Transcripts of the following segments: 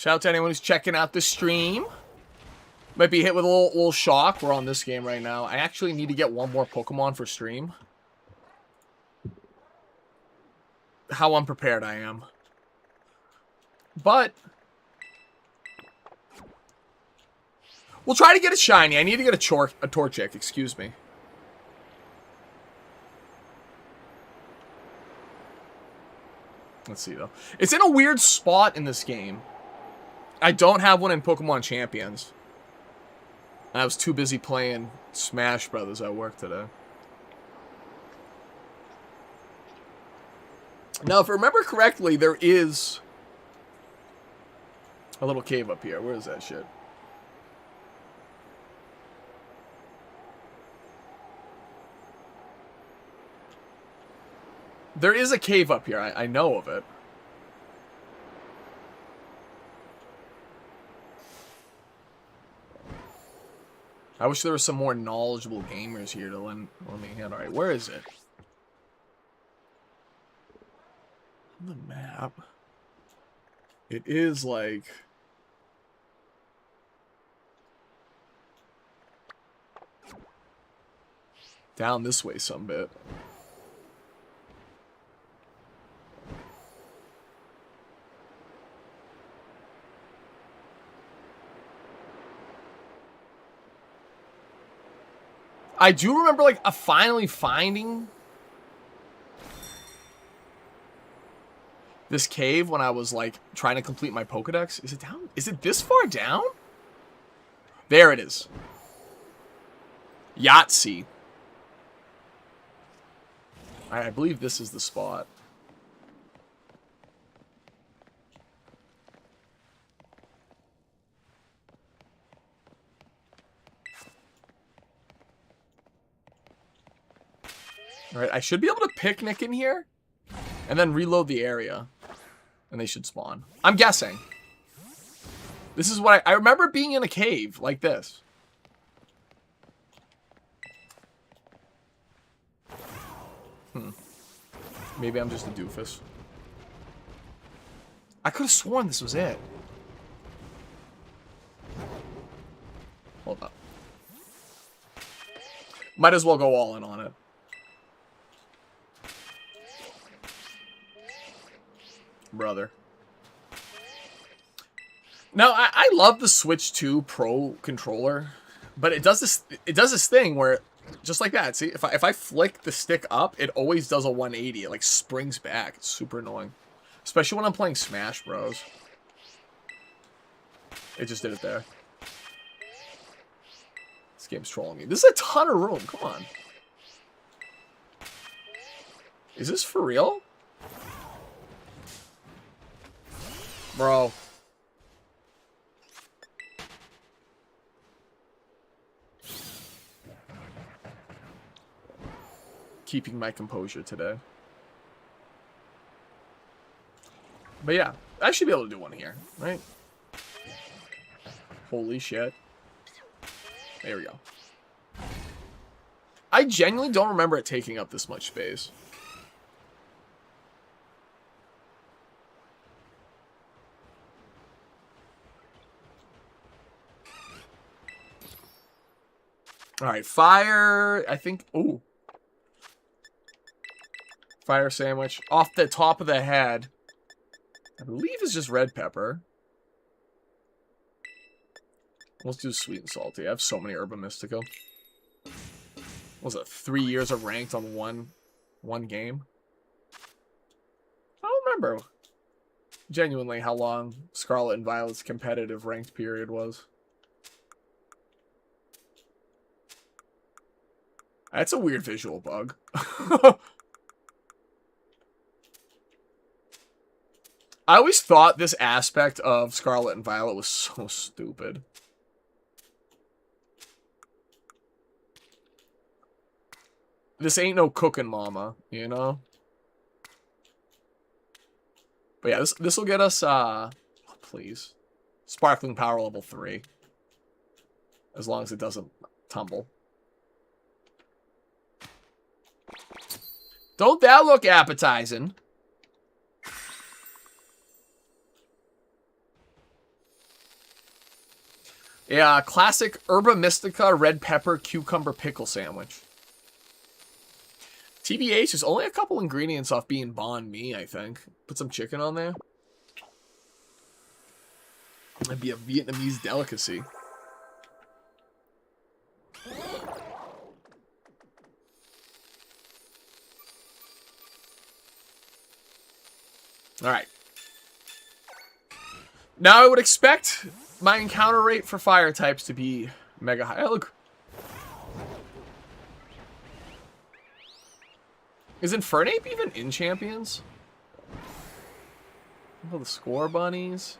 Shout out to anyone who's checking out the stream. Might be hit with a little shock. We're on this game right now. I actually need to get one more Pokemon for stream. How unprepared I am. But we'll try to get a shiny. I need to get a Torchic, excuse me. Let's see, though. It's in a weird spot in this game. I don't have one in Pokemon Champions. I was too busy playing Smash Brothers at work today. Now, if I remember correctly, there is a little cave up here. Where is that shit? There is a cave up here. I know of it. I wish there were some more knowledgeable gamers here to lend me a hand. Alright, where is it? On the map. It is like... down this way some bit. I do remember, like, finally finding this cave when I was, like, trying to complete my Pokedex. Is it down? Is it this far down? There it is. Yahtzee. I believe this is the spot. Alright, I should be able to picnic in here. And then reload the area. And they should spawn. I'm guessing. This is what I remember being in a cave like this. Maybe I'm just a doofus. I could have sworn this was it. Hold up. Might as well go all in on it. Brother. Now, I love the Switch 2 Pro controller, but it does this thing where, just like that, see, if I flick the stick up, it always does a 180. It like springs back. It's super annoying. Especially when I'm playing Smash Bros. It just did it there. This game's trolling me. This is a ton of room. Come on. Is this for real? Bro. Keeping my composure today. But yeah, I should be able to do one here, right? Holy shit. There we go. I genuinely don't remember it taking up this much space. Alright, fire, I think, ooh. Fire sandwich. Off the top of the head. I believe it's just red pepper. Let's do sweet and salty. I have so many Herba Mystica. What was it, 3 years of ranked on one game? I don't remember genuinely how long Scarlet and Violet's competitive ranked period was. That's a weird visual bug. I always thought this aspect of Scarlet and Violet was so stupid. This ain't no cooking mama, you know? But yeah, this will get us, oh, please. Sparkling Power level 3. As long as it doesn't tumble. Don't that look appetizing? A classic Herba Mystica red pepper cucumber pickle sandwich. TBH is only a couple ingredients off being banh mi, I think. Put some chicken on there. That'd be a Vietnamese delicacy. Alright. Now I would expect my encounter rate for fire types to be mega high. Oh, look. Is Infernape even in Champions? Oh, the score bunnies.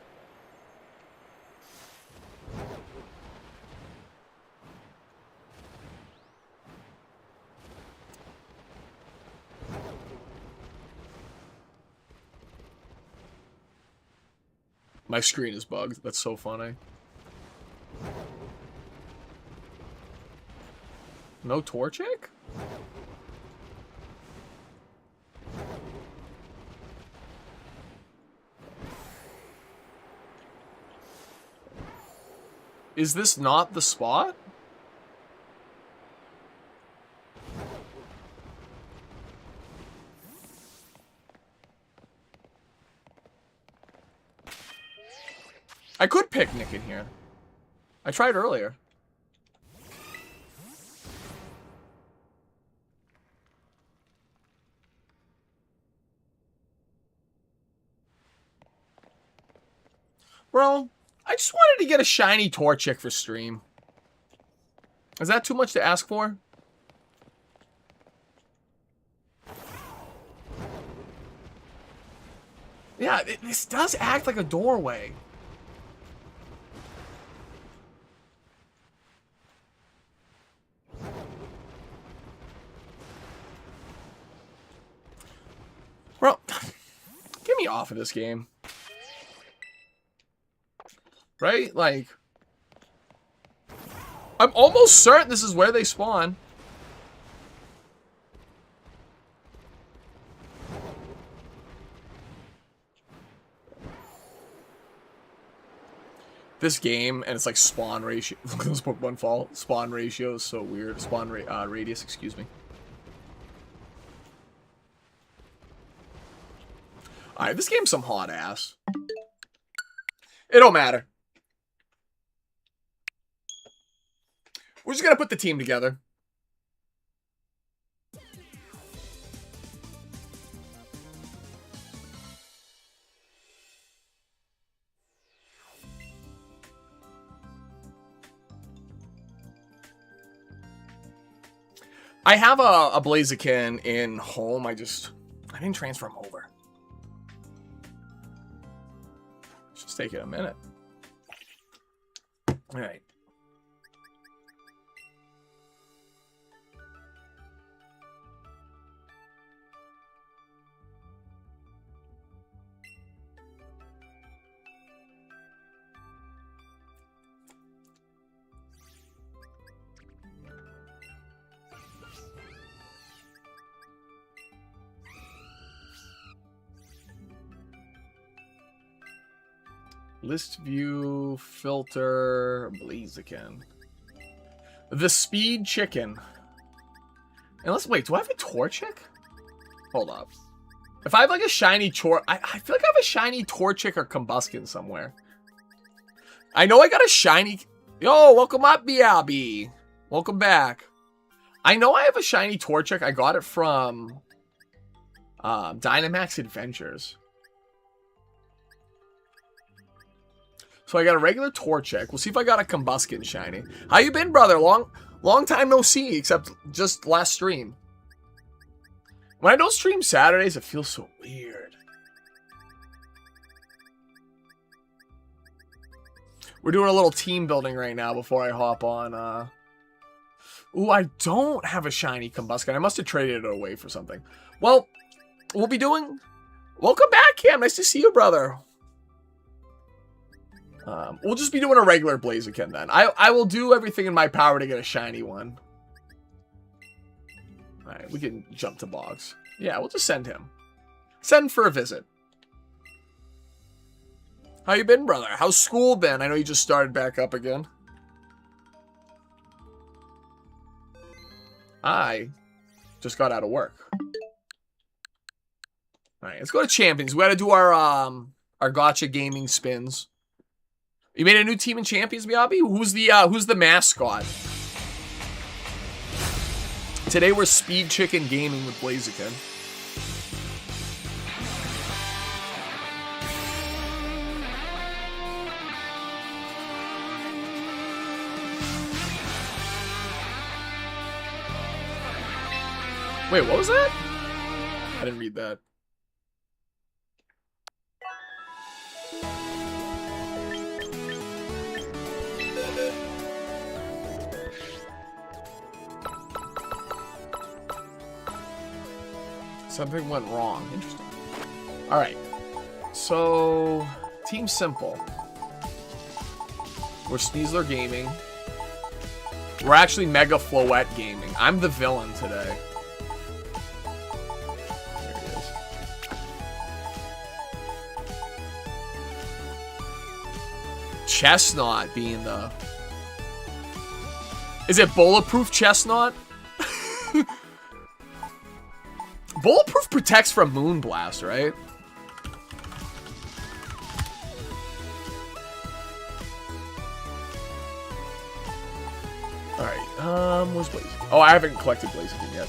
My screen is bugged. That's so funny. No Torchic? Is this not the spot? I could picnic in here. I tried earlier. Bro, I just wanted to get a shiny Torchic for stream. Is that too much to ask for? Yeah, this does act like a doorway. Bro, get me off of this game. Right? Like, I'm almost certain this is where they spawn. This game, and it's like spawn ratio. Look at this Pokemon fall. Spawn ratio is so weird. Spawn radius, excuse me. Alright, this game's some hot ass. It don't matter. We're just gonna put the team together. I have a Blaziken in home. I didn't transfer him over. It's just taking a minute. All right. List view, filter, Blaziken. The speed chicken. And let's wait, do I have a Torchic? Hold up. If I have like a shiny I feel like I have a shiny Torchic or Combuskin somewhere. I know I got a shiny. Yo, welcome up, BRB. Welcome back. I know I have a shiny Torchic. I got it from Dynamax Adventures. So I got a regular Torchic. We'll see if I got a Combuskin shiny. How you been, brother? Long time no see, except just last stream. When I don't stream Saturdays, it feels so weird. We're doing a little team building right now before I hop on. Ooh, I don't have a shiny Combuskin. I must have traded it away for something. Well, we'll be doing... Welcome back, Cam. Nice to see you, brother. We'll just be doing a regular Blaziken then. I will do everything in my power to get a shiny one. Alright, we can jump to Boggs. Yeah, we'll just send him. Send for a visit. How you been, brother? How's school been? I know you just started back up again. I just got out of work. Alright, let's go to Champions. We gotta do our gotcha gaming spins. You made a new team in Champions, Miyabi? Who's the mascot? Today we're Speed Chicken Gaming with Blaziken. Wait, what was that? I didn't read that. Something went wrong. Interesting. Alright. So, Team Simple. We're Sneasler Gaming. We're actually Mega Floette Gaming. I'm the villain today. There he is. Chestnut being the... Is it Bulletproof Chestnut? Bulletproof protects from Moonblast, right? Alright, where's Blaziken? Oh, I haven't collected Blaziken yet.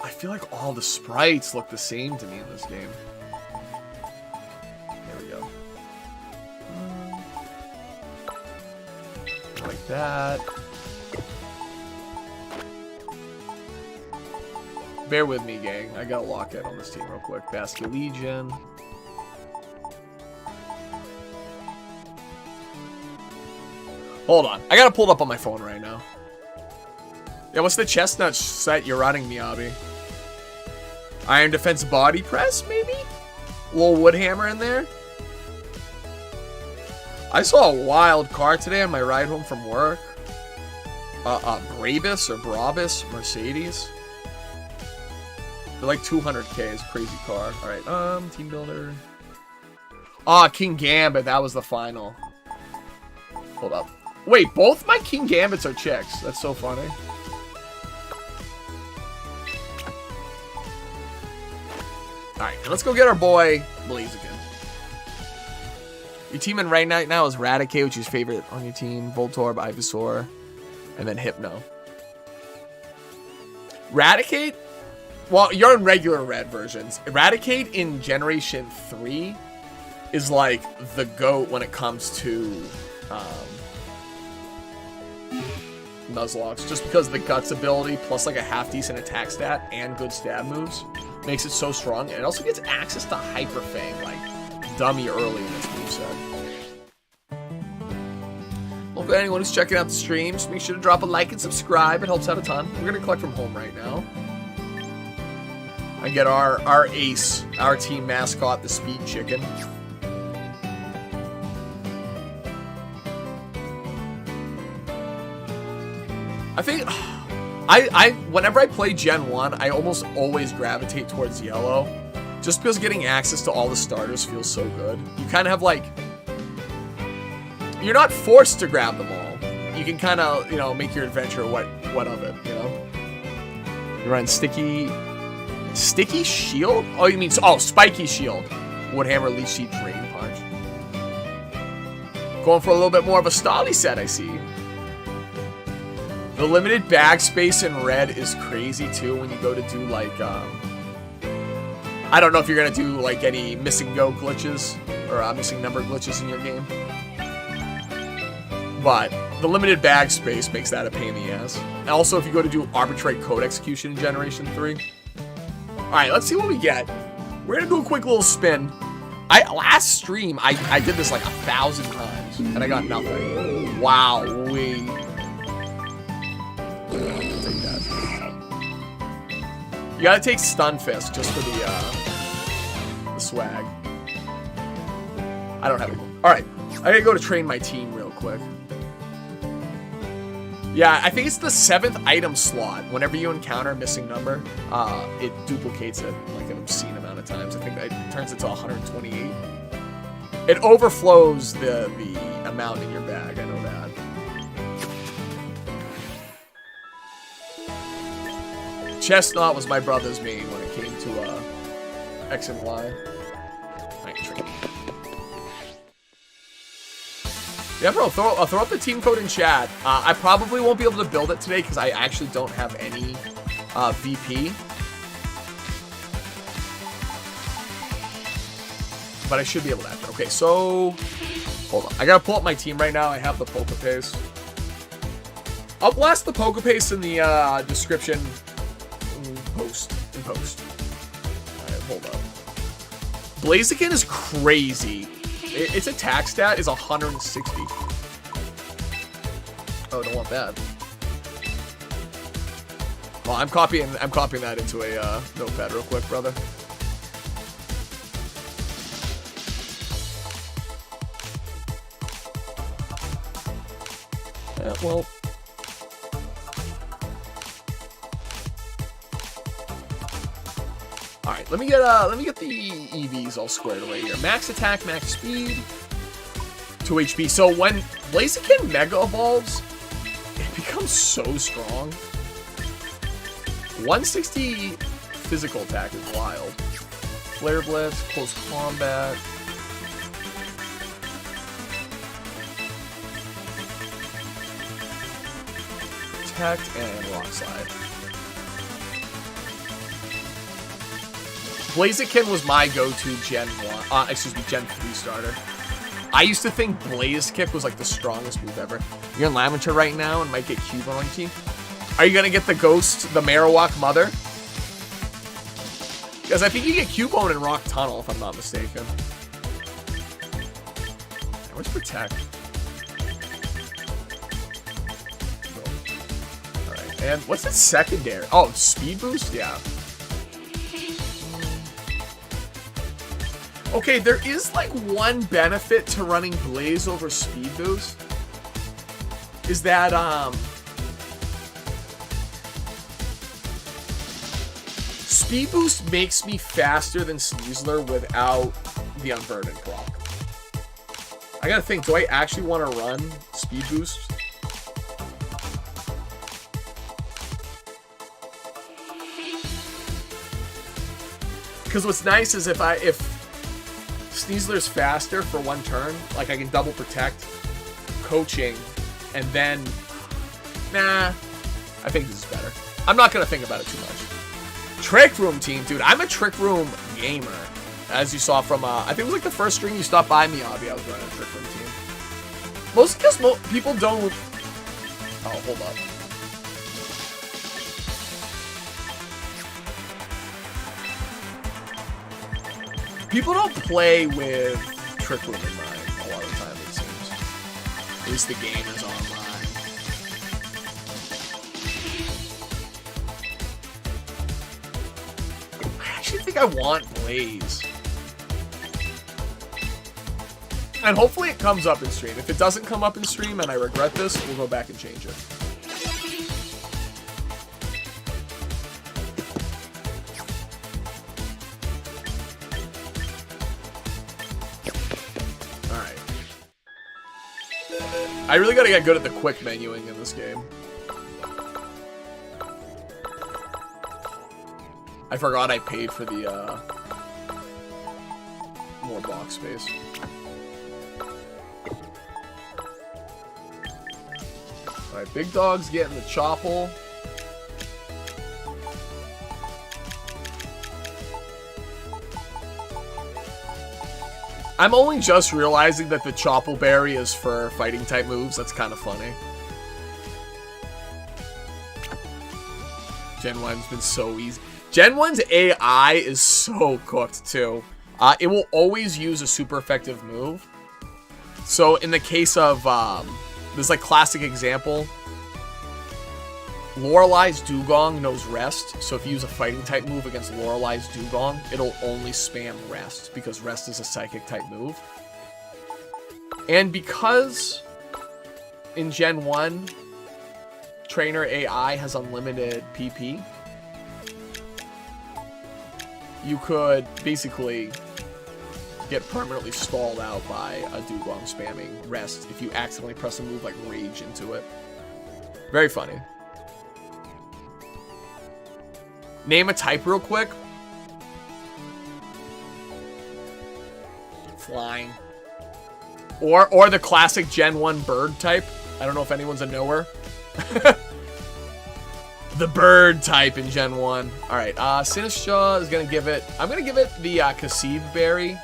I feel like all the sprites look the same to me in this game. There we go. Like that. Bear with me, gang. I gotta lock in on this team real quick. Basket Legion. Hold on. I gotta pull it up on my phone right now. Yeah, what's the chestnut set you're running, Miyabi? Iron Defense Body Press, maybe? A little wood hammer in there? I saw a wild car today on my ride home from work. Brabus or Brabus Mercedes. They're like 200K. It's a crazy car. Alright, Team Builder. King Gambit. That was the final. Hold up. Wait, both my King Gambits are chicks. That's so funny. Alright, let's go get our boy Blaziken. Your team in right now is Raticate, which is favorite on your team. Voltorb, Ivysaur, and then Hypno. Raticate? Well, you're in regular red versions. Raticate in Generation 3 is like the GOAT when it comes to Nuzlocke. Just because the Guts ability plus like a half-decent attack stat and good stab moves makes it so strong. And it also gets access to Hyper Fang, like dummy early in its moveset. Well, for anyone who's checking out the streams, make sure to drop a like and subscribe. It helps out a ton. We're gonna collect from home right now. I get our ace, our team mascot, the Speed Chicken. I think whenever I play Gen 1, I almost always gravitate towards yellow. Just because getting access to all the starters feels so good. You kind of have like... You're not forced to grab them all. You can kind of, you know, make your adventure what of it, you know? You run Sticky Shield? Oh, you mean... Oh, Spiky Shield. Woodhammer, Leech Seed, Drain Punch. Going for a little bit more of a Stolly set, I see. The limited bag space in red is crazy, too, when you go to do, like, I don't know if you're going to do, like, any missing go glitches, or missing number glitches in your game. But the limited bag space makes that a pain in the ass. And also, if you go to do arbitrary code execution in Generation 3. Alright, let's see what we get. We're going to do a quick little spin. Last stream, I did this like 1,000 times, and I got nothing. Wow, take that. You gotta take Stunfisk just for the swag. I don't have it. Alright, I gotta go to train my team real quick. Yeah, I think it's the 7th item slot. Whenever you encounter a missing number, it duplicates it like an obscene amount of times. I think it turns it to 128. It overflows the amount in your bag, I know that. Chestnut was my brother's main when it came to X and Y. Yeah, bro, throw up the team code in chat. I probably won't be able to build it today because I actually don't have any VP. But I should be able to have it. Okay, so... Hold on. I gotta pull up my team right now. I have the Pokepace. I'll blast the Pokepace in the description in post. Alright, hold up. Blaziken is crazy. Its attack stat is 160. Oh, don't want that. Well, I'm copying that into a notepad real quick, brother. Yeah, well. All right, let me get the EVs all squared away here. Max attack, max speed, 2 HP. So when Blaziken Mega Evolves, it becomes so strong. 160 physical attack is wild. Flare Blitz, close combat. Protect and Rock Slide. Blaziken was my go-to Gen 3 starter. I used to think Blaze Kick was like the strongest move ever. You're in Lavender right now and might get Cube on you. Are you gonna get the Ghost, the Marowak Mother? Because I think you get Cubone in Rock Tunnel, if I'm not mistaken. Where's Protect? Alright, and what's its secondary? Oh, Speed Boost? Yeah. Okay, there is like one benefit to running Blaze over Speed Boost. Is that, Speed Boost makes me faster than Sneasler without the Unburdened proc. I gotta think, do I actually want to run Speed Boost? Because what's nice is if Sneasler's faster for one turn, like I can double protect, coaching, and then, nah, I think this is better. I'm not gonna think about it too much. Trick Room team, dude. I'm a Trick Room gamer. As you saw from, I think it was like the first stream you stopped by me, Avi, I was running a Trick Room team. Mostly because people don't... Oh, hold up. People don't play with Trick Room in mind a lot of the time, it seems. At least the game is online. I actually think I want Blaze. And hopefully it comes up in stream. If it doesn't come up in stream and I regret this, we'll go back and change it. I really gotta get good at the quick menuing in this game. I forgot I paid for the, more box space. Alright, Big Dog's getting the Chople. I'm only just realizing that the Chople Berry is for fighting type moves. That's kind of funny. Gen 1's been so easy. Gen 1's AI is so cooked too. It will always use a super effective move. So in the case of, this like classic example, Lorelei's Dugong knows Rest, so if you use a fighting type move against Lorelei's Dugong, it'll only spam Rest, because Rest is a psychic type move. And because in Gen 1, Trainer AI has unlimited PP, you could basically get permanently stalled out by a dude while I'm spamming rest if you accidentally press a move like Rage into it. Very funny. Name a type real quick. Flying. Or the classic Gen 1 bird type. I don't know if anyone's a knower. The bird type in Gen 1. Alright, Sinistcha is gonna give it... I'm gonna give it the Cassive Berry.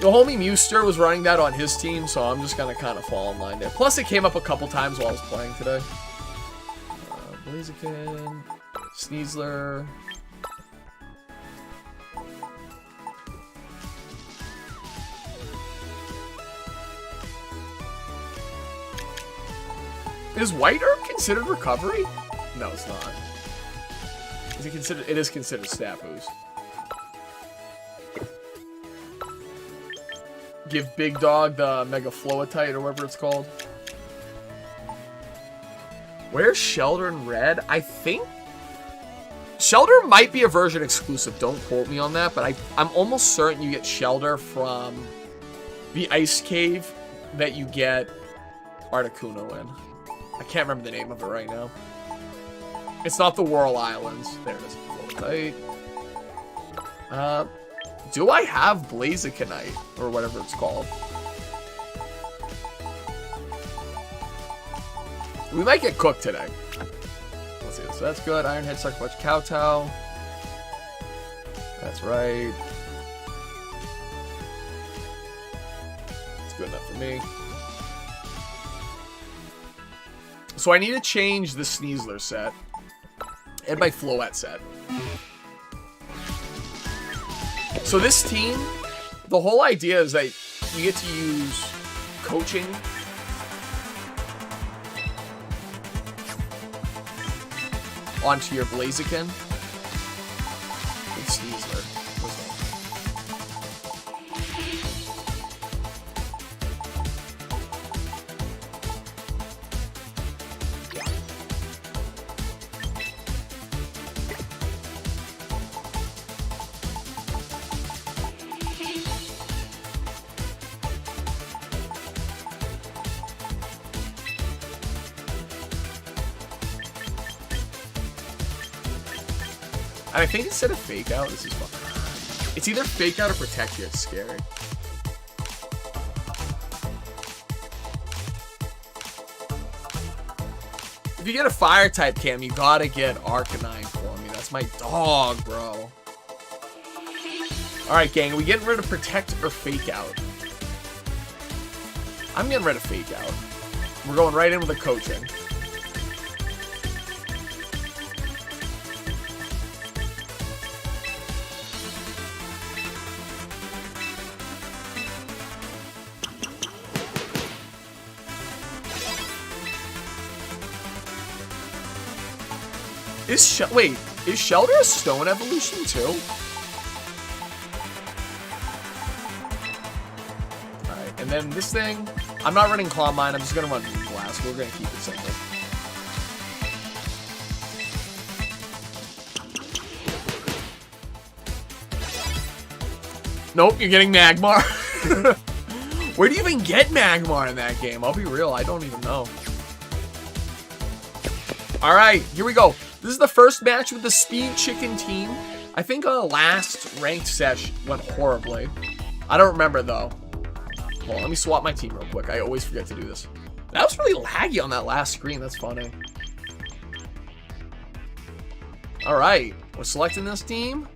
The homie Mewster was running that on his team, so I'm just gonna kind of fall in line there. Plus, it came up a couple times while I was playing today. Blaziken, Sneasler. Is White Herb considered recovery? No, it's not. Is it considered? It is considered stat boost. Give Big Dog the Mega Floatite or whatever it's called. Where's Sheldon Red? I think Shelter might be a version exclusive. Don't quote me on that, but I'm almost certain you get Shelter from the Ice Cave that you get Articuno in. I can't remember the name of it right now. It's not the Whirl Islands. There it is. Floatite. Do I have Blazikenite or whatever it's called? We might get cooked today. Let's see. So that's good. Ironhead, Sucker Punch, Kowtow. That's right. It's good enough for me. So I need to change the Sneasler set and my Floette set. So this team, the whole idea is that you get to use coaching onto your Blaziken with Sneasler. And I think instead of Fake Out, this is fun. It's either Fake Out or Protect You. It's scary. If you get a Fire type Cam, you gotta get Arcanine for me. That's my dog, bro. Alright, gang. Are we getting rid of Protect or Fake Out? I'm getting rid of Fake Out. We're going right in with the coaching. Wait, is Shelter a Stone evolution too? Alright, and then this thing, I'm not running Claw Mine, I'm just gonna run Blast. We're gonna keep it simple. Nope, you're getting Magmar. Where do you even get Magmar in that game? I'll be real, I don't even know. Alright, here we go. This is the first match with the Speed Chicken team. I think last ranked sesh went horribly. I don't remember though. Hold on, let me swap my team real quick. I always forget to do this. That was really laggy on that last screen. That's funny. Alright, we're selecting this team.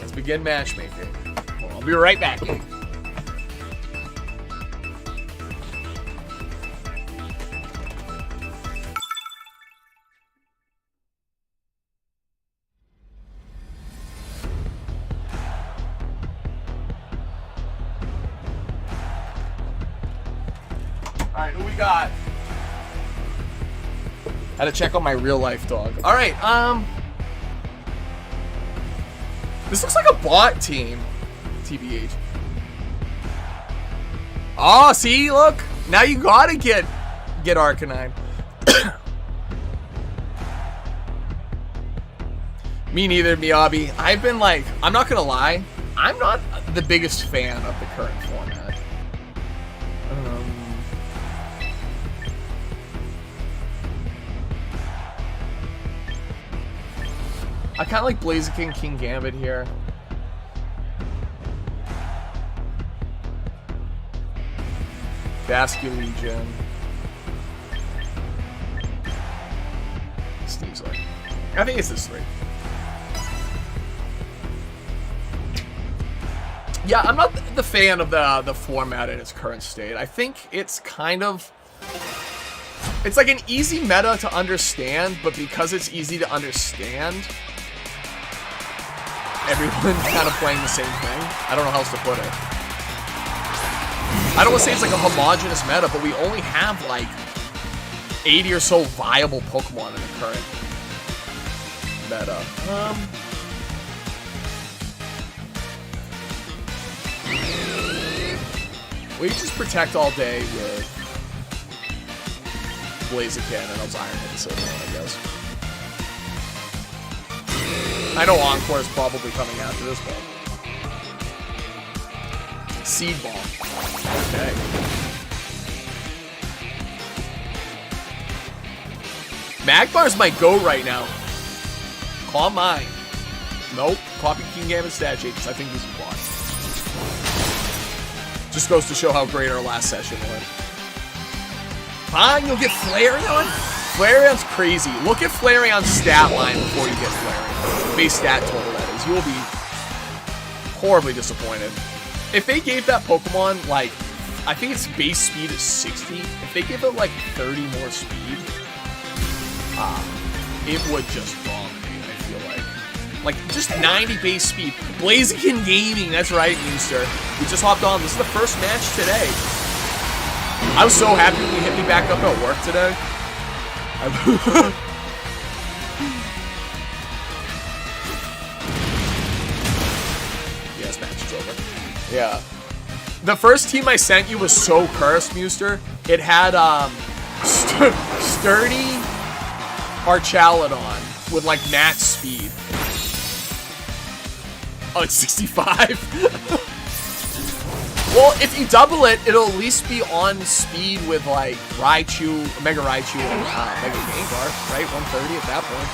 Let's begin matchmaking. Hold on, I'll be right back. Alright, who we got? Had to check on my real life dog. Alright, this looks like a bot team. TBH. Oh, see, look. Now you gotta get Arcanine. Me neither, Miyabi. I've been like, I'm not gonna lie. I'm not the biggest fan of the current format. I kind of like Blaziken, King Gambit here. Bastion Legion. Sneasler. I think it's this 3. Yeah, I'm not the fan of the format in its current state. I think it's kind of... It's like an easy meta to understand, but because it's easy to understand, everyone's kind of playing the same thing. I don't know how else to put it. I don't want to say it's like a homogenous meta, but we only have like 80 or so viable Pokemon in the current meta. We just protect all day with Blaziken and I'll Iron Head Silver, I guess. I know Encore is probably coming after this, but Seed Ball. Okay. Magmar's my go right now. Calm Mind. Nope. Copy King Gambit stat changes. I think this is blocked. Just goes to show how great our last session went. Fine, you'll get Flareon? Flareon's crazy. Look at Flareon's stat line before you get Flareon. Base stat total, that is. You will be horribly disappointed. If they gave that Pokemon, like, I think its base speed is 60. If they give it, like, 30 more speed, it would just dominate, I feel like. Like, just 90 base speed. Blaziken Gaming, that's right, Mooster. We just hopped on. This is the first match today. I was so happy when you hit me back up at work today. Yes, match is over. Yeah. The first team I sent you was so cursed, Mooster. It had Sturdy Archaludon with like max speed. Oh, it's 65? Well, if you double it, it'll at least be on speed with like Raichu, Mega Raichu, and Mega Gengar, right? 130 at that point.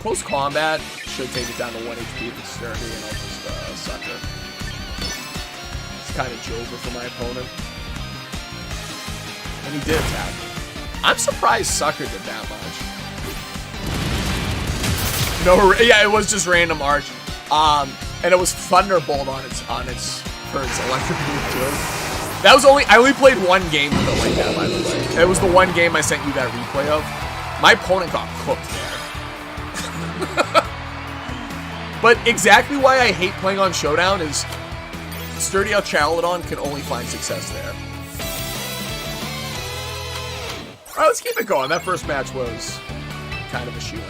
Close combat should take it down to 1 HP with Sturdy, and I'll just sucker. It's kind of Joker for my opponent. And he did attack. I'm surprised Sucker did that much. No, yeah, it was just random arch. And it was Thunderbolt on its for its electric move too. That was I only played one game with it like that, by the way. It was the one game I sent you that replay of. My opponent got cooked there. But exactly why I hate playing on Showdown is Sturdy Archaludon can only find success there. Alright, let's keep it going. That first match was kind of a shoo-in.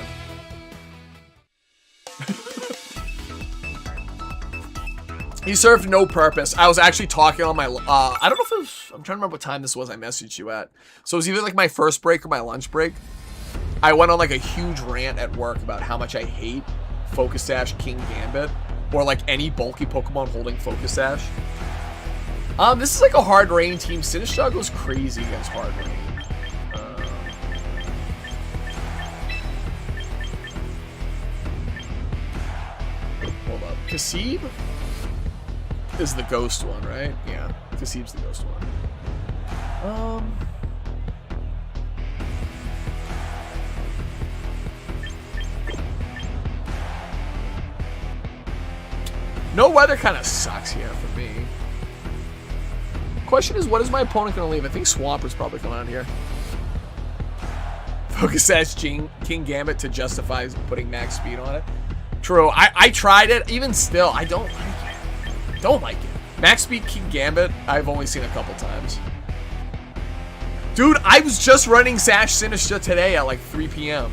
He served no purpose. I was actually talking on my... I don't know if it was... I'm trying to remember what time this was I messaged you at. So it was either like my first break or my lunch break. I went on like a huge rant at work about how much I hate Focus Sash King Gambit. Or like any bulky Pokemon holding Focus Sash. This is like a hard rain team. Sinistcha goes crazy against hard rain. Hold up. Kasib is the ghost one, right? Yeah, Kasib's the ghost one. No weather kind of sucks here for me. Question is, what is my opponent going to leave? I think Swampert probably coming out here. Focus Sash King Gambit to justify putting max speed on it. True. I tried it. Even still, I don't like it. Don't like it. Max speed King Gambit, I've only seen a couple times. Dude, I was just running Sash Sinistcha today at like 3 p.m.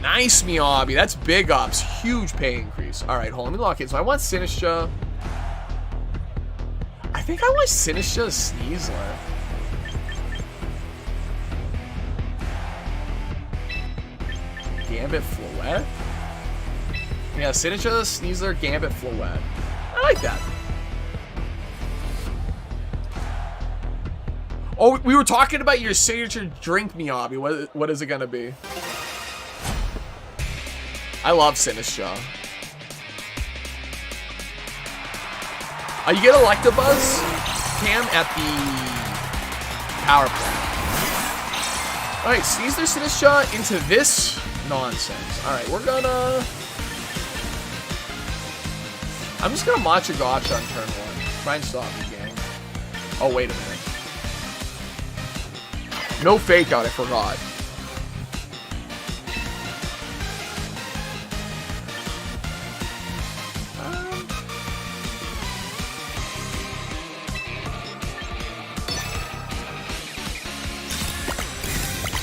Nice, Miyabi. That's big ups. Huge pay increase. Alright, hold on. Let me lock in. So I want Sinistcha. I think I want Sinistcha Sneasler. Gambit, Floette? Yeah, Sinistcha, Sneasler, Gambit, Floette. I like that. Oh, we were talking about your signature drink, Miyabi. What is it gonna be? I love Sinistcha. You get Electabuzz, Cam, at the power plant. Alright, Sneasler, Sinistcha into this nonsense. Alright, we're gonna... I'm just gonna Matcha Gotcha on turn 1. Try and stop me, gang. Oh, wait a minute. No fake out, I forgot.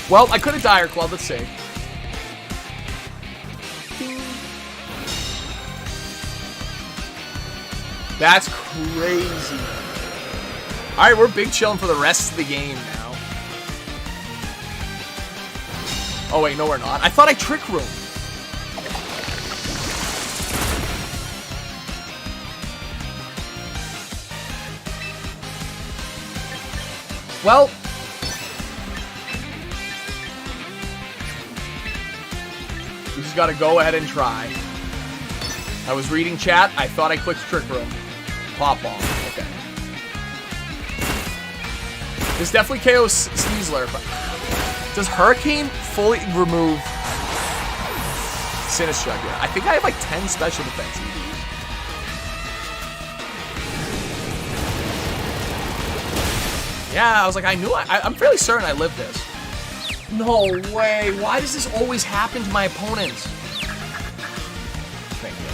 Well, I could have Dire Club, let's see. That's crazy. Alright, we're big chilling for the rest of the game now. Oh wait, no we're not. I thought I Trick Room. Well... we just gotta go ahead and try. I was reading chat. I thought I clicked Trick Room. Pop off. Okay. This definitely KOs Sneasler. But does Hurricane fully remove Sinistcha here? I think I have like 10 special defense EVs. Yeah, I was like, I knew I'm fairly certain I lived this. No way. Why does this always happen to my opponents? Thank you.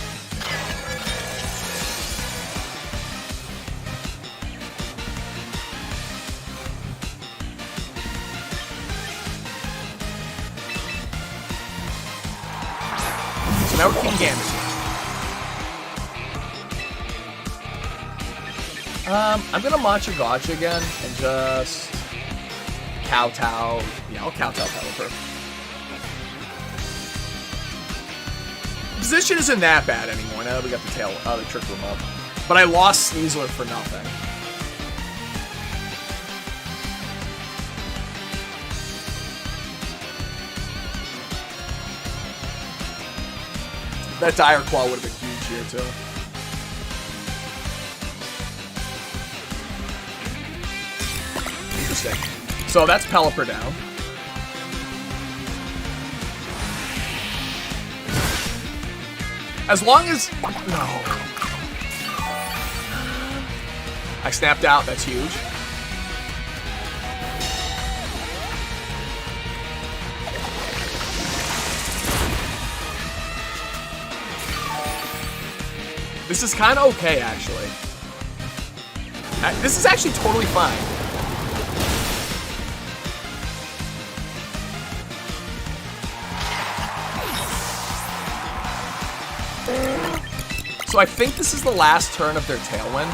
So now we're King Gambit. I'm gonna Matcha Gotcha again and just kowtow. Yeah, I'll kowtow Pelipper. Position isn't that bad anymore now that we got the Trick Room up. But I lost Sneasler for nothing. That Dire Claw would have been huge here too. Interesting. So that's Pelipper down. As long as... No. I snapped out. That's huge. This is kind of okay, actually. This is actually totally fine. So I think this is the last turn of their Tailwind.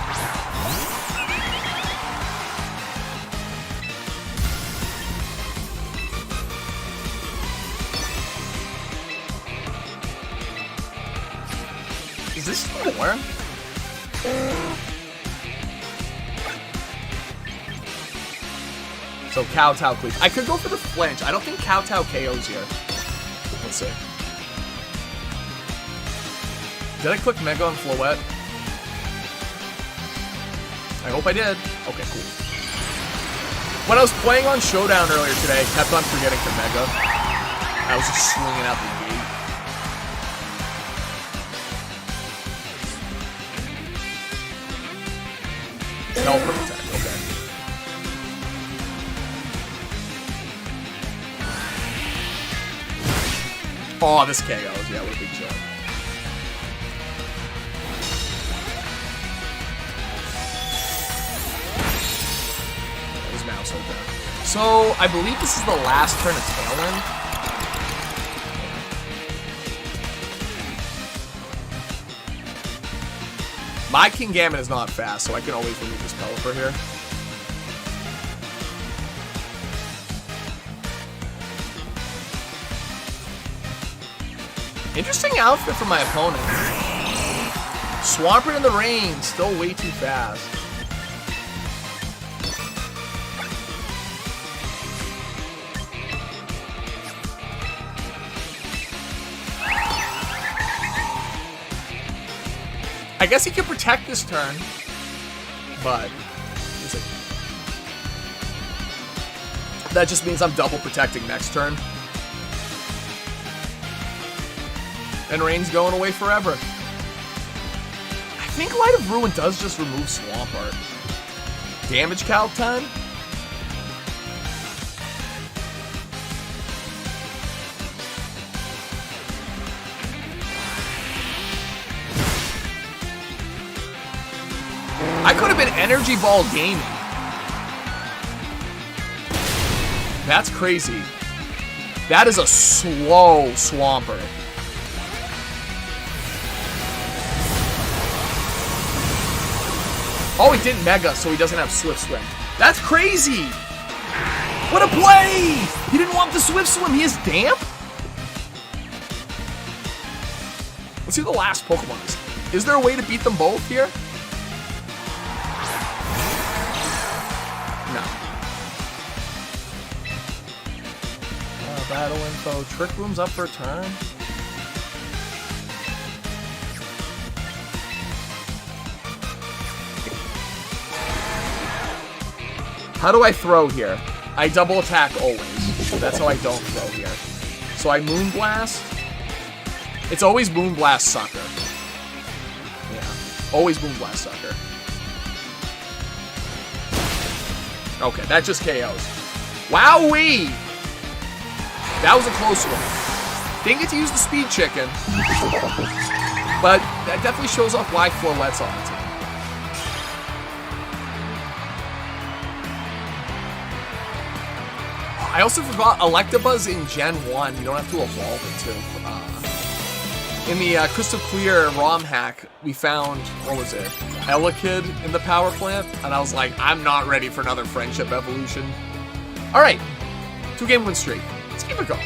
Is this more? So Kowtow, please. I could go for the flinch. I don't think Kowtow KOs here. Let's see. Did I click Mega on Floette? I hope I did. Okay, cool. When I was playing on Showdown earlier today, I kept on forgetting to Mega. I was just swinging out the gate. Helper attack, okay. Oh, this KOs. Yeah, what a big joke. So, I believe this is the last turn of Tailwind. My King Gambit is not fast, so I can always remove this Pelipper here. Interesting outfit for my opponent. Swampert in the rain, still way too fast. I guess he can protect this turn, but that just means I'm double protecting next turn. And Rain's going away forever. I think Light of Ruin does just remove Swampert. Damage calc time? I could have been Energy Ball gaming. That's crazy. That is a slow Swampert. Oh, he didn't Mega, so he doesn't have Swift Swim. That's crazy! What a play! He didn't want the Swift Swim, he is Damp? Let's see who the last Pokemon is. Is there a way to beat them both here? No. Battle info. Trick Room's up for a turn. How do I throw here? I double attack always. That's how I don't throw here. So I Moonblast. It's always Moonblast Sucker. Yeah. Always Moonblast Sucker. Okay, that just KOs. Wowee! That was a close one. Didn't get to use the Speed Chicken. But that definitely shows off why Florette's on the team. I also forgot Electabuzz in Gen 1. You don't have to evolve it too. In the Crystal Clear ROM hack, we found, what was it? Elekid in the power plant. And I was like, I'm not ready for another friendship evolution. Alright. 2-game win streak. Let's keep it going.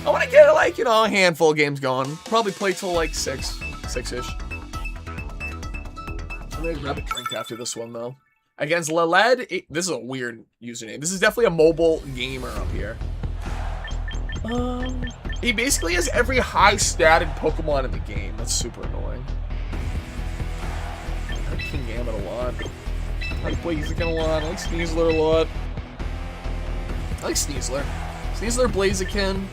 I want to get, like, you know, a handful of games going. Probably play till, like, 6-ish. I'm gonna grab a drink after this one, though. Against Leled, this is a weird username. This is definitely a mobile gamer up here. He basically has every high-statted Pokemon in the game. That's super annoying. I like King Gambit a lot. I like Blaziken a lot. I like Sneasler a lot. I like Sneasler. Sneasler, Blaziken.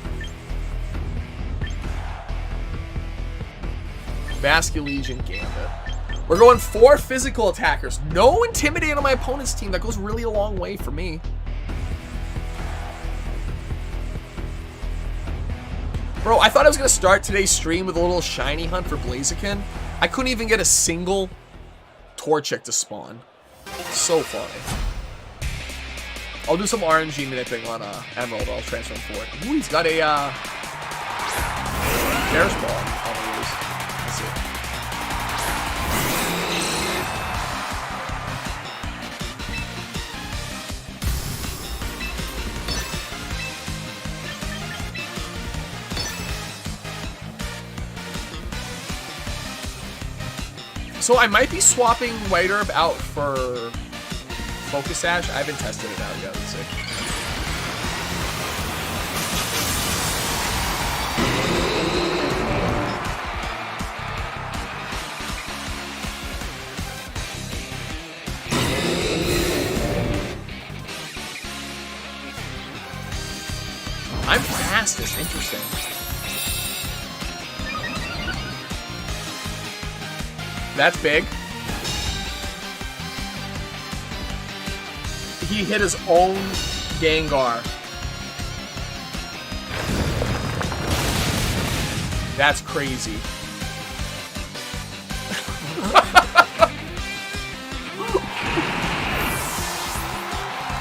Basculegion, Gambit. We're going 4 physical attackers. No Intimidate on my opponent's team. That goes really a long way for me. Bro, I thought I was going to start today's stream with a little shiny hunt for Blaziken. I couldn't even get a single Torchic to spawn. So funny. I'll do some RNG nipping on Emerald. I'll transfer him for it. Ooh, he's got a Bear's Ball. Let's see. So I might be swapping White Herb out for Focus Sash. I haven't tested it out yet. Let's see. I'm fastest. Interesting. That's big. He hit his own Gengar. That's crazy.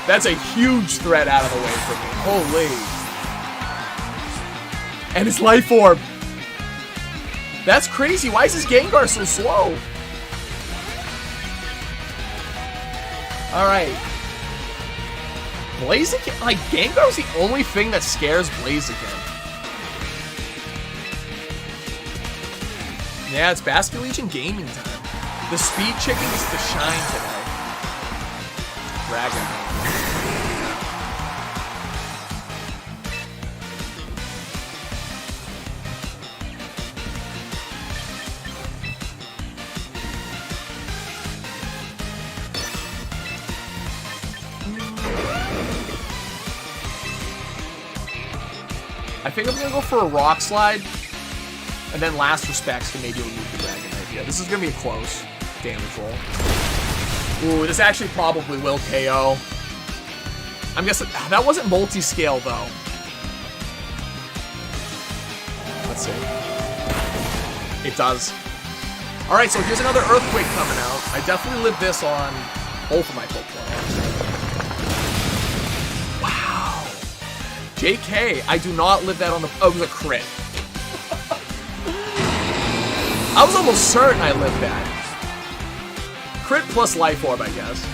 That's a huge threat out of the way for me. Holy. And his Life Orb. That's crazy. Why is this Gengar so slow? Alright. Blaziken? Like, Gengar's the only thing that scares Blaziken. Yeah, it's Basket Legion gaming time. The speed chicken is to shine today. Dragon. I think I'm gonna go for a rock slide, and then last respects to maybe remove the dragon idea. This is gonna be a close damage roll. Ooh, this actually probably will KO. I'm guessing that wasn't multi-scale though. Let's see. It does. All right, so here's another earthquake coming out. I definitely lived this on both of my Pokemon. JK, I do not live that on the... Oh, it was a crit. I was almost certain I lived that. Crit plus Life Orb, I guess.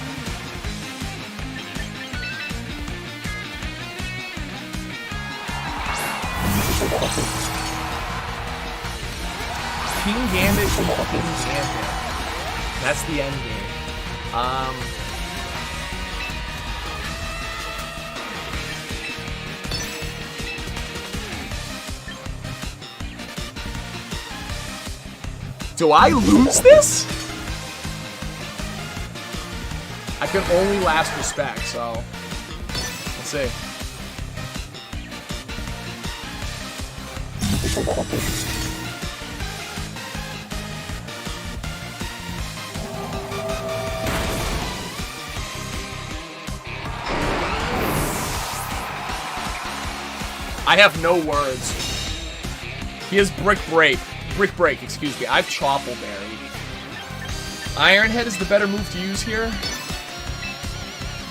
King Gambit, King Gambit. That's the end game. Do I lose this? I can only last respect, so let's see. I have no words. He has Brick Break, excuse me. I've Choppleberry. Iron Head is the better move to use here.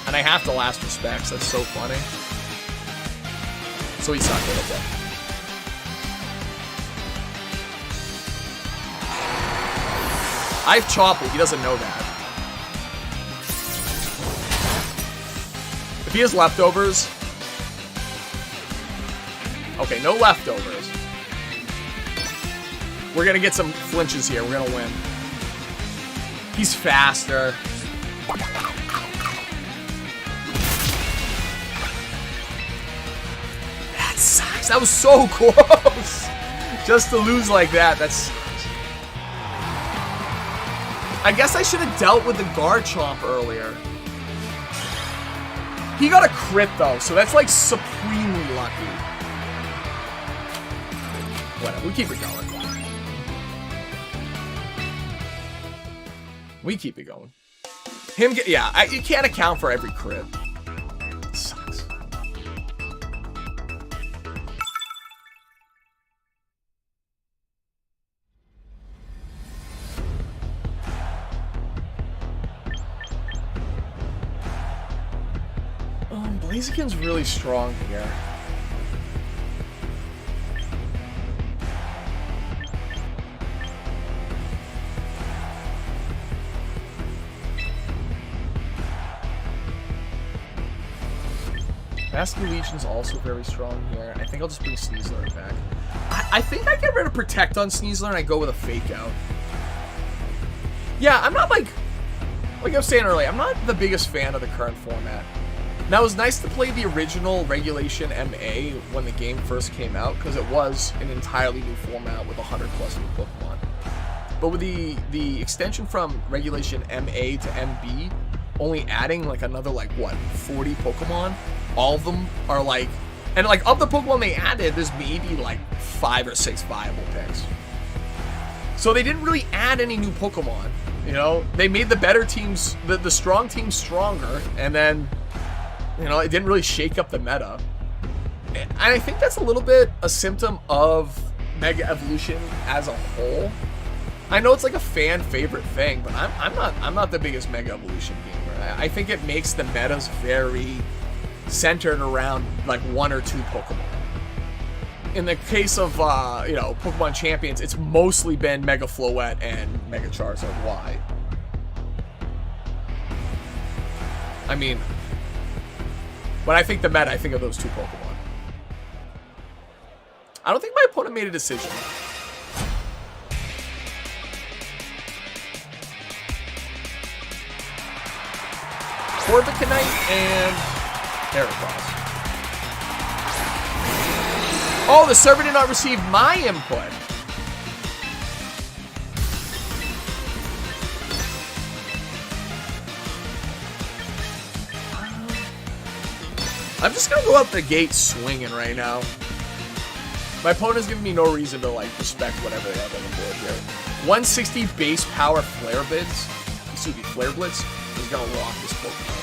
And I have to last respects. That's so funny. So he sucked a little bit. I've Chopple. He doesn't know that. If he has leftovers... Okay, no leftovers. We're gonna get some flinches here. We're gonna win. He's faster. That sucks. That was so close. Just to lose like that, that's... I guess I should have dealt with the Garchomp earlier. He got a crit though, so that's like supremely lucky. Whatever, we keep it going. We keep it going. You can't account for every crit. It sucks. Blaziken's really strong here. Basket Legion's also very strong here. I think I'll just bring Sneasler back. I think I get rid of Protect on Sneasler and I go with a Fake Out. Yeah, I'm not like I was saying earlier, I'm not the biggest fan of the current format. Now, it was nice to play the original Regulation MA when the game first came out, because it was an entirely new format with 100+ new Pokemon. But with the extension from Regulation MA to MB, only adding like another 40 Pokemon, all of them are and of the Pokemon they added, there's maybe 5 or 6 viable picks. So they didn't really add any new Pokemon, you know? They made the better teams, the strong teams stronger, and then, you know, it didn't really shake up the meta. And I think that's a little bit a symptom of Mega Evolution as a whole. I know it's like a fan favorite thing, but I'm not the biggest Mega Evolution gamer. I think it makes the metas very centered around 1 or 2 Pokemon. In the case of Pokemon Champions, it's mostly been Mega Floette and Mega Charizard Y. I mean, when I think the meta, I think of those 2 Pokemon. I don't think my opponent made a decision. Corviknight and Heracross. Oh, the server did not receive my input. I'm just gonna go out the gate swinging right now. My opponent's giving me no reason to like respect whatever they have on the board here. 160 base power Flare Blitz is gonna rock this Pokemon.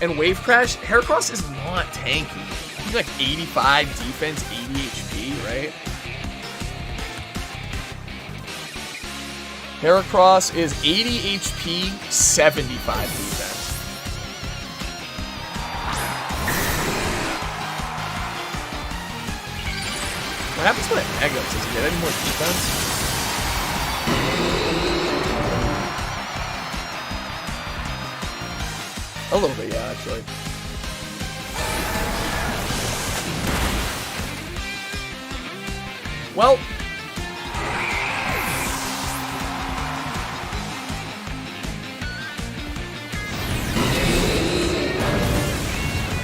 And Wave Crash, Heracross is not tanky. He's like 85 defense, 80 HP, right? Heracross is 80 HP, 75 defense. What happens when it Mega Ups? Does it get any more defense? A little bit, yeah, actually. Well,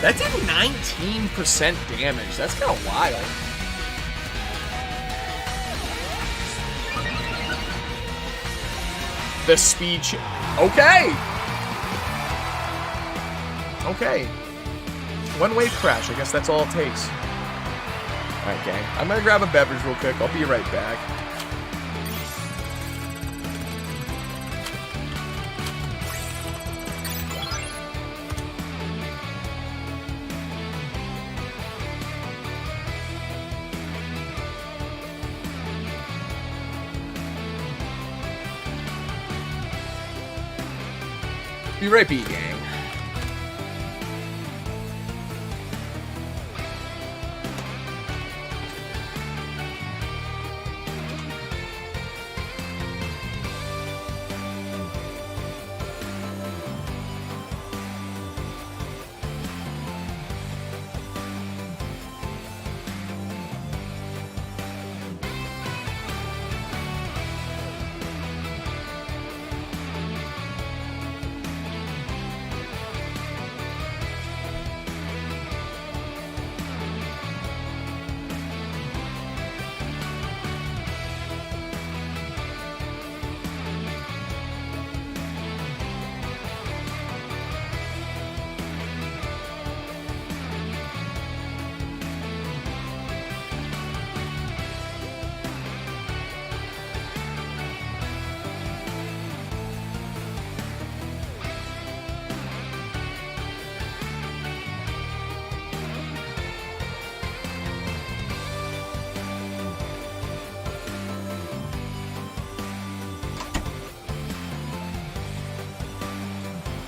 that did 19% damage. That's kind of wild. The speed okay. Okay. One Wave Crash. I guess that's all it takes. Alright, gang. I'm gonna grab a beverage real quick. I'll be right back. Be right back, gang.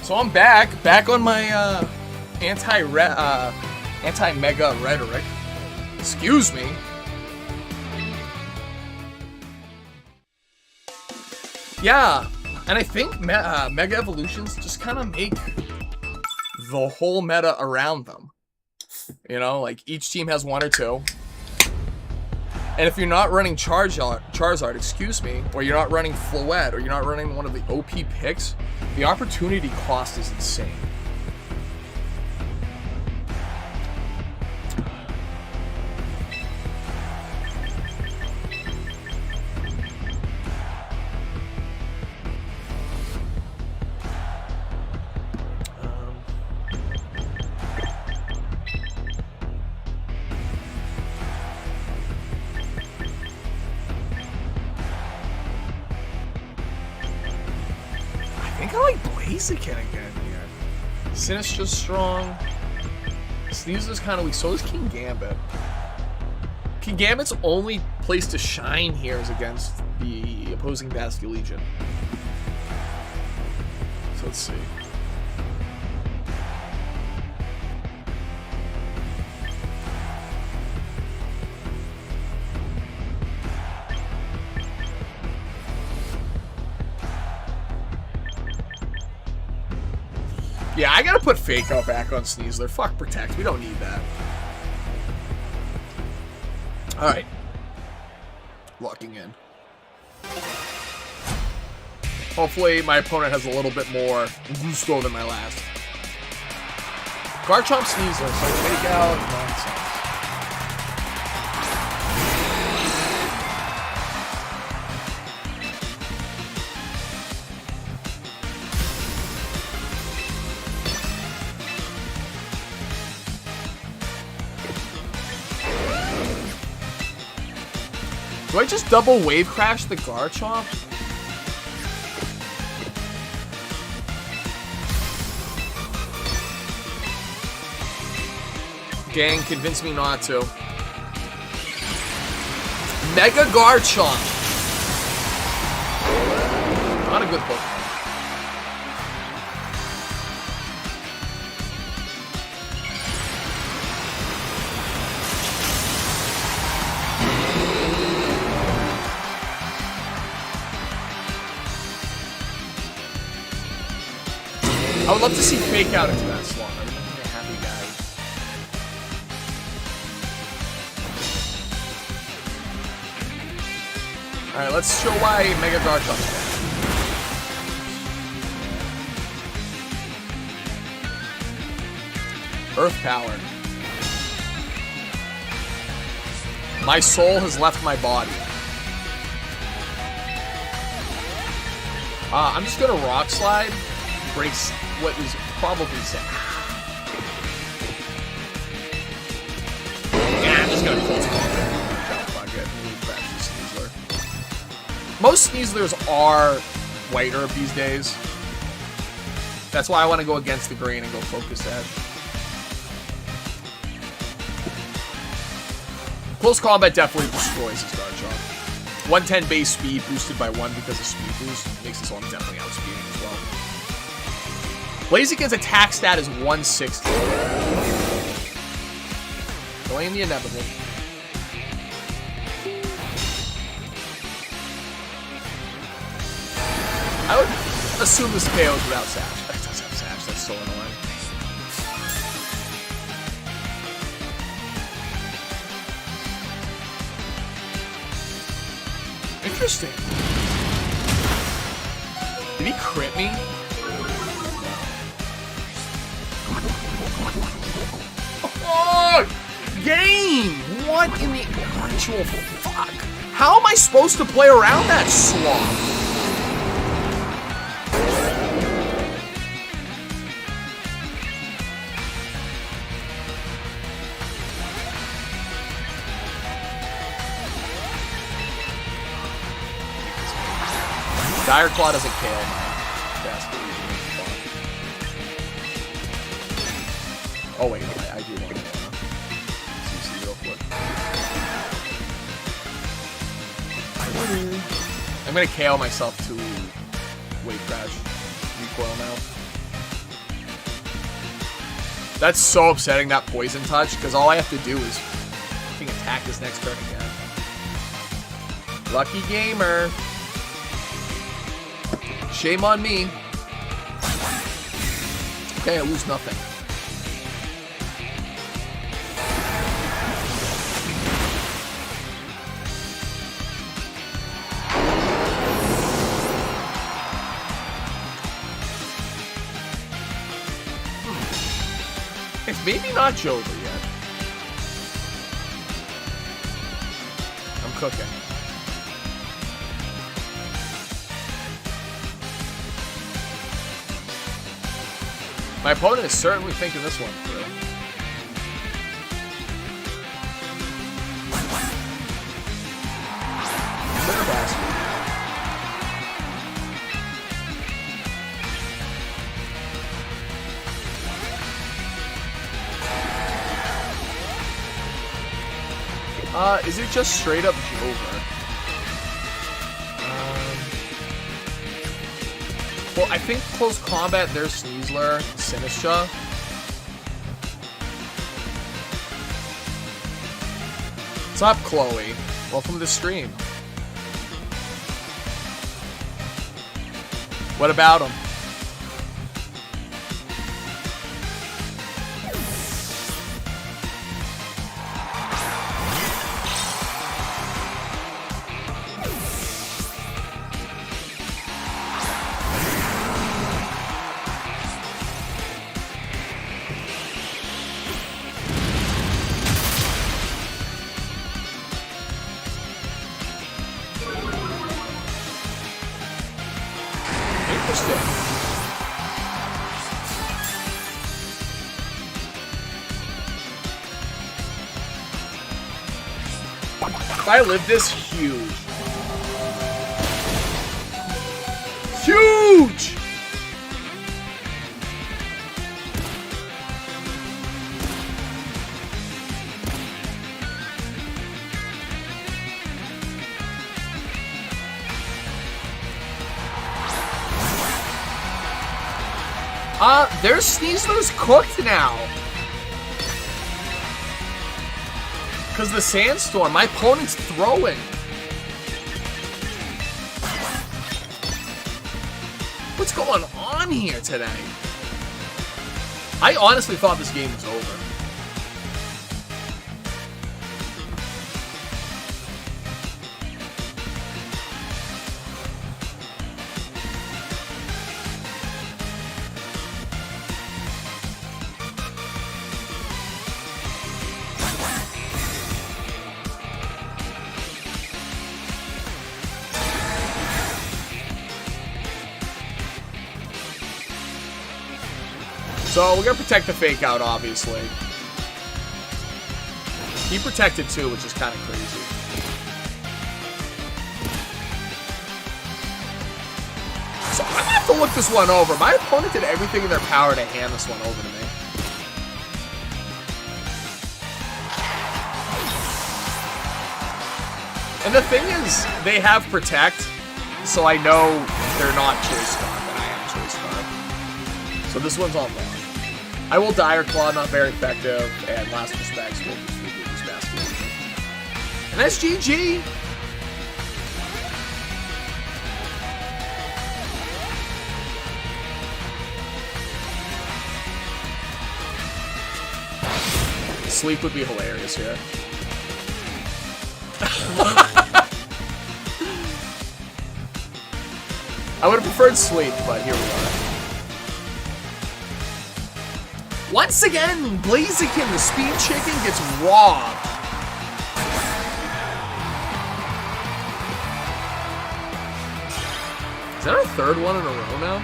So I'm back on my anti-mega rhetoric. Excuse me. Yeah, and I think mega evolutions just kind of make the whole meta around them. You know, like each team has one or two. And if you're not running Charizard, excuse me, or you're not running Floette, or you're not running one of the OP picks, the opportunity cost is insane. Again here. Sinister's strong. Sneaser's kind of weak. So is King Gambit. King Gambit's only place to shine here is against the opposing Basculegion. So let's see. Yeah, I gotta put Fake Out back on Sneasler. Fuck Protect. We don't need that. Alright. Locking in. Hopefully my opponent has a little bit more gusto than my last. Garchomp Sneasler, so fake out nonsense. Do I just double wave crash the Garchomp? Gang, convince me not to. Mega Garchomp. Not a good Pokemon. I would love to see Fake Out into that slot. I would be a happy guy. Alright, let's show why Mega Garchomp is bad. Earth Power. My soul has left my body. I'm just gonna Rock Slide. Breaks what is probably safe. Yeah, I'm just gonna close combat. Fuck it. Sneasler. Most Sneaslers are white herb these days. That's why I want to go against the grain and go Focus Edge. Close combat definitely destroys his Garchomp. 110 base speed boosted by 1 because of speed boost makes this one definitely outspeeding as well. Blaziken's attack stat is 160. Delaying the inevitable. I would assume this KO's without Sash. It does have Sash, that's so annoying. Interesting. Did he crit me? Oh, game! What in the actual fuck? How am I supposed to play around that slot? Dire Claw doesn't KO my best. Oh wait, no, I do want to CC real quick. I'm gonna KO myself to Wave Crash. Recoil now. That's so upsetting, that Poison Touch, because all I have to do is fucking attack this next turn again. Lucky gamer. Shame on me. Okay, I lose nothing. It's maybe not Jover yet. I'm cooking. My opponent is certainly thinking this one through. Is it just straight up Jover? Well, I think close combat, there's Sneasler, Sinistra. What's up, Chloe? Welcome to the stream. What about him? If I live this, huge. Huge! Their Sneasler's cooked now. Because the sandstorm, my opponent's throwing. What's going on here today? I honestly thought this game was over. So we're gonna protect the fake out, obviously. He protected too, which is kind of crazy. So I'm gonna have to look this one over. My opponent did everything in their power to hand this one over to me. And the thing is, they have protect, so I know they're not choice card, but I am choice card. So this one's on lock. I will Dire Claw, not very effective, and Last Respects will just use Basket. And that's GG! Sleep would be hilarious here. I would have preferred sleep, but here we are. Once again, Blaziken, the speed chicken, gets robbed. Is that our third one in a row now?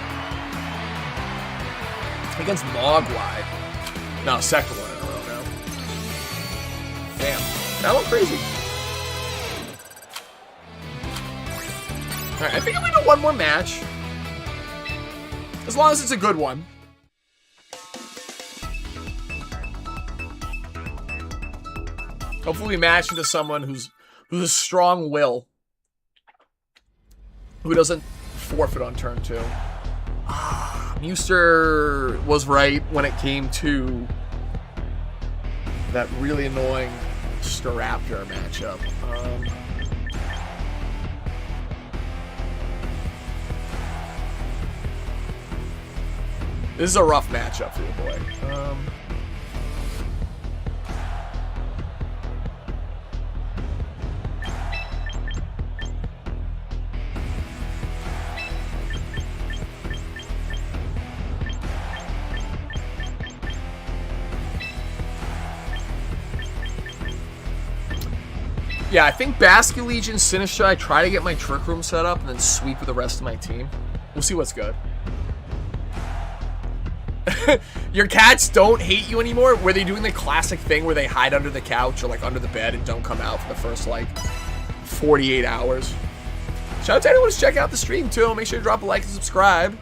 Against Mogwai. No, second one in a row now. Damn, that went crazy. Alright, I think I'm gonna do one more match. As long as it's a good one. Hopefully we match into someone who's a strong will. Who doesn't forfeit on turn 2. Muster was right when it came to that really annoying Staraptor matchup. This is a rough matchup for your boy. Yeah, I think Basket Legion, Sinistra, I try to get my Trick Room set up and then sweep with the rest of my team. We'll see what's good. Your cats don't hate you anymore? Were they doing the classic thing where they hide under the couch or like under the bed and don't come out for the first like 48 hours? Shout out to anyone who's checking out the stream too. Make sure to drop a like and subscribe.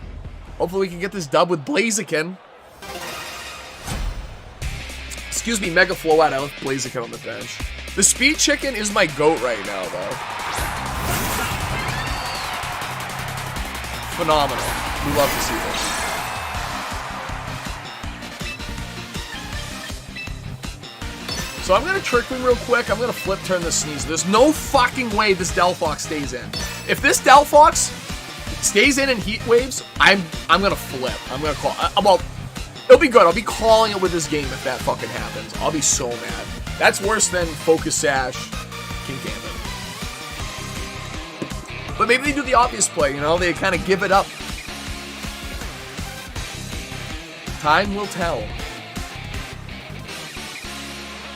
Hopefully we can get this dub with Blaziken. Excuse me, Mega Flow out with Blaziken on the bench. The Speed Chicken is my GOAT right now, though. Phenomenal. We love to see this. So I'm going to Trick Room real quick. I'm going to flip turn this Sneasler. There's no fucking way this Delphox stays in. If this Delphox stays in Heat Waves, I'm going to flip. I'm going to call. Well, it'll be good. I'll be calling it with this game if that fucking happens. I'll be so mad. That's worse than Focus Sash, King Gambit. But maybe they do the obvious play, you know? They kind of give it up. Time will tell.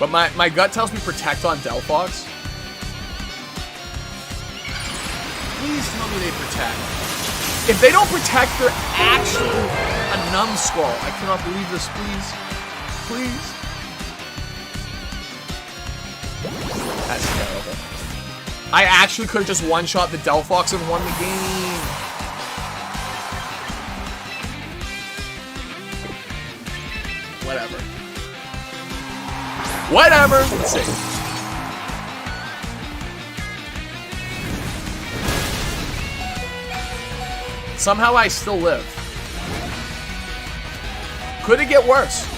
But my gut tells me protect on Delphox. Please tell me they protect. If they don't protect, they're actually a numbskull. I cannot believe this, please. Please. That's terrible. I actually could have just one-shot the Delphox and won the game. Whatever. Whatever. Let's see. Somehow I still live. Could it get worse?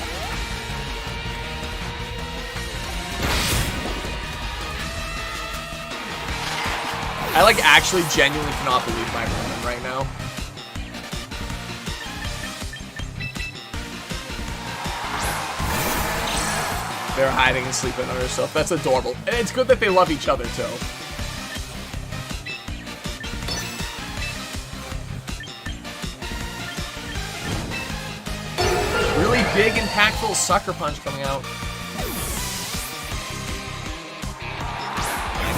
I like actually genuinely cannot believe my opponent right now. They're hiding and sleeping under stuff. That's adorable. And it's good that they love each other too. Really big, impactful sucker punch coming out.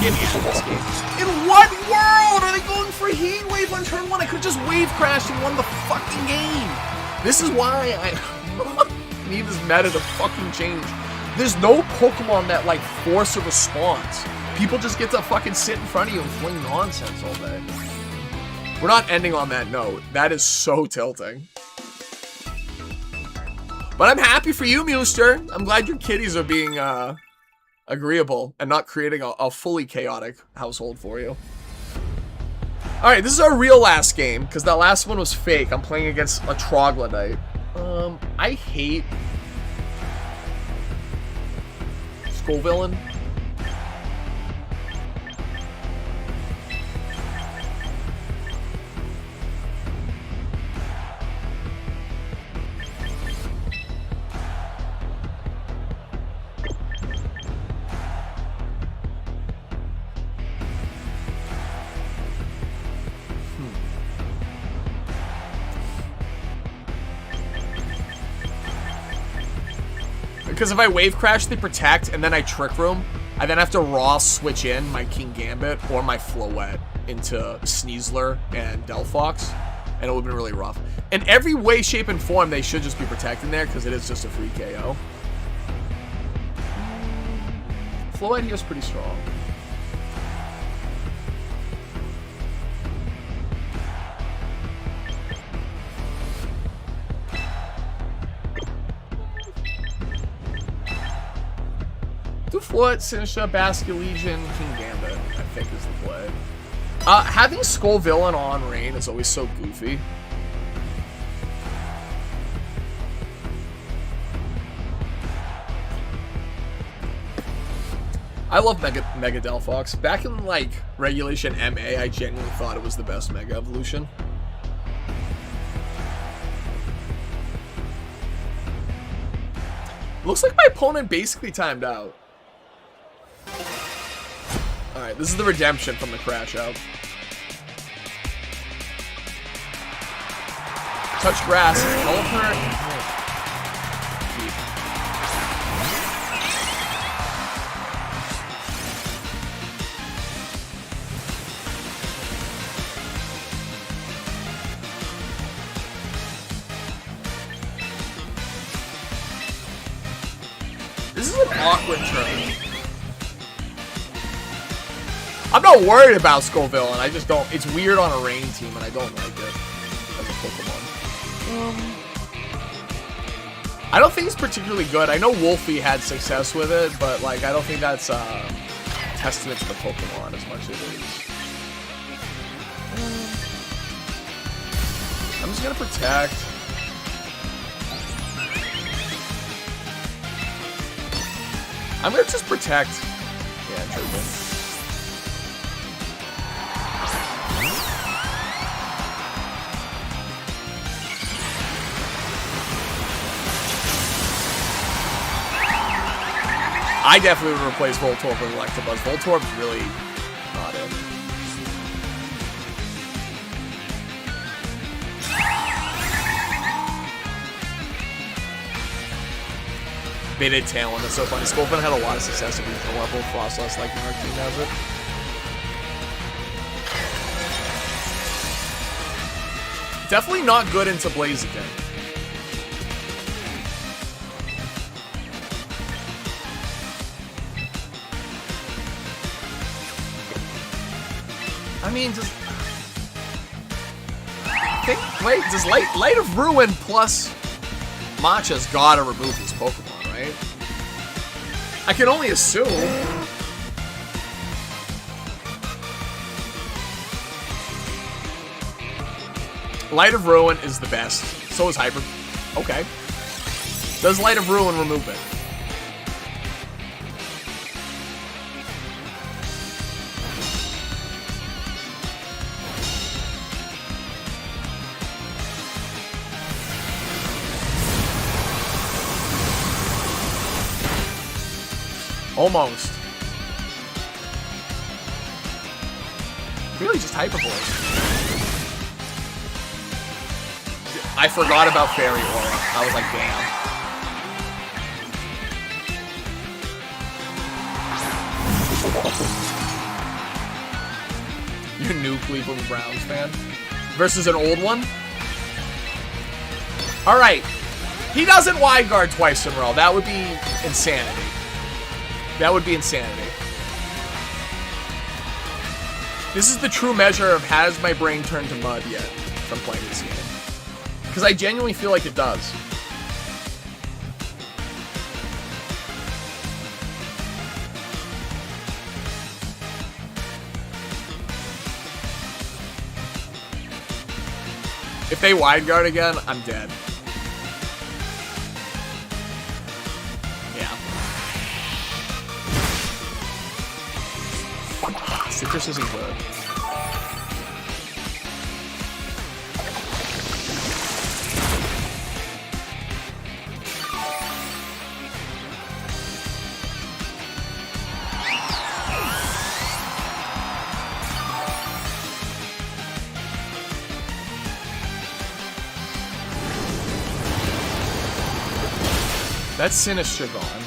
Get me out of this game. In what world are they going for Heat Wave on turn 1? I could just wave crashed and won the fucking game. This is why I need this meta to fucking change. There's no Pokemon that like force a response. People just get to fucking sit in front of you and fling nonsense all day. We're not ending on that note. That is so tilting. But I'm happy for you, Mewster. I'm glad your kitties are being agreeable and not creating a fully chaotic household for you. Alright, this is our real last game, because that last one was fake. I'm playing against a Troglodyte. I hate Skull Villain. Because if I wave crash, they protect, and then I trick room, I then have to raw switch in my King Gambit or my Floette into Sneasler and Delphox, and it would have been really rough. In every way, shape, and form, they should just be protecting there because it is just a free KO. Floette here is pretty strong. Floette, Sinisha, Basculegion, King Gambit, I think is the play. Having Skull Villain on Rain is always so goofy. I love Mega Delphox. Back in, like, Regulation MA, I genuinely thought it was the best Mega Evolution. Looks like my opponent basically timed out. Alright, this is the redemption from the crash out. Touch grass, Elephant. This is an awkward turn. I'm not worried about Skull Villain, I just don't. It's weird on a rain team, and I don't like it as a Pokemon. I don't think it's particularly good. I know Wolfie had success with it, but like I don't think that's testament to the Pokemon as much as it is. I'm just gonna protect. I'm gonna just protect. Yeah, triple. I definitely would replace Voltorb with Electabuzz. Voltorb's really not it. Baited Talon, that's so funny. Sculpin had a lot of success with the level. Frostlass like our team has it. Definitely not good into Blaziken. I mean, does... Wait, does Light of Ruin plus Matcha's gotta remove this Pokemon, right? I can only assume. Light of Ruin is the best. So is Hyper. Okay. Does Light of Ruin remove it? Almost. Really just Hyper Voice. I forgot about Fairy Aura. I was like, damn. You're a new Cleveland Browns fan? Versus an old one? Alright. He doesn't wide guard twice in a row. That would be insanity. That would be insanity. This is the true measure of has my brain turned to mud yet from playing this game. Because I genuinely feel like it does. If they wide guard again, I'm dead. Yeah. Citrus isn't good. That's Sinister gone.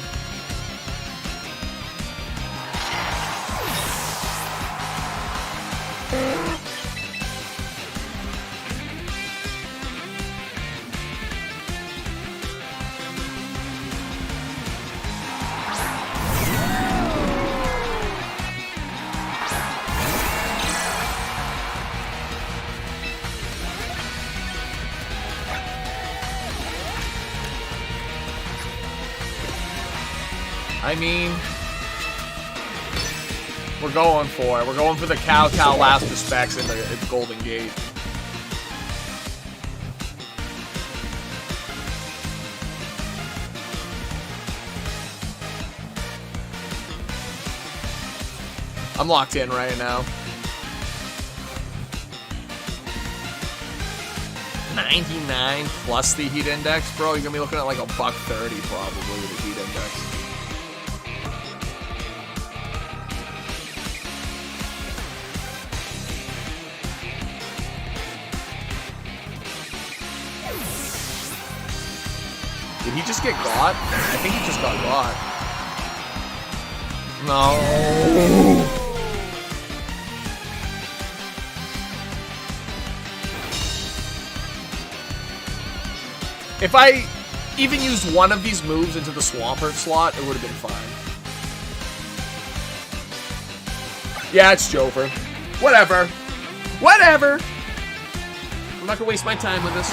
I mean, we're going for it. We're going for the Cow last respects in the Golden Gate. I'm locked in right now. 99 plus the heat index, bro. You're gonna be looking at like a $130 probably with the heat index. Did he just get got? I think he just got got. No. If I even used one of these moves into the Swampert slot, it would have been fine. Yeah, it's Jover. Whatever. Whatever. I'm not gonna waste my time with this.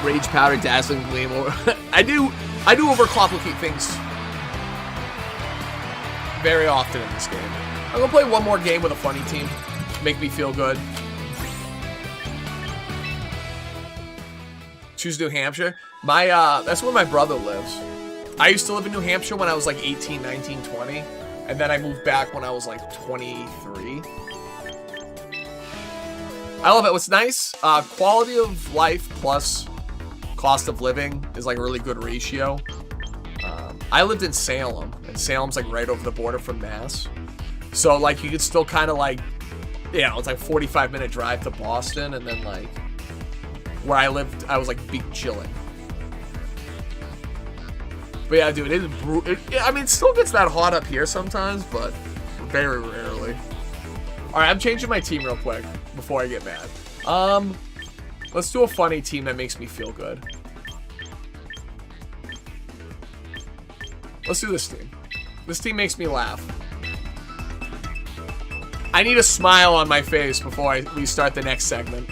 Rage Powder, Dazzling Gleam. I do overcomplicate things very often in this game. I'm gonna play one more game with a funny team. Make me feel good. Choose New Hampshire. That's where my brother lives. I used to live in New Hampshire when I was like 18, 19, 20. And then I moved back when I was like 23. I love it. What's nice, quality of life plus cost of living is like a really good ratio. I lived in Salem, and Salem's like right over the border from Mass. So like you could still kind of like, you know, it's like 45-minute drive to Boston, and then like where I lived, I was like big chilling. But yeah, dude, it is brutal. I mean, it still gets that hot up here sometimes, but very rarely. All right, I'm changing my team real quick before I get mad. Let's do a funny team that makes me feel good. Let's do this team. This team makes me laugh. I need a smile on my face before we start the next segment.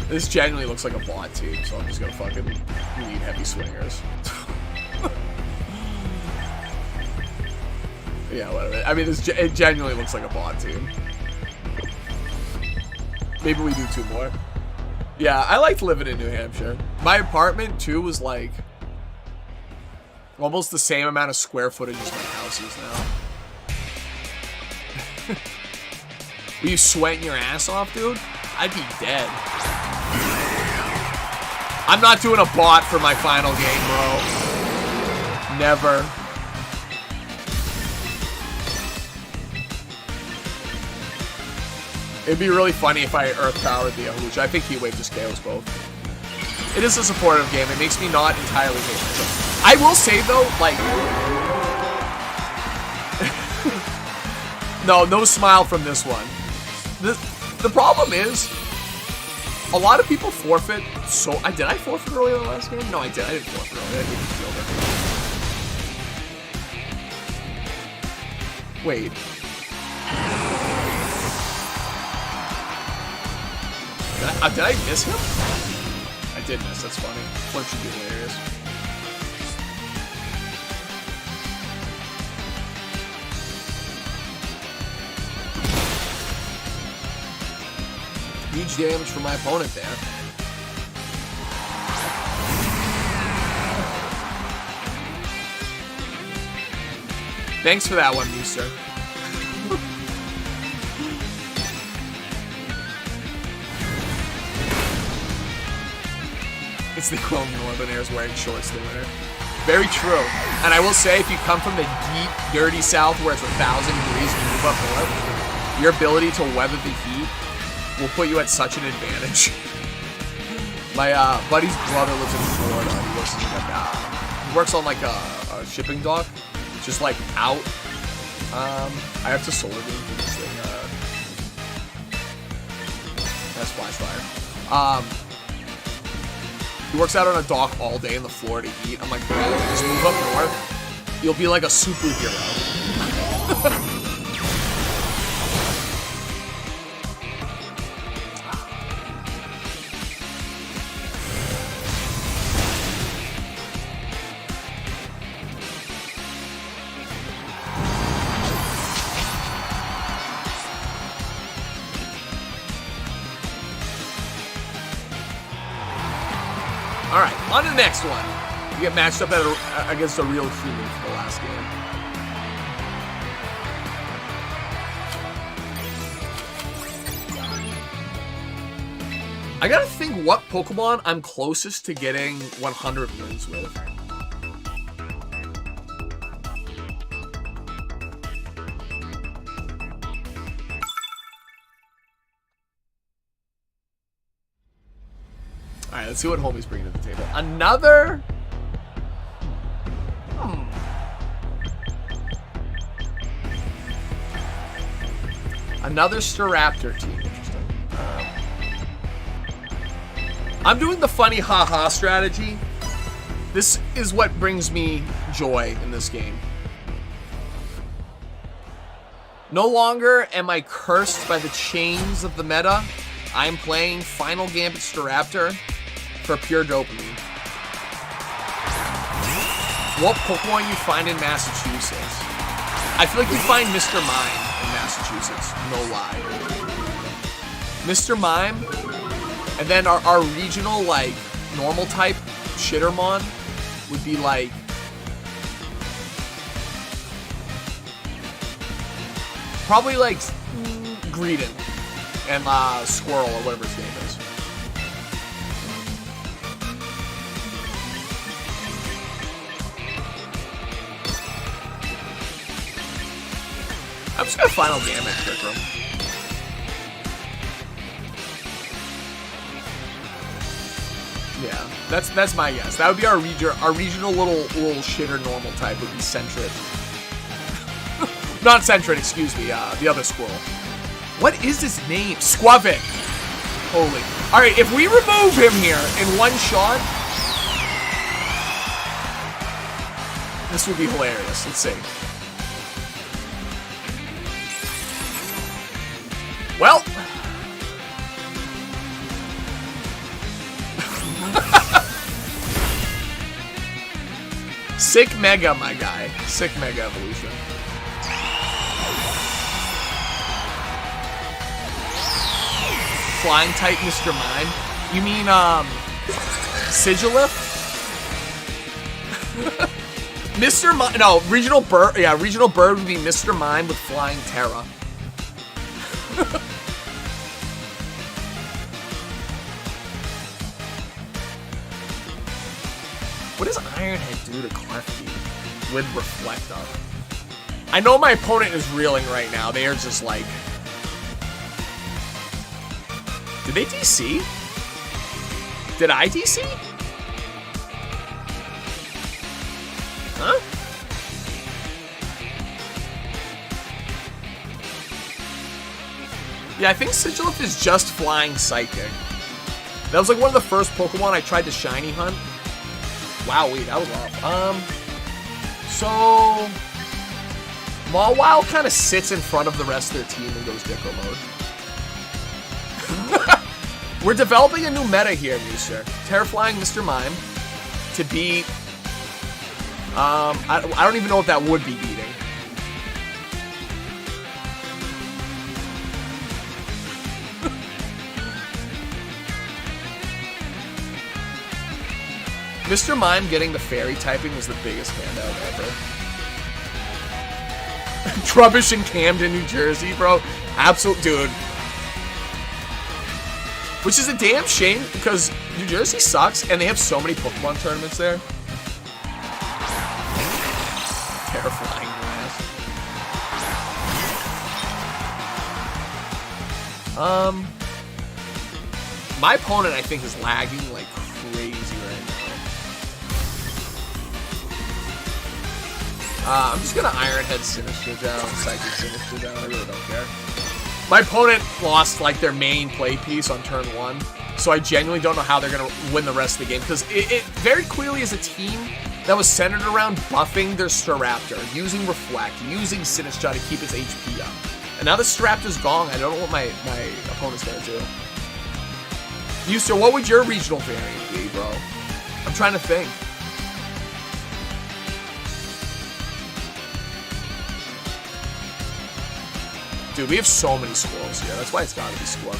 This genuinely looks like a bot team, so I'm just gonna fucking lead heavy swingers. Yeah, whatever. I mean, it genuinely looks like a bot team. Maybe we do 2 more. Yeah, I liked living in New Hampshire. My apartment, too, was like almost the same amount of square footage as my house is now. Were you sweating your ass off, dude? I'd be dead. I'm not doing a bot for my final game, bro. Never. It'd be really funny if I earth-powered the Ahuja. I think Heatwave just KOs both. It is a supportive game. It makes me not entirely hate myself. I will say, though, like... No smile from this one. The problem is... a lot of people forfeit, so... Did I forfeit earlier in the last game? No, I did. I didn't forfeit earlier. I didn't feel it. Wait. Did I miss him? I did miss. That's funny. Flip should be hilarious. Huge damage from my opponent there. Thanks for that one, Meester. It's the equivalent of Northerners wearing shorts in the winter. Very true. And I will say, if you come from the deep, dirty south where it's 1,000 degrees and you move up north, your ability to weather the heat will put you at such an advantage. My buddy's brother lives in Florida. He works on like a shipping dock, just like out. I have to solar beam for this thing. That's flash fire. He works out on a dock all day in the Florida heat. I'm like, bro, just move up north. You'll be like a superhero. Alright, on to the next one. You get matched up against a real human for the last game. I gotta think what Pokemon I'm closest to getting 100 wins with. Alright, let's see what homie's bringing to the table. Another... Another Staraptor team. Interesting. I'm doing the funny haha strategy. This is what brings me joy in this game. No longer am I cursed by the chains of the meta. I'm playing Final Gambit Staraptor for pure dopamine. What Pokemon you find in Massachusetts? I feel like you find Mr. Mime in Massachusetts. No lie. Mr. Mime, and then our regional, like, normal type Shittermon would be like... probably like Greedon and Squirrel or whatever his name is. I'm just gonna Final Gambit Trick Room. Yeah, that's my guess. That would be our regional little shitter normal type would be Sentret. Not Sentret, excuse me. The other squirrel. What is his name? Squavik. Holy. Alright, if we remove him here in one shot, this would be hilarious. Let's see. Well. Sick Mega, my guy. Sick Mega Evolution. Flying type Mr. Mime? You mean, Sigilif? Mr. Mime, no, Regional Bird, yeah, Regional Bird would be Mr. Mime with Flying Terra. What does Ironhead do to Clefty with Reflect Up? I know my opponent is reeling right now. They are just like... Did they DC? Did I DC? Huh? Yeah, I think Sigilif is just Flying Psychic. That was like one of the first Pokemon I tried to Shiny Hunt. Wow, wait, that was off. So... Mawile kind of sits in front of the rest of their team and goes Dicko mode. We're developing a new meta here, Mooster. Terraflying Mr. Mime to beat... I don't even know what that would be beating. Mr. Mime getting the fairy typing was the biggest handout ever. Trubbish in Camden, New Jersey, bro. Absolute dude. Which is a damn shame because New Jersey sucks and they have so many Pokemon tournaments there. Terrifying grass. My opponent I think is lagging like crazy right now. I'm just gonna Ironhead Sinister down, Psychic Sinister down, I really don't care. My opponent lost like their main play piece on turn 1, so I genuinely don't know how they're gonna win the rest of the game, because it very clearly is a team that was centered around buffing their Staraptor, using Reflect, using Sinistcha to keep its HP up. And now the Staraptor's gone, I don't know what my opponent's gonna do. User, what would your regional variant be, bro? I'm trying to think. Dude, we have so many squirrels here. That's why it's gotta be Squirrel.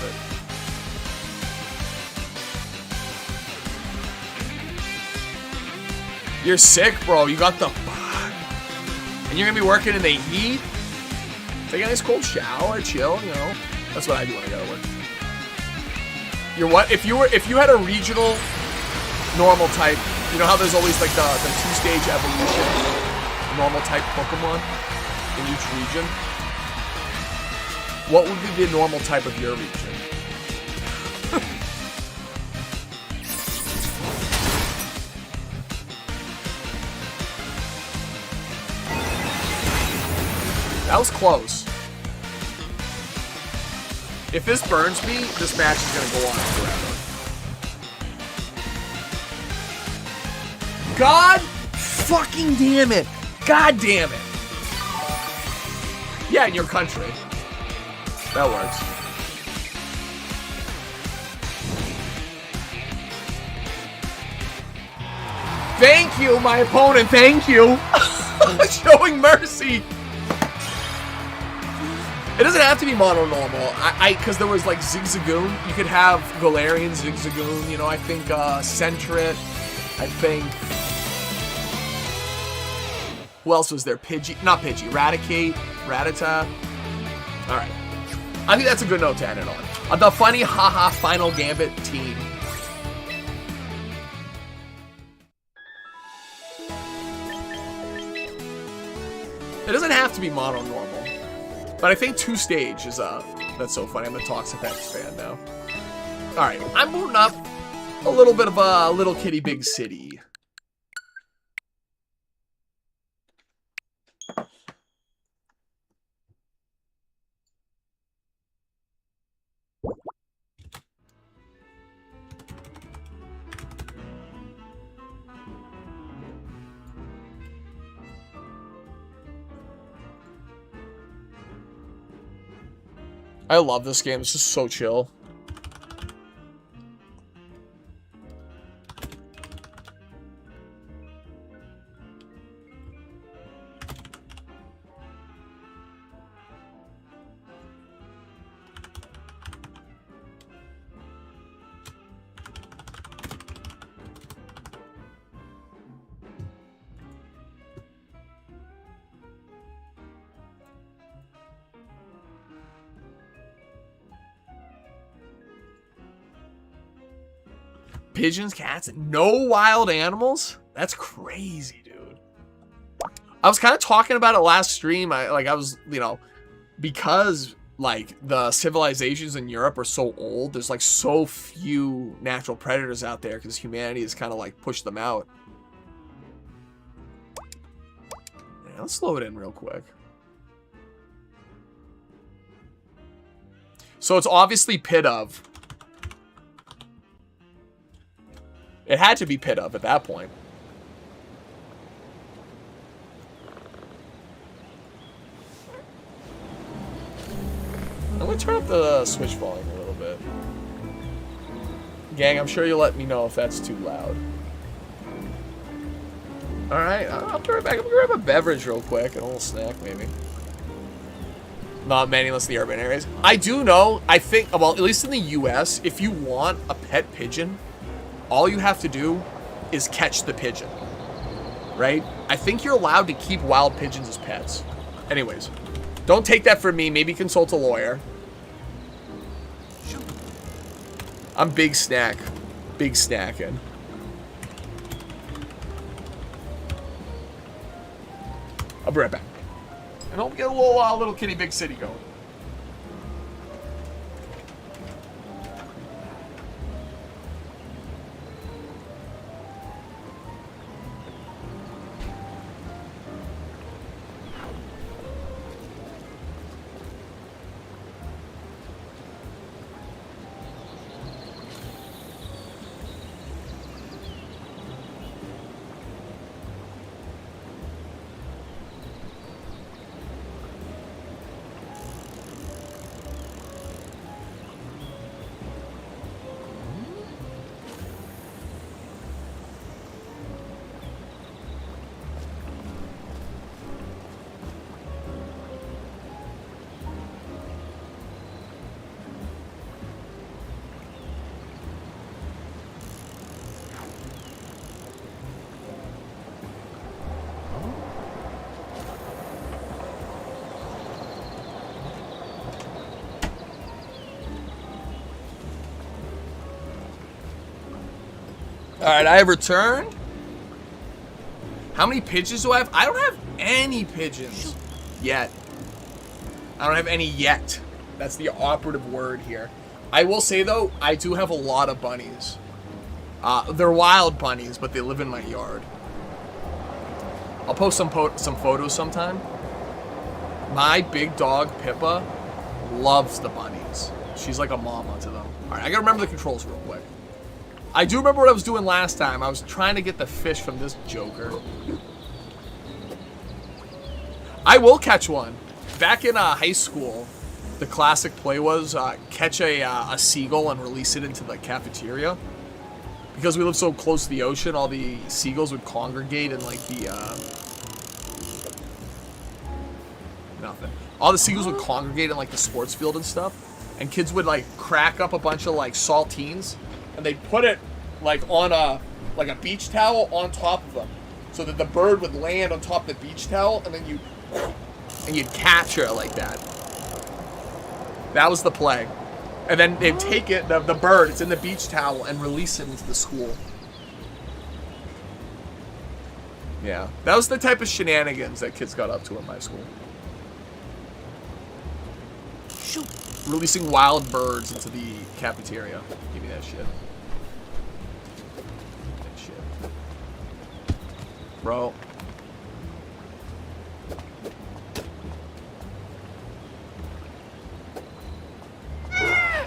You're sick, bro. You got the bug. And you're gonna be working in the heat? Take a nice cold shower, chill, you know. That's what I do when I go to work. You're what? If you had a regional normal type, you know how there's always like the 2-stage evolution normal type Pokemon in each region? What would be the normal type of your region? That was close. If this burns me, this match is gonna go on forever. God fucking damn it! God damn it! Yeah, in your country. That works. Thank you, my opponent. Thank you. Showing mercy. It doesn't have to be mono normal. Because there was like Zigzagoon. You could have Galarian Zigzagoon. You know, I think Sentret. I think. Who else was there? Pidgey. Not Pidgey. Raticate. Rattata. All right. I think that's a good note to end it on. The funny haha final gambit team. It doesn't have to be mono normal. But I think 2-stage is that's so funny. I'm a Toxapex fan now. Alright, I'm moving up a little bit of a Little Kitty Big City. I love this game. It's just so chill. Pigeons, cats, no wild animals? That's crazy, dude. I was kind of talking about it last stream. I was, you know, because like the civilizations in Europe are so old, there's like so few natural predators out there because humanity has kind of like pushed them out. Yeah, let's slow it in real quick. So it's obviously Pit of. It had to be Pit of at that point. I'm going to turn up the Switch volume a little bit. Gang, I'm sure you'll let me know if that's too loud. Alright, I'll be right back. I'm going to grab a beverage real quick. And a little snack, maybe. Not many unless the urban areas. I do know, I think, well, at least in the US, if you want a pet pigeon, all you have to do is catch the pigeon, right? I think you're allowed to keep wild pigeons as pets. Anyways, don't take that from me. Maybe consult a lawyer. I'm big snack. Big snacking. I'll be right back. And I'll get a little kitty big city going. Alright, I have returned. How many pigeons do I have? I don't have any pigeons yet. I don't have any yet. That's the operative word here. I will say, though, I do have a lot of bunnies. They're wild bunnies, but they live in my yard. I'll post some photos sometime. My big dog, Pippa, loves the bunnies. She's like a mama to them. Alright, I gotta remember the controls real quick. I do remember what I was doing last time. I was trying to get the fish from this joker. I will catch one. Back in high school, the classic play was catch a seagull and release it into the cafeteria. Because we live so close to the ocean, all the seagulls would congregate in like the... Nothing. All the seagulls would congregate in like the sports field and stuff. And kids would like crack up a bunch of like saltines. And they'd put it like on a beach towel on top of them, so that the bird would land on top of the beach towel, and then you'd catch her like that. That was the play. And then they'd take it, the bird, it's in the beach towel, and release it into the school. Yeah, that was the type of shenanigans that kids got up to in my school. Shoot. Releasing wild birds into the cafeteria. Give me that shit. Bro.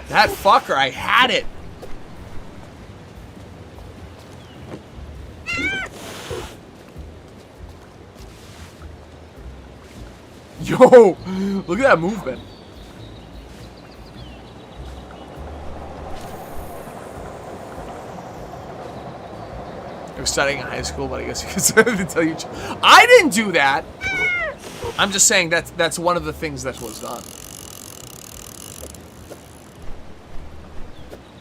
That fucker, I had it. Yo, look at that movement. I was studying in high school, but I guess you could say until you. I didn't do that. I'm just saying that's one of the things that was done.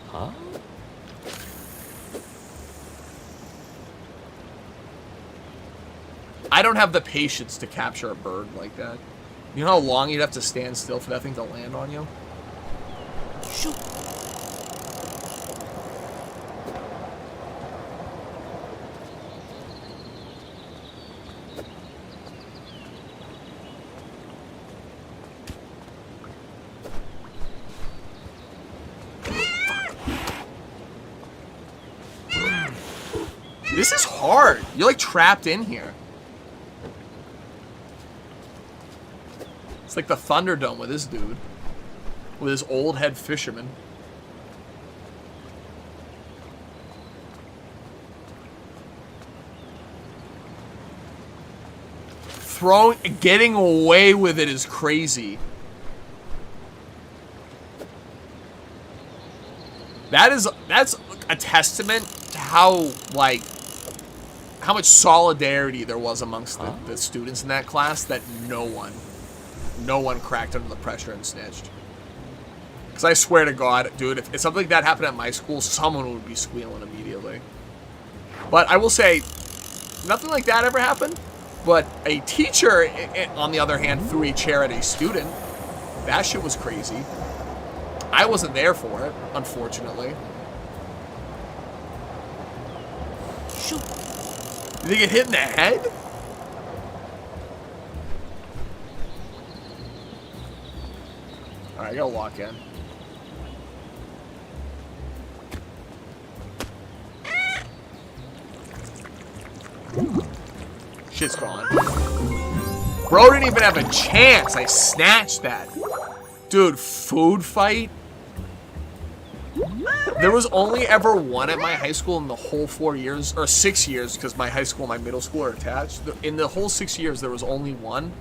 Huh? I don't have the patience to capture a bird like that. You know how long you'd have to stand still for that thing to land on you? Shoot. This is hard. You're like trapped in here. It's like the Thunderdome with this dude. With his old head fisherman. Getting away with it is crazy. That's a testament to how, like, how much solidarity there was amongst the students in that class that no one cracked under the pressure and snitched. Because I swear to God, dude, if something like that happened at my school, someone would be squealing immediately. But I will say, nothing like that ever happened. But a teacher, on the other hand, threw a chair at a student. That shit was crazy. I wasn't there for it, unfortunately. Shoot. Did they get hit in the head? Alright, I gotta lock in. Shit's gone. Bro didn't even have a chance. I snatched that. Dude, food fight? There was only ever one at my high school in the whole 4 years, or 6 years, because my high school and my middle school are attached. In the whole 6 years, there was only one.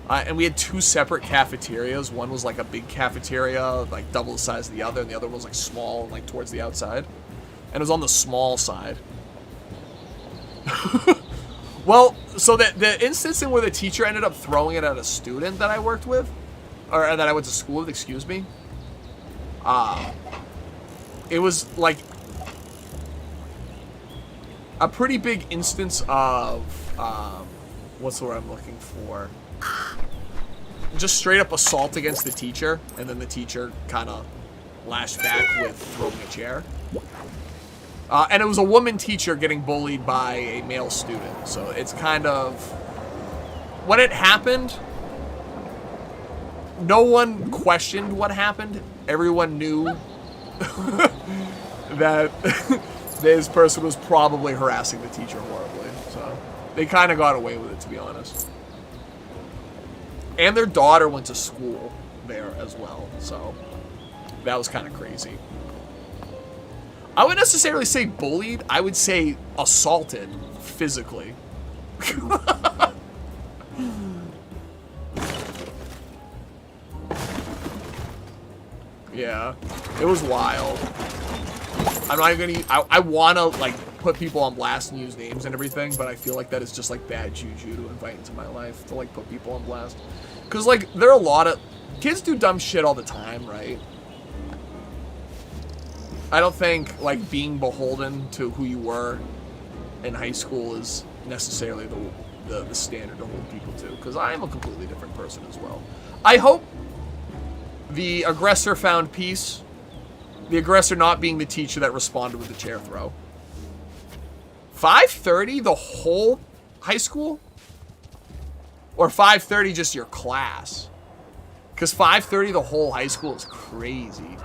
And we had two separate cafeterias. One was like a big cafeteria, like double the size of the other, and the other was like small, like towards the outside. And it was on the small side. Well, so the instance in where the teacher ended up throwing it at a student that I worked with, or that I went to school with, excuse me. It was like a pretty big instance of, what's the word I'm looking for? Just straight up assault against the teacher, and then the teacher kind of lashed back with throwing a chair. And it was a woman teacher getting bullied by a male student. So it's kind of... When it happened, no one questioned what happened. Everyone knew that this person was probably harassing the teacher horribly. So they kind of got away with it, to be honest. And their daughter went to school there as well. So that was kind of crazy. I wouldn't necessarily say bullied. I would say assaulted physically. Yeah, it was wild. I'm not even gonna. I want to like put people on blast and use names and everything, but I feel like that is just like bad juju to invite into my life to like put people on blast. Cause like there are a lot of kids do dumb shit all the time, right? I don't think, like, being beholden to who you were in high school is necessarily the standard to hold people to, because I am a completely different person as well. I hope the aggressor found peace, the aggressor not being the teacher that responded with the chair throw. 5:30 the whole high school? Or 5:30 just your class? Because 5:30 the whole high school is crazy.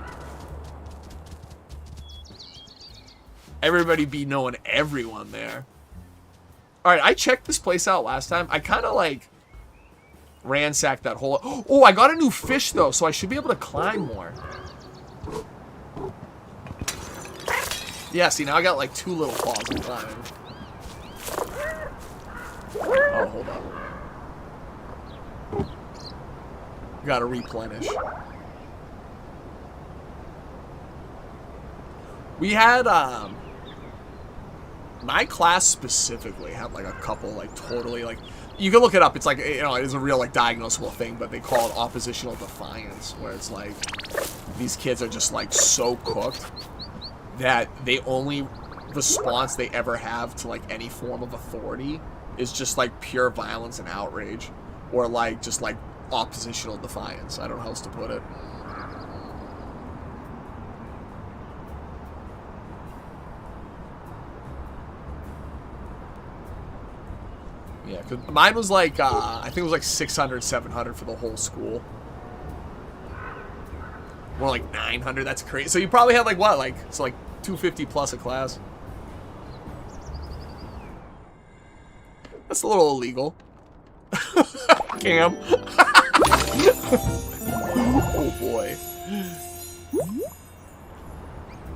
Everybody be knowing everyone there. Alright, I checked this place out last time. I kind of like ransacked that whole... Oh, I got a new fish though, so I should be able to climb more. Yeah, see, now I got like 2 little paws in climbing. Oh, hold up. Gotta replenish. We had, my class specifically had like a couple like totally like, you can look it up. It's like, you know, it is a real like diagnosable thing, but they call it oppositional defiance, where it's like these kids are just like so cooked that they only response they ever have to like any form of authority is just like pure violence and outrage, or like just like oppositional defiance. I don't know how else to put it. Yeah, cause mine was like, I think it was like 600, 700 for the whole school. More like 900, that's crazy. So you probably had like what, like, so like 250 plus a class. That's a little illegal. Cam. Oh boy.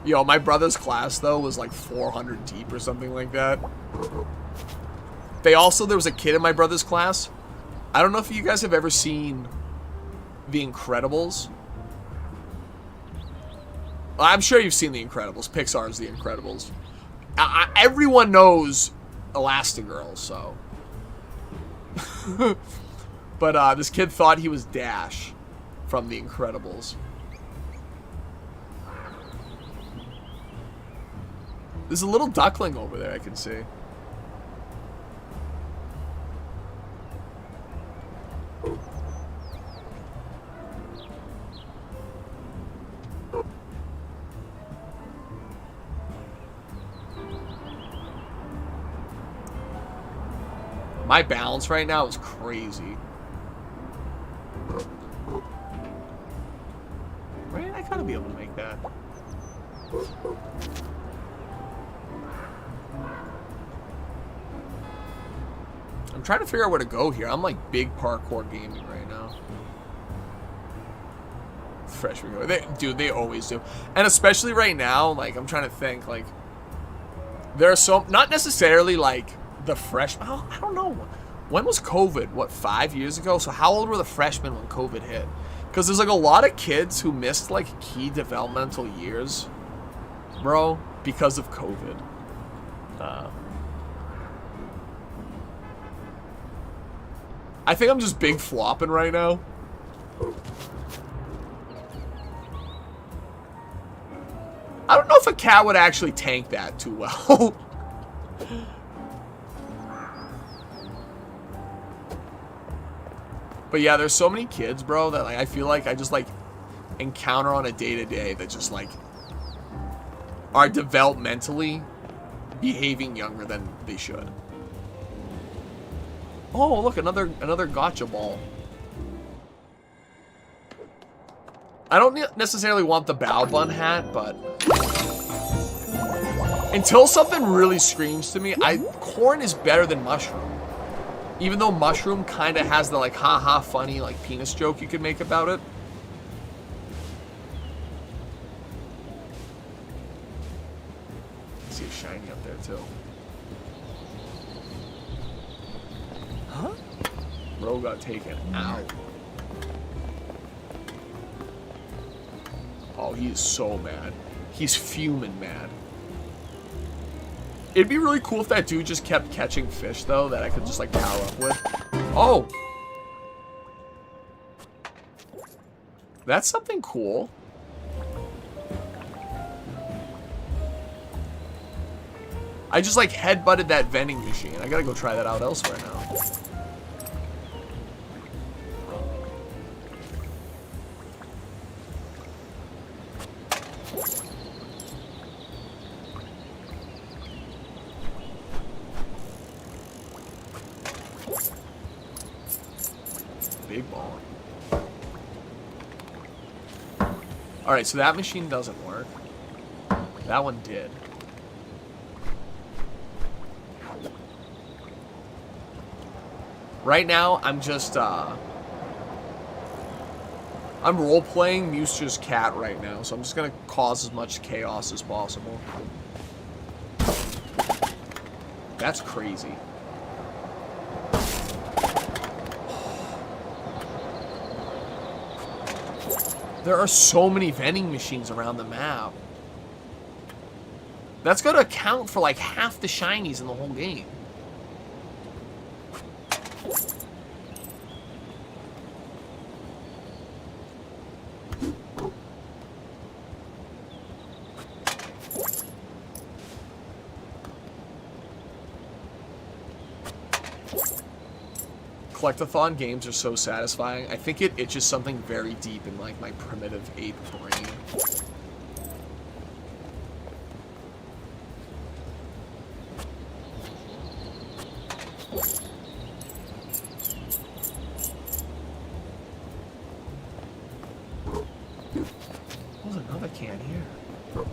Yo, my brother's class though was like 400 deep or something like that. There was a kid in my brother's class. I don't know if you guys have ever seen The Incredibles. I'm sure you've seen The Incredibles. Pixar's The Incredibles. Everyone knows Elastigirl, so. But this kid thought he was Dash from The Incredibles. There's a little duckling over there I can see. My balance right now is crazy. Right? I gotta be able to make that. I'm trying to figure out where to go here. I'm like big parkour gaming right now. Freshman, dude, they always do. And especially right now, like, I'm trying to think, like, there are so, not necessarily like the freshmen. I don't know. When was COVID? What, 5 years ago? So how old were the freshmen when COVID hit? Because there's like a lot of kids who missed like key developmental years, bro, because of COVID. I think I'm just big flopping right now. I don't know if a cat would actually tank that too well. But yeah, there's so many kids, bro, that like I feel like I just like encounter on a day-to-day that just like are developmentally behaving younger than they should. Oh, look, another gotcha ball. I don't necessarily want the bow bun hat, but until something really screams to me, corn is better than mushroom. Even though mushroom kind of has the like haha funny like penis joke you could make about it. I see a shiny up there too. Huh? Bro got taken out. Oh, he is so mad. He's fuming mad. It'd be really cool if that dude just kept catching fish, though, that I could just, like, power up with. Oh! That's something cool. I just, like, headbutted that vending machine. I gotta go try that out elsewhere now. Big ball. Alright, so that machine doesn't work. That one did. Right now, I'm just, I'm role-playing Musta's cat right now, so I'm just gonna cause as much chaos as possible. That's crazy. There are so many vending machines around the map. That's going to account for like half the shinies in the whole game. Collectathon games are so satisfying. I think it itches something very deep in like my primitive ape brain. There's another can here.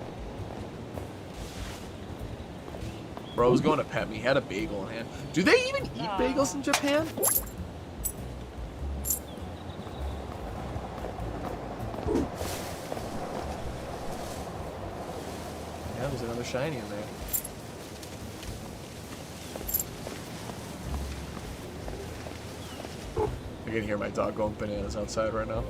Bro was going to pet me. He had a bagel in hand. Do they even eat bagels in Japan? Yeah, there's another shiny in there. I can hear my dog going bananas outside right now.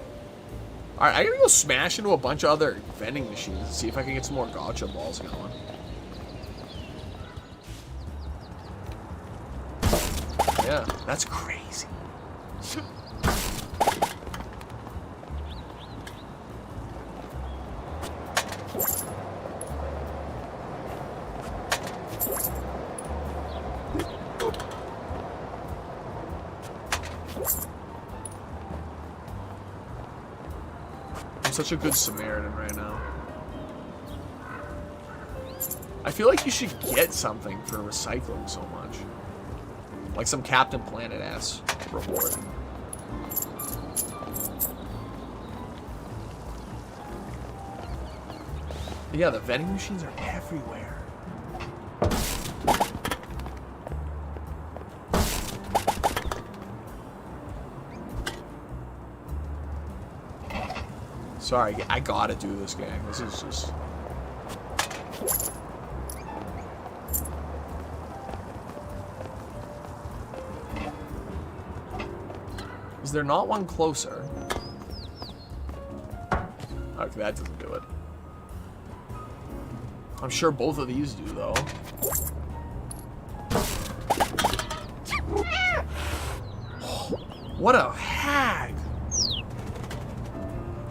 Alright, I gotta go smash into a bunch of other vending machines and see if I can get some more gacha balls going. Yeah, that's crazy. I'm such a good Samaritan right now. I feel like you should get something for recycling so much. Like some Captain Planet-ass reward. Yeah, the vending machines are everywhere. Sorry, I gotta do this, gang. This is just... Is there not one closer? Okay, that doesn't do it. I'm sure both of these do, though. What a hag!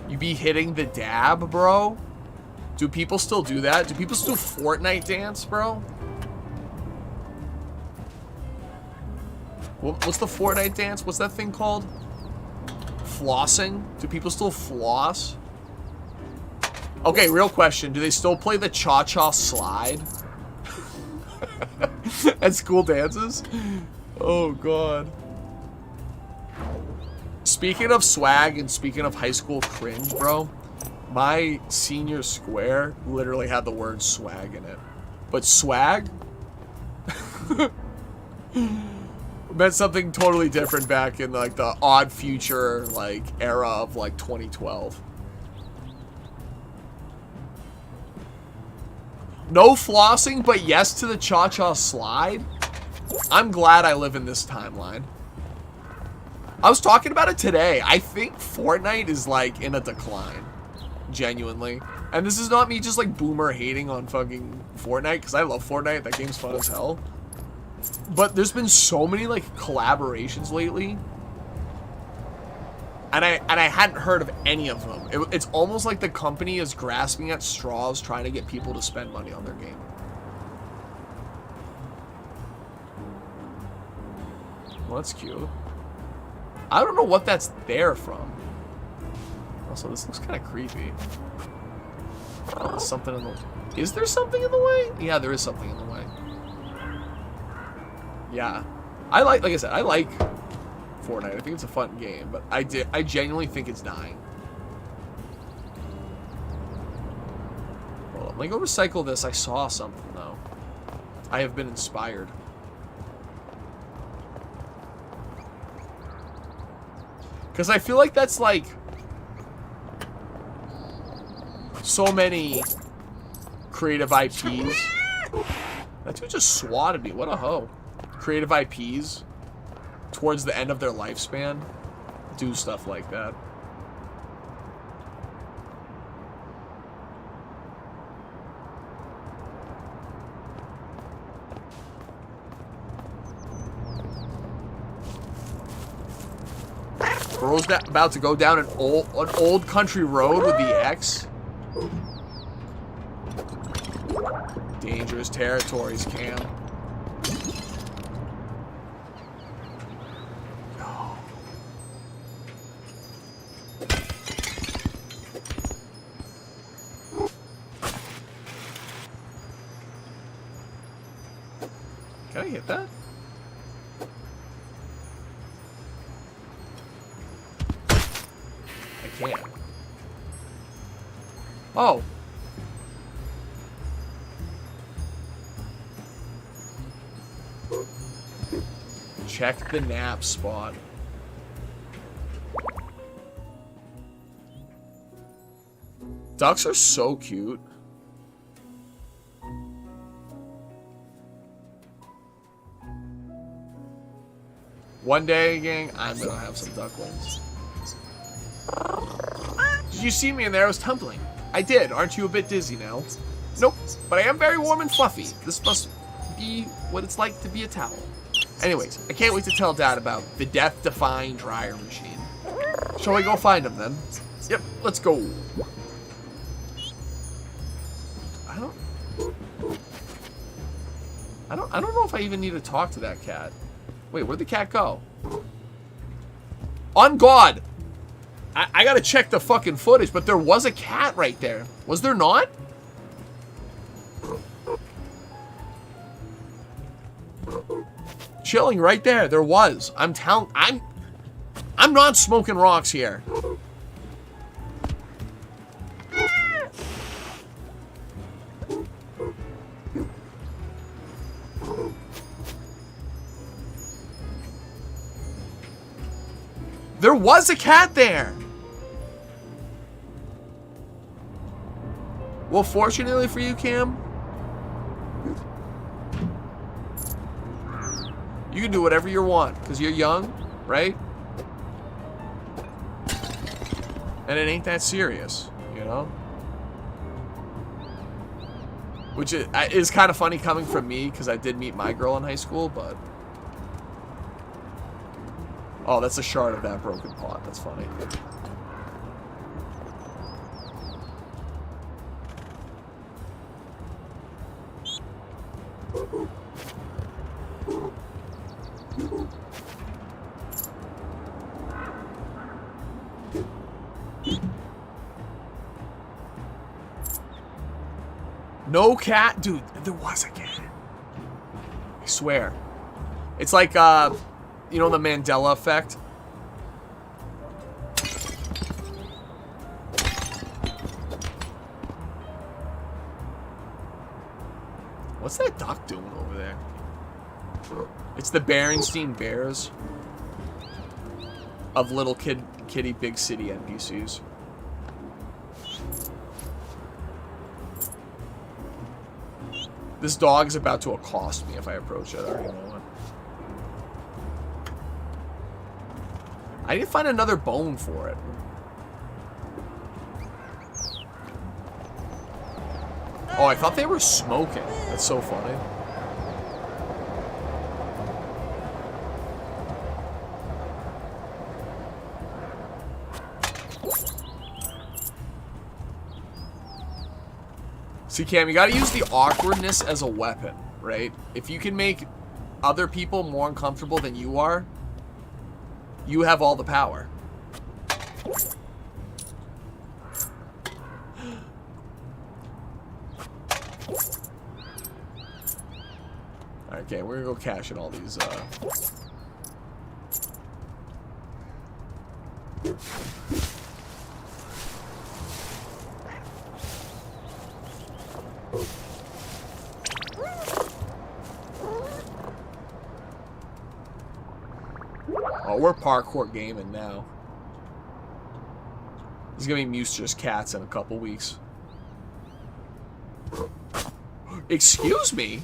You be hitting the dab, bro? Do people still do that? Do people still Fortnite dance, bro? What's the Fortnite dance? What's that thing called? Flossing? Do people still floss? Okay, real question. Do they still play the cha-cha slide? At school dances? Oh, God. Speaking of swag and speaking of high school cringe, bro, my senior square literally had the word swag in it. But swag meant something totally different back in like the Odd Future like era of like 2012. No flossing, but yes to the cha-cha slide. I'm glad I live in this timeline. I was talking about it today. I think Fortnite is like in a decline. Genuinely. And this is not me just like boomer hating on fucking Fortnite, because I love Fortnite. That game's fun as hell. But there's been so many like collaborations lately. And I hadn't heard of any of them. It's almost like the company is grasping at straws trying to get people to spend money on their game. Well, that's cute. I don't know what that's there from. Also, this looks kind of creepy. Oh, there's something in the... Is there something in the way? Yeah, there is something in the way. Yeah. Like I said, I like Fortnite. I think it's a fun game, but I genuinely think it's dying. Well, let me go recycle this. I saw something, though. I have been inspired. Because I feel like that's like so many creative IPs. That dude just swatted me. What a hoe. Creative IPs towards the end of their lifespan do stuff like that. Bro's about to go down an old country road with the X. Dangerous territories, Cam. Can I hit that? I can't. Oh. Check the nap spot. Ducks are so cute. One day, gang, I'm gonna have some ducklings. Did you see me in there? I was tumbling. I did. Aren't you a bit dizzy now? Nope. But I am very warm and fluffy. This must be what it's like to be a towel. Anyways, I can't wait to tell Dad about the death-defying dryer machine. Shall we go find him then? Yep, let's go. I don't know if I even need to talk to that cat. Wait, where'd the cat go? On God! I gotta check the fucking footage, but there was a cat right there. Was there not? Chilling right there. There was. I'm not smoking rocks here. There was a cat there. Well, fortunately for you, Cam, you can do whatever you want because you're young, right? And it ain't that serious, you know? Which is kind of funny coming from me because I did meet my girl in high school, but... Oh, that's a shard of that broken pot. That's funny. No cat? Dude, there was a cat. I swear. It's like, you know the Mandela effect? What's that duck doing over there? It's the Berenstein Bears of Little Kitty Big City NPCs. This dog is about to accost me if I approach it. I already know it. I need to find another bone for it. Oh, I thought they were smoking. That's so funny. See, Cam, you gotta use the awkwardness as a weapon, right? If you can make other people more uncomfortable than you are, you have all the power. Okay, we're gonna go cash in all these, Oh, we're parkour gaming now. There's gonna be Muster's cats in a couple weeks. Excuse me?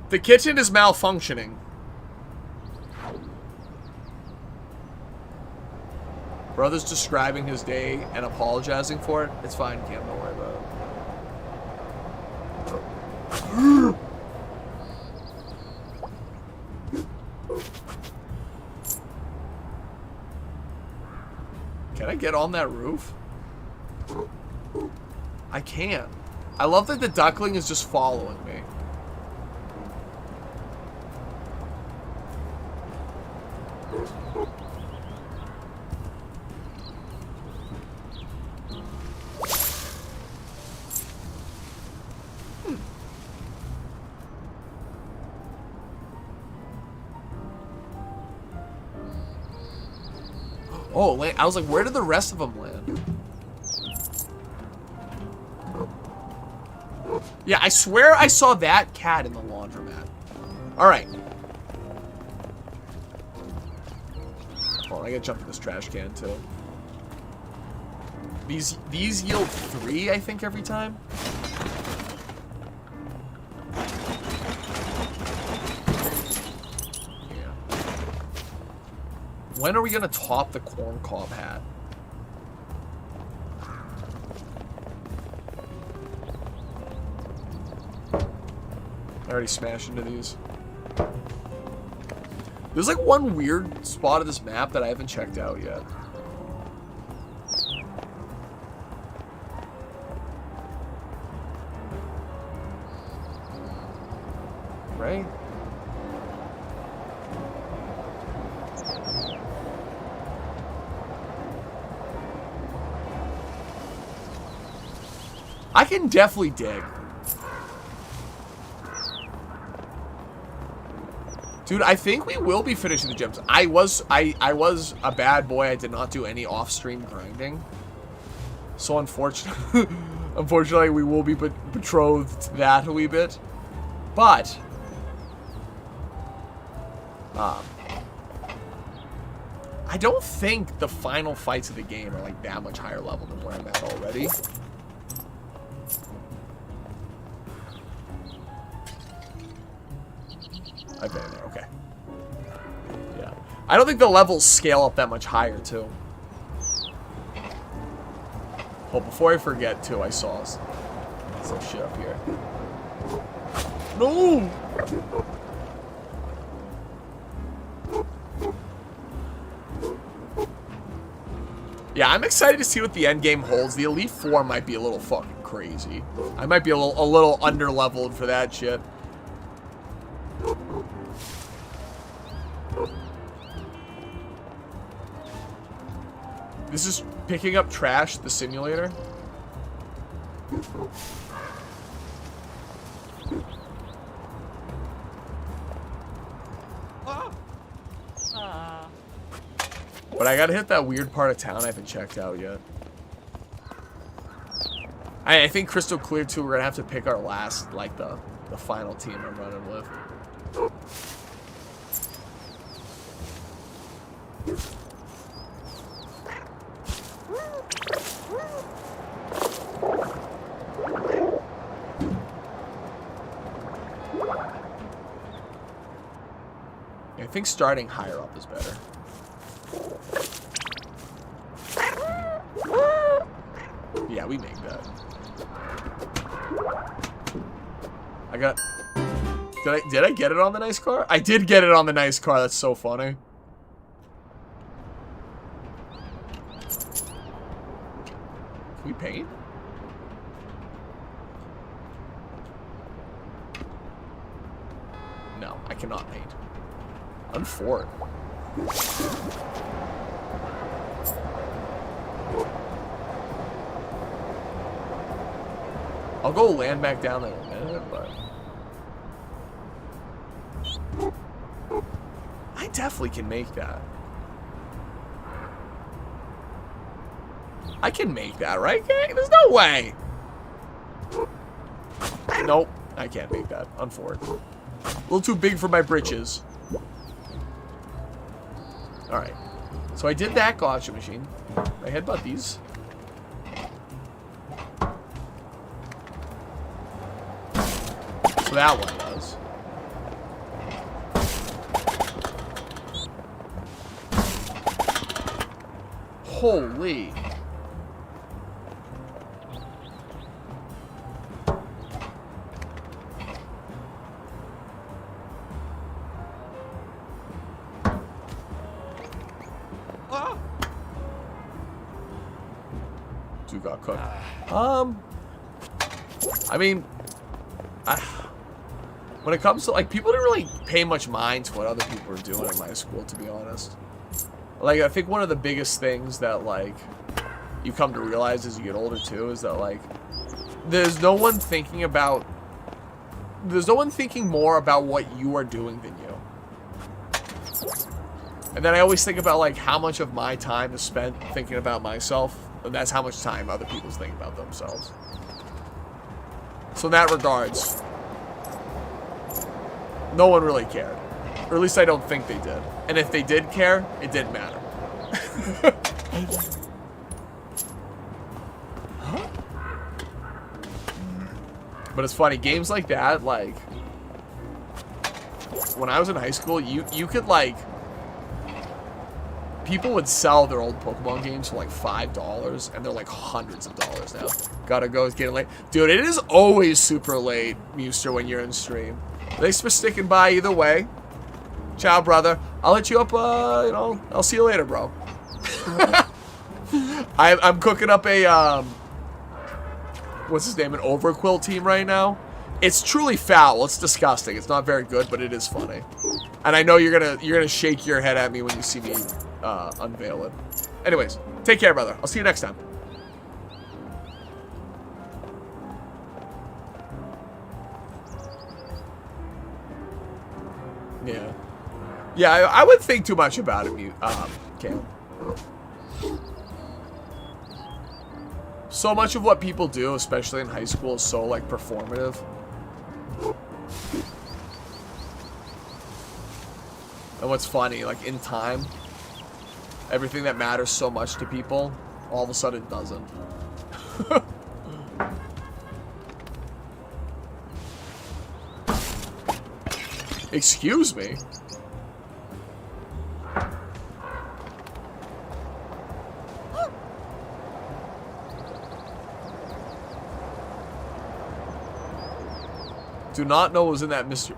The kitchen is malfunctioning. Brother's describing his day and apologizing for it. It's fine, Cam. Don't worry about it. Can I get on that roof? I can't. I love that the duckling is just following me. Oh, I was like, where did the rest of them land? Yeah, I swear I saw that cat in the laundromat. Alright. Hold on, I gotta jump in this trash can, too. These yield 3, I think, every time. When are we gonna top the corn cob hat? I already smashed into these. There's like one weird spot of this map that I haven't checked out yet. Right? I can definitely dig. Dude, I think we will be finishing the gems. I was a bad boy. I did not do any off-stream grinding. So unfortunately, unfortunately, we will be betrothed to that a wee bit. But I don't think the final fights of the game are like that much higher level than where I'm at already. I've been in there, okay. Yeah. I don't think the levels scale up that much higher, too. Oh, before I forget, too, I saw some shit up here. No! Yeah, I'm excited to see what the end game holds. The Elite Four might be a little fucking crazy. I might be a little under-leveled for that shit. This is picking up trash, the simulator. But I gotta hit that weird part of town I haven't checked out yet. I think crystal clear too, we're gonna have to pick our last, like the final team I'm running with. I think starting higher up is better. Yeah, we make that. I got... Did I get it on the nice car? I did get it on the nice car. That's so funny. Can we paint? No, I cannot paint. I'm for it. I'll go land back down there in a minute, but... I definitely can make that. I can make that, right, gang? There's no way! Nope, I can't make that. I'm for it. A little too big for my britches. Alright. So I did that gotcha machine. I headbutt these. So that one does. Holy. Dude got cooked. I mean, when it comes to, like, people didn't really pay much mind to what other people were doing in my school, to be honest. Like, I think one of the biggest things that, like, you come to realize as you get older, too, is that, like, there's no one thinking more about what you are doing than you. And then I always think about, like, how much of my time is spent thinking about myself, and that's how much time other people's thinking about themselves. So in that regards, no one really cared. Or at least I don't think they did. And if they did care, it didn't matter. But it's funny, games like that, like, when I was in high school, you could, like, people would sell their old Pokemon games for like $5, and they're like hundreds of dollars now. Gotta go, it's getting late. Dude, it is always super late, Muster, when you're in stream. Thanks for sticking by either way. Ciao, brother. I'll hit you up, you know, I'll see you later, bro. I'm cooking up a, what's his name, an Overquill team right now. It's truly foul. It's disgusting. It's not very good, but it is funny. And I know you're gonna shake your head at me when you see me unveil it. Anyways, take care, brother. I'll see you next time. Yeah. Yeah, I wouldn't think too much about it, Cam. So much of what people do, especially in high school, is so, like, performative. And what's funny, like, in time, everything that matters so much to people, all of a sudden doesn't. Excuse me? Do not know what was in that mystery.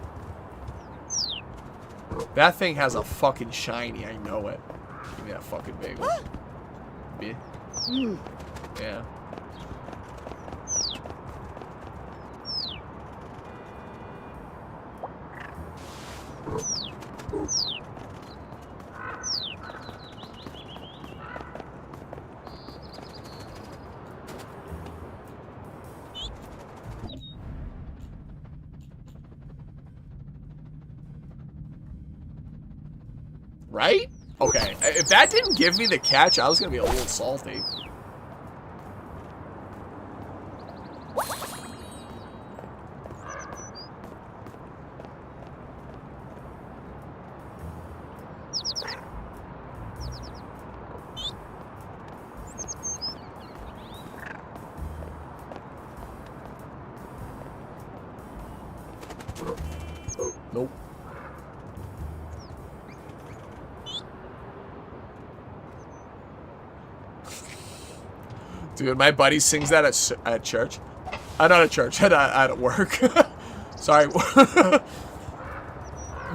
That thing has a fucking shiny, I know it. Give me that fucking big one. Yeah. Right? Okay. If that didn't give me the catch, I was going to be a little salty. Nope. Dude, my buddy sings that at church. Not at church, at work. Sorry.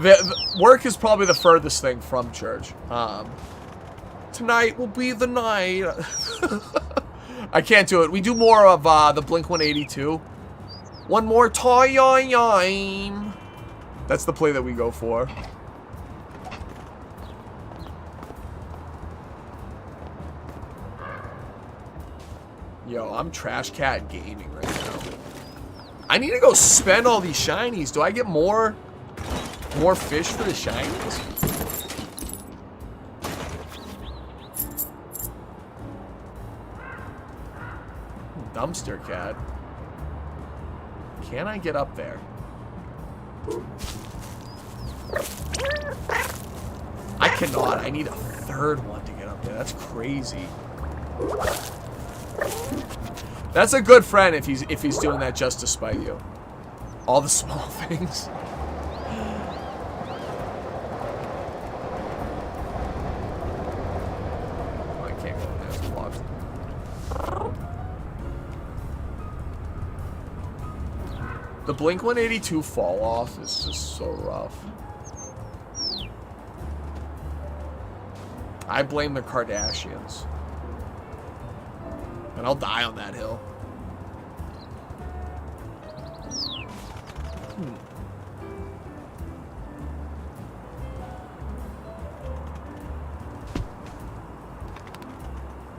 the work is probably the furthest thing from church. Tonight will be the night. I can't do it. We do more of the Blink-182. One more time. That's the play that we go for. Yo, I'm trash cat gaming right now. I need to go spend all these shinies. Do I get more fish for the shinies? Dumpster cat. Can I get up there? I cannot. I need a third one to get up there. That's crazy. That's a good friend if he's doing that just to spite you. All the small things. I can't go The Blink-182 fall off is just so rough. I blame the Kardashians. And I'll die on that hill.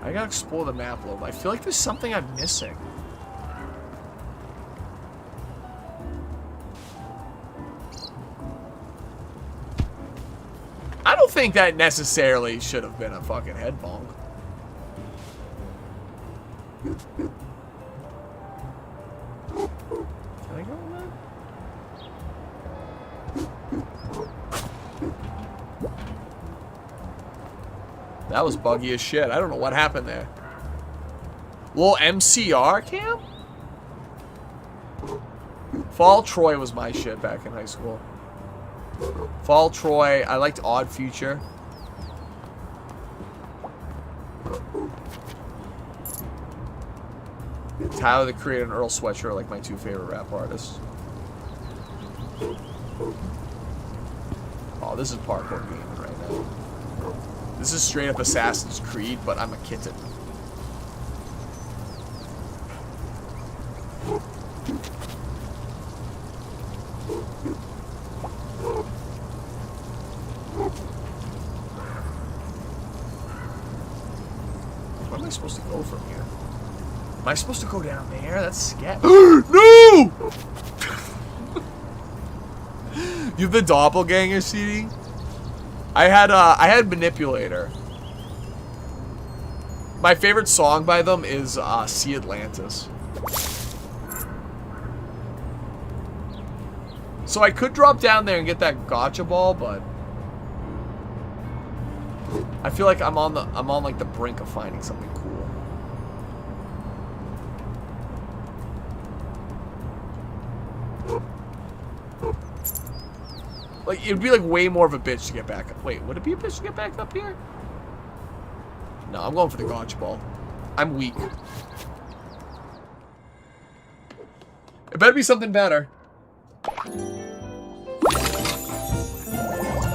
I gotta explore the map a little bit. I feel like there's something I'm missing. I don't think that necessarily should have been a fucking head bonk. Can I go on that? That was buggy as shit. I don't know what happened there. Little MCR cam? Fall Troy was my shit back in high school. Fall Troy. I liked Odd Future. Tyler the Creator and Earl Sweatshirt are like my two favorite rap artists. Oh, this is parkour gaming right now. This is straight up Assassin's Creed, but I'm a kitten. Where am I supposed to go from here? Am I supposed to go down there? That's scary. No! You have the doppelganger CD? I had Manipulator. My favorite song by them is Sea Atlantis. So I could drop down there and get that gotcha ball, but I feel like I'm on like the brink of finding something cool. Like, it'd be like way more of a bitch to get back up. Wait, would it be a bitch to get back up here? No, I'm going for the gotcha ball. I'm weak. It better be something better.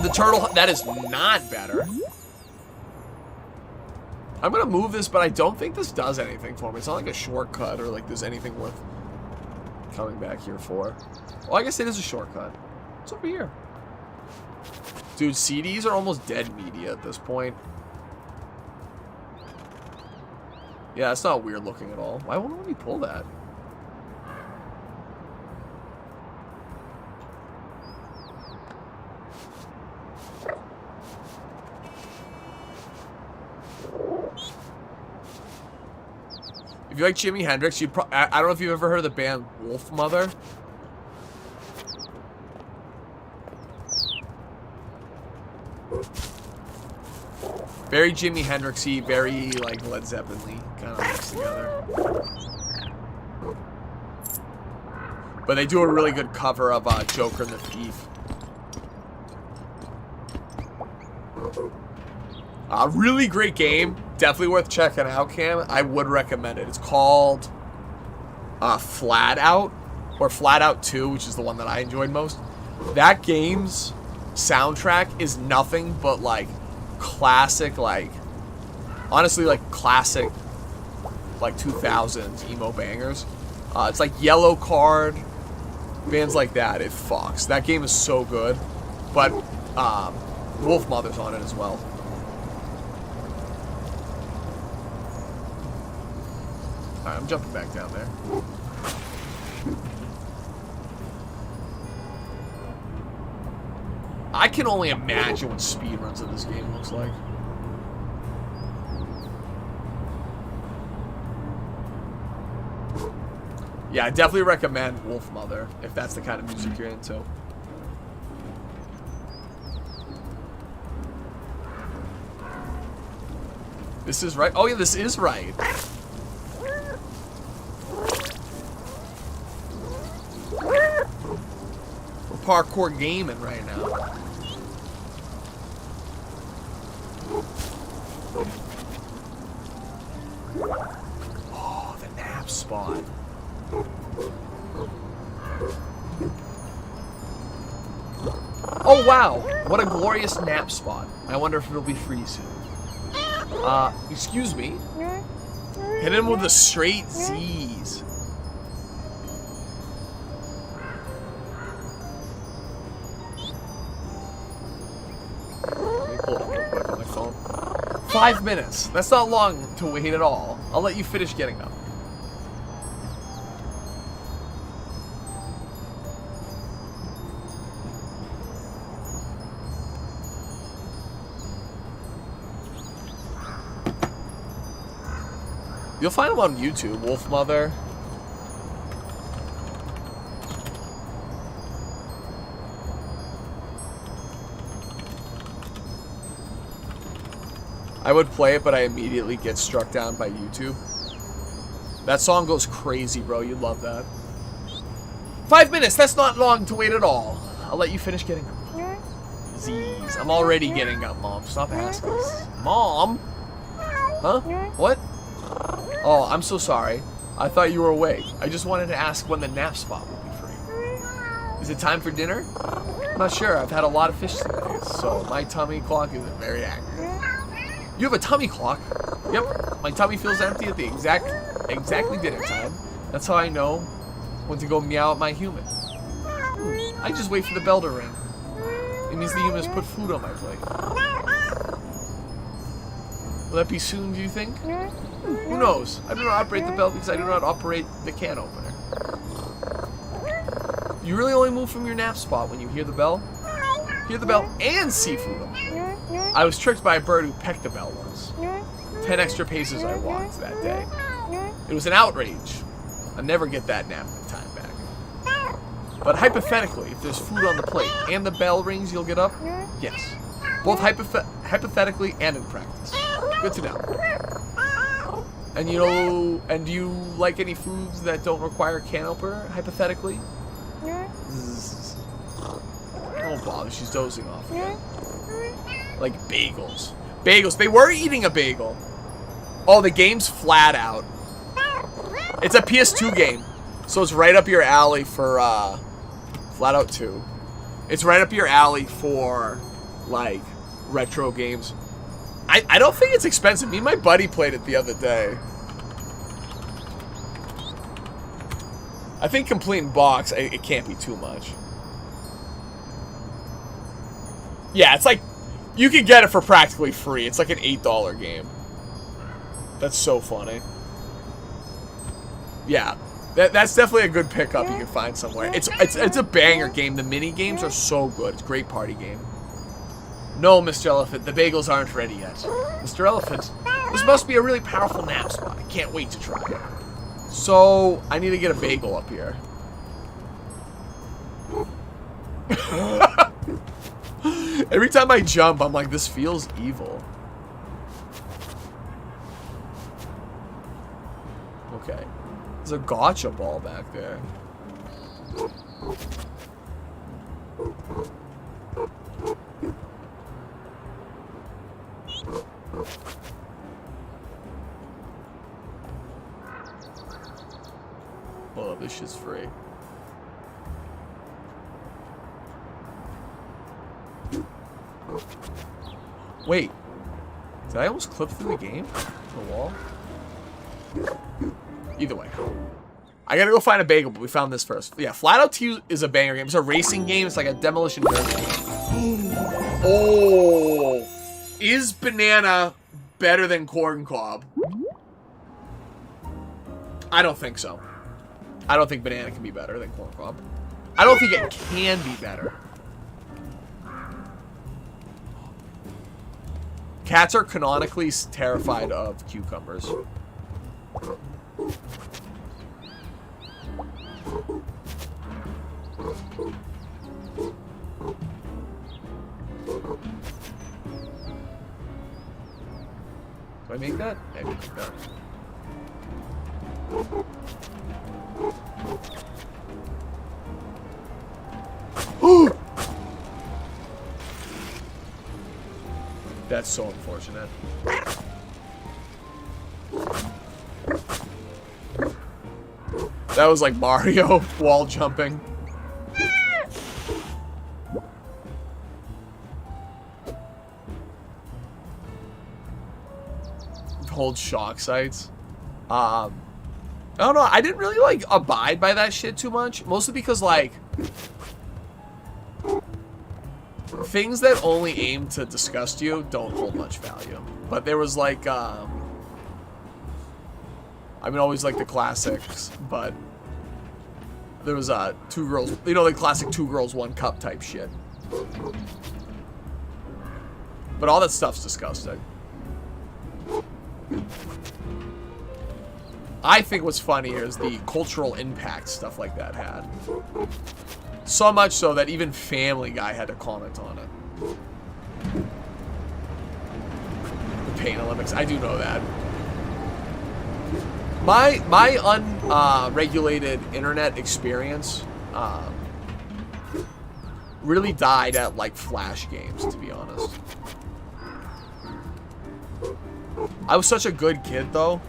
The turtle, that is not better. I'm gonna move this, but I don't think this does anything for me. It's not like a shortcut or like there's anything worth coming back here for. Well, I guess it is a shortcut. It's over here. Dude, CDs are almost dead media at this point. Yeah, it's not weird looking at all. Why won't we pull that? If you like Jimi Hendrix, you'd I don't know if you've ever heard of the band Wolf Mother. Very Jimi Hendrix-y, very like Led Zeppelin-y, kind of mixed together. But they do a really good cover of Joker and the Thief. Really great game. Definitely worth checking out, Cam. I would recommend it. It's called Flat Out, or Flat Out 2, which is the one that I enjoyed most. That game's soundtrack is nothing but like classic, like honestly like classic like 2000s emo bangers. It's like Yellow Card, bands like that. It fucks. That game is so good. But Wolf Mother's on it as well. Alright, I'm jumping back down there. I can only imagine what speedruns of this game looks like. Yeah, I definitely recommend Wolf Mother if that's the kind of music you're into. This is right. Oh yeah, this is right. We're parkour gaming right now. Oh, the nap spot. Oh, wow. What a glorious nap spot. I wonder if it'll be free soon. Excuse me. Hit him with the straight Z's. Let me pull it up real quick on my phone. 5 minutes. That's not long to wait at all. I'll let you finish getting up. You'll find him on YouTube, Wolf Mother. I would play it, but I immediately get struck down by YouTube. That song goes crazy, bro. You'd love that. 5 minutes. That's not long to wait at all. I'll let you finish getting up. Z's. I'm already getting up, Mom. Stop asking. Mom? Huh? What? Oh, I'm so sorry. I thought you were awake. I just wanted to ask when the nap spot would be free. Is it time for dinner? I'm not sure. I've had a lot of fish today, so my tummy clock isn't very accurate. You have a tummy clock? Yep. My tummy feels empty at the exactly dinner time. That's how I know when to go meow at my human. I just wait for the bell to ring. It means the human has put food on my plate. Will that be soon, do you think? Who knows? I do not operate the bell because I do not operate the can opener. You really only move from your nap spot when you hear the bell? Hear the bell and see food on it. I was tricked by a bird who pecked the bell once. 10 extra paces I walked that day. It was an outrage. I'll never get that nap time back. But hypothetically, if there's food on the plate and the bell rings, you'll get up? Yes. Both hypothetically and in practice. Good to know. And do you like any foods that don't require can opener, hypothetically? Don't bother, she's dozing off again. Like bagels. Bagels, they were eating a bagel. Oh, the game's flat out. It's a PS2 game. So it's right up your alley for, Flat Out 2. It's right up your alley for, like, retro games. I don't think it's expensive. Me and my buddy played it the other day. I think complete in box, it can't be too much. Yeah, it's like, you can get it for practically free. It's like an $8 game. That's so funny. Yeah, that's definitely a good pickup you can find somewhere. It's a banger game. The mini games are so good. It's a great party game. No, Mr. Elephant, the bagels aren't ready yet. Mr. Elephant, this must be a really powerful nap spot. I can't wait to try it. So, I need to get a bagel up here. Every time I jump, I'm like, this feels evil. Okay. There's a gotcha ball back there. Oh, this shit's free. Wait. Did I almost clip through the game? The wall? Either way. I gotta go find a bagel, but we found this first. Yeah, Flat Out 2 is a banger game. It's a racing game. It's like a demolition derby game. Oh! Is banana better than corn cob? I don't think so. I don't think banana can be better than corn cob. I don't think it can be better. Cats are canonically terrified of cucumbers. Do I make that? I make that. Ooh! That's so unfortunate. That was like Mario wall jumping. cold shock sights. I don't know. I didn't really like abide by that shit too much, mostly because like things that only aim to disgust you don't hold much value. But there was like, I mean, always like the classics, but there was 2 girls, you know, the classic 2 girls 1 cup type shit. But all that stuff's disgusting. I think what's funnier is the cultural impact stuff like that had. So much so that even Family Guy had to comment on it. The Pain Olympics, I do know that. My unregulated internet experience really died at like Flash games, to be honest. I was such a good kid though.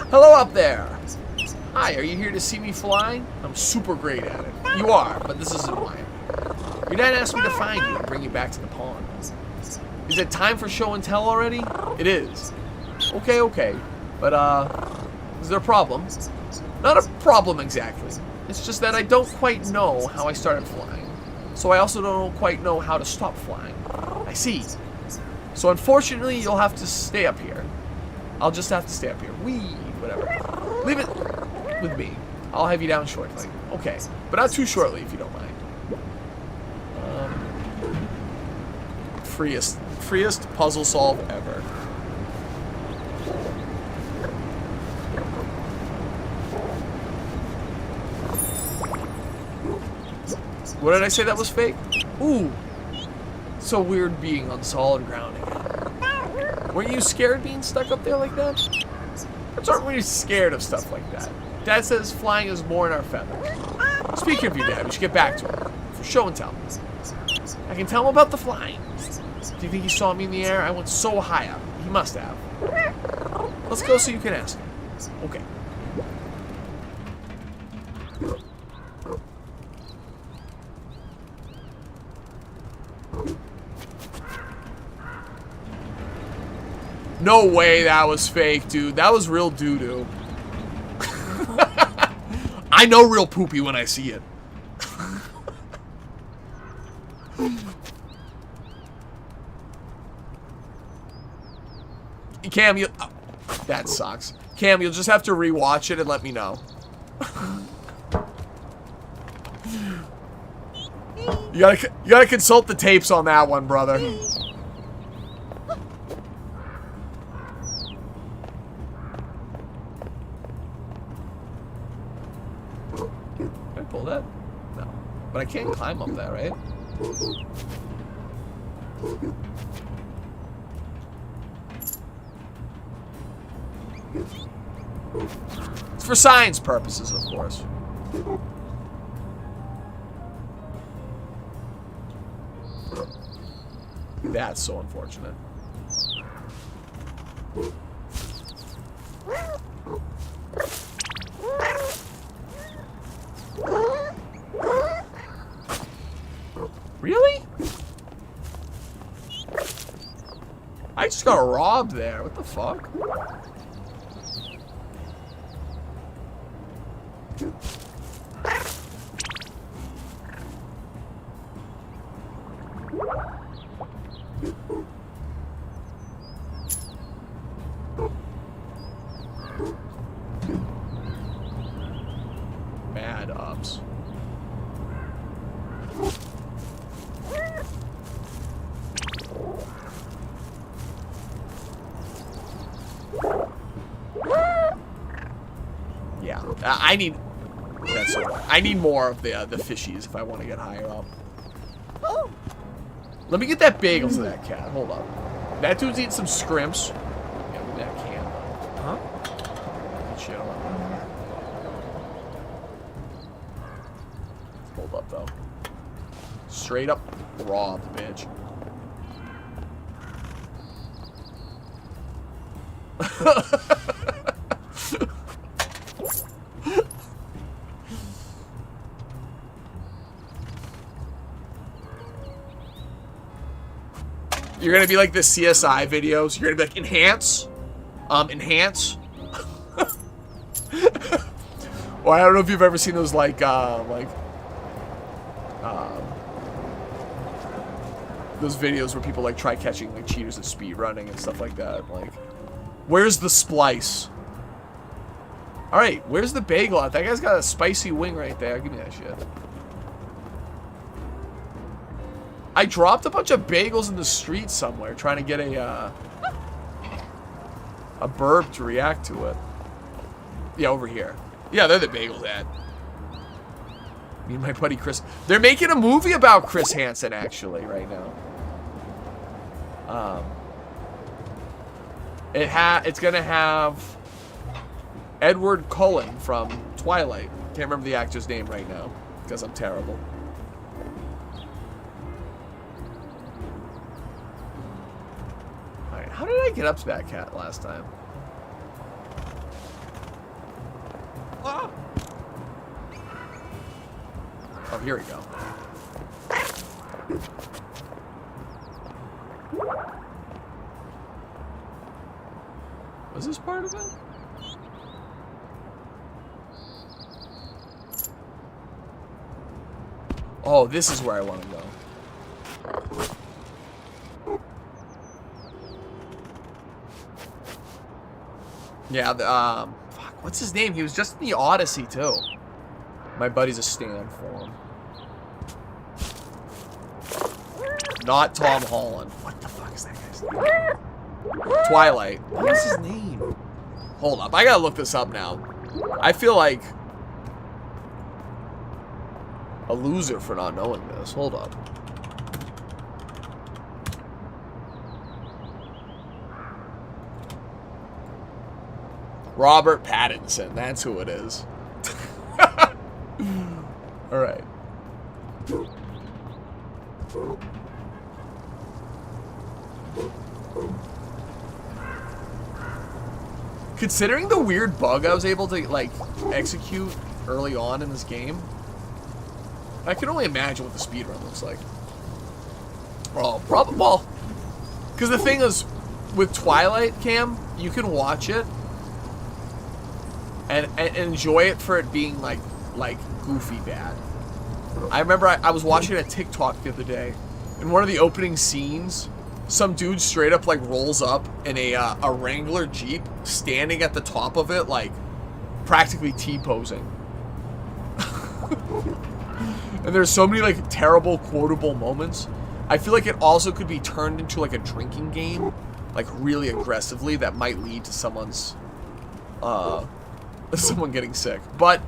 Hello up there. Hi, are you here to see me fly? I'm super great at it. You are, but this isn't why. Your dad asked me to find you and bring you back to the pond. Is it time for show and tell already? It is. Okay. But, is there a problem? Not a problem exactly. It's just that I don't quite know how I started flying. So I also don't quite know how to stop flying. I see. So unfortunately, you'll have to stay up here. I'll just have to stay up here. Whatever. Leave it with me. I'll have you down shortly. Okay. But not too shortly, if you don't mind. Freest puzzle solve ever. What did I say that was fake? Ooh. It's so weird being on solid ground again. Weren't you scared being stuck up there like that? Kids aren't really scared of stuff like that. Dad says flying is more in our feathers. Speaking of your dad, we should get back to him. For show and tell. I can tell him about the flying. Do you think he saw me in the air? I went so high up. He must have. Let's go so you can ask him. Okay. No way that was fake, dude. That was real doo-doo. I know real poopy when I see it. Cam, you... Oh, that sucks. Cam, you'll just have to rewatch it and let me know. You gotta consult the tapes on that one, brother. Can I pull that? No. But I can't climb up there, right? It's for science purposes, of course. That's so unfortunate. Really? I just got robbed there. What the fuck? Mad ups. Yeah, I need. That's so. I need more of the fishies if I want to get higher up. Let me get that bagel to that cat. Hold up. That dude's eating some scrimps. Yeah, with that can. Huh? Good shit. Hold up though. Straight up robbed, bitch. You're gonna be like the CSI videos. You're gonna be like, enhance. Enhance. Well, I don't know if you've ever seen those those videos where people like try catching like cheaters at speed running and stuff like that. Like, where's the splice? All right, where's the bagel at? That guy's got a spicy wing right there. Give me that shit. I dropped a bunch of bagels in the street somewhere trying to get a burb to react to it. Yeah, over here. Yeah, they're the bagels at. Me and my buddy Chris. They're making a movie about Chris Hansen actually right now. It's gonna have Edward Cullen from Twilight. Can't remember the actor's name right now because I'm terrible. Alright, how did I get up to that cat last time? Ah. Oh, here we go. Was this part of it? Oh, this is where I want to go. Yeah, fuck, what's his name? He was just in the Odyssey, too. My buddy's a stand for him. Not Tom Holland. What the fuck is that guy's name? Twilight. What's his name? Hold up. I gotta look this up now. I feel like a loser for not knowing this. Hold up. Robert Pattinson. That's who it is. Alright. Considering the weird bug I was able to, like, execute early on in this game, I can only imagine what the speedrun looks like. Oh, probably, well, because the thing is, with Twilight, Cam, you can watch it and enjoy it for it being, like goofy bad. I remember I was watching a TikTok the other day, and one of the opening scenes, some dude straight up, like, rolls up in a Wrangler Jeep, standing at the top of it, like, practically T-posing. And there's so many, like, terrible, quotable moments. I feel like it also could be turned into, like, a drinking game, like, really aggressively, that might lead to someone's, someone getting sick. But,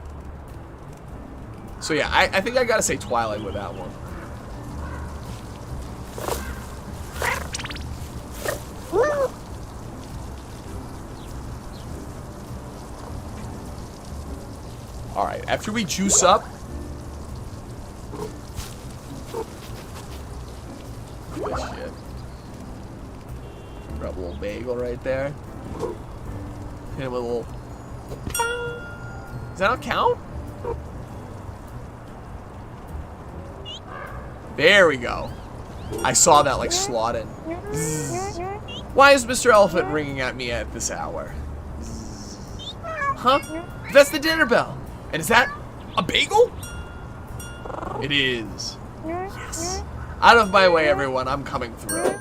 so yeah, I think I gotta say Twilight with that one. Alright, after we juice up, good shit. Grab a little bagel right there. Hit him with a little. Does that not count? There we go. I saw that like slot in. Zzz. Why is Mr. Elephant ringing at me at this hour? Zzz. Huh? That's the dinner bell. And is that a bagel? It is. Yes. Out of my way, everyone. I'm coming through.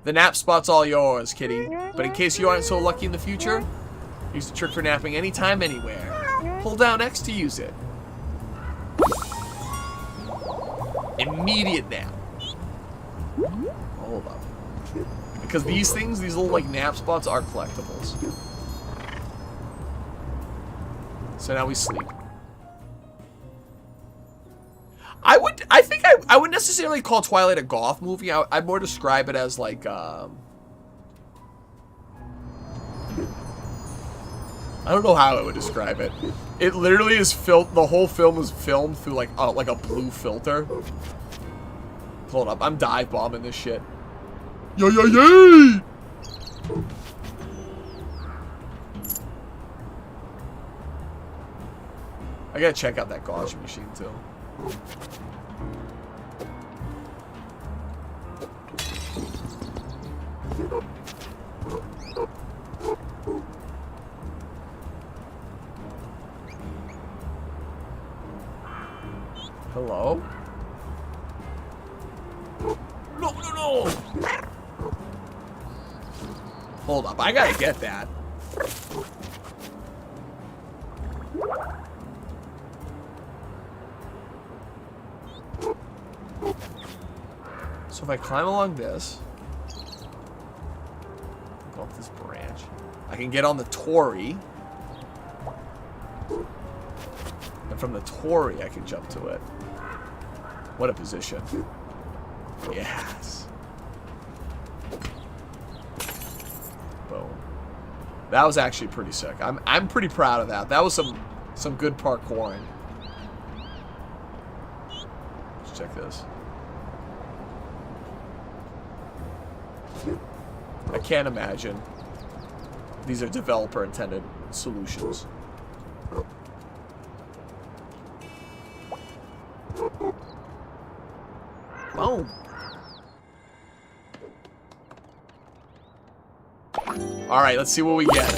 The nap spot's all yours, kitty. But in case you aren't so lucky in the future, use the trick for napping anytime, anywhere. Hold down X to use it. Immediate nap. Hold up. Because these things, these little like nap spots are collectibles. So now we sleep. I wouldn't necessarily call Twilight a goth movie. I'd more describe it as like I don't know how I would describe it. It literally is the whole film is filmed through like a blue filter. Hold up, I'm dive bombing this shit. Yo yo yay! I gotta check out that gauge machine too. Hello? No, no, no! Hold up, I gotta get that. So if I climb along this, go up this branch, I can get on the Torii. And from the Torii, I can jump to it. What a position. Yes. Boom. That was actually pretty sick. I'm pretty proud of that. That was some good parkouring. Let's check this. I can't imagine these are developer intended solutions. Boom. Alright, let's see what we get.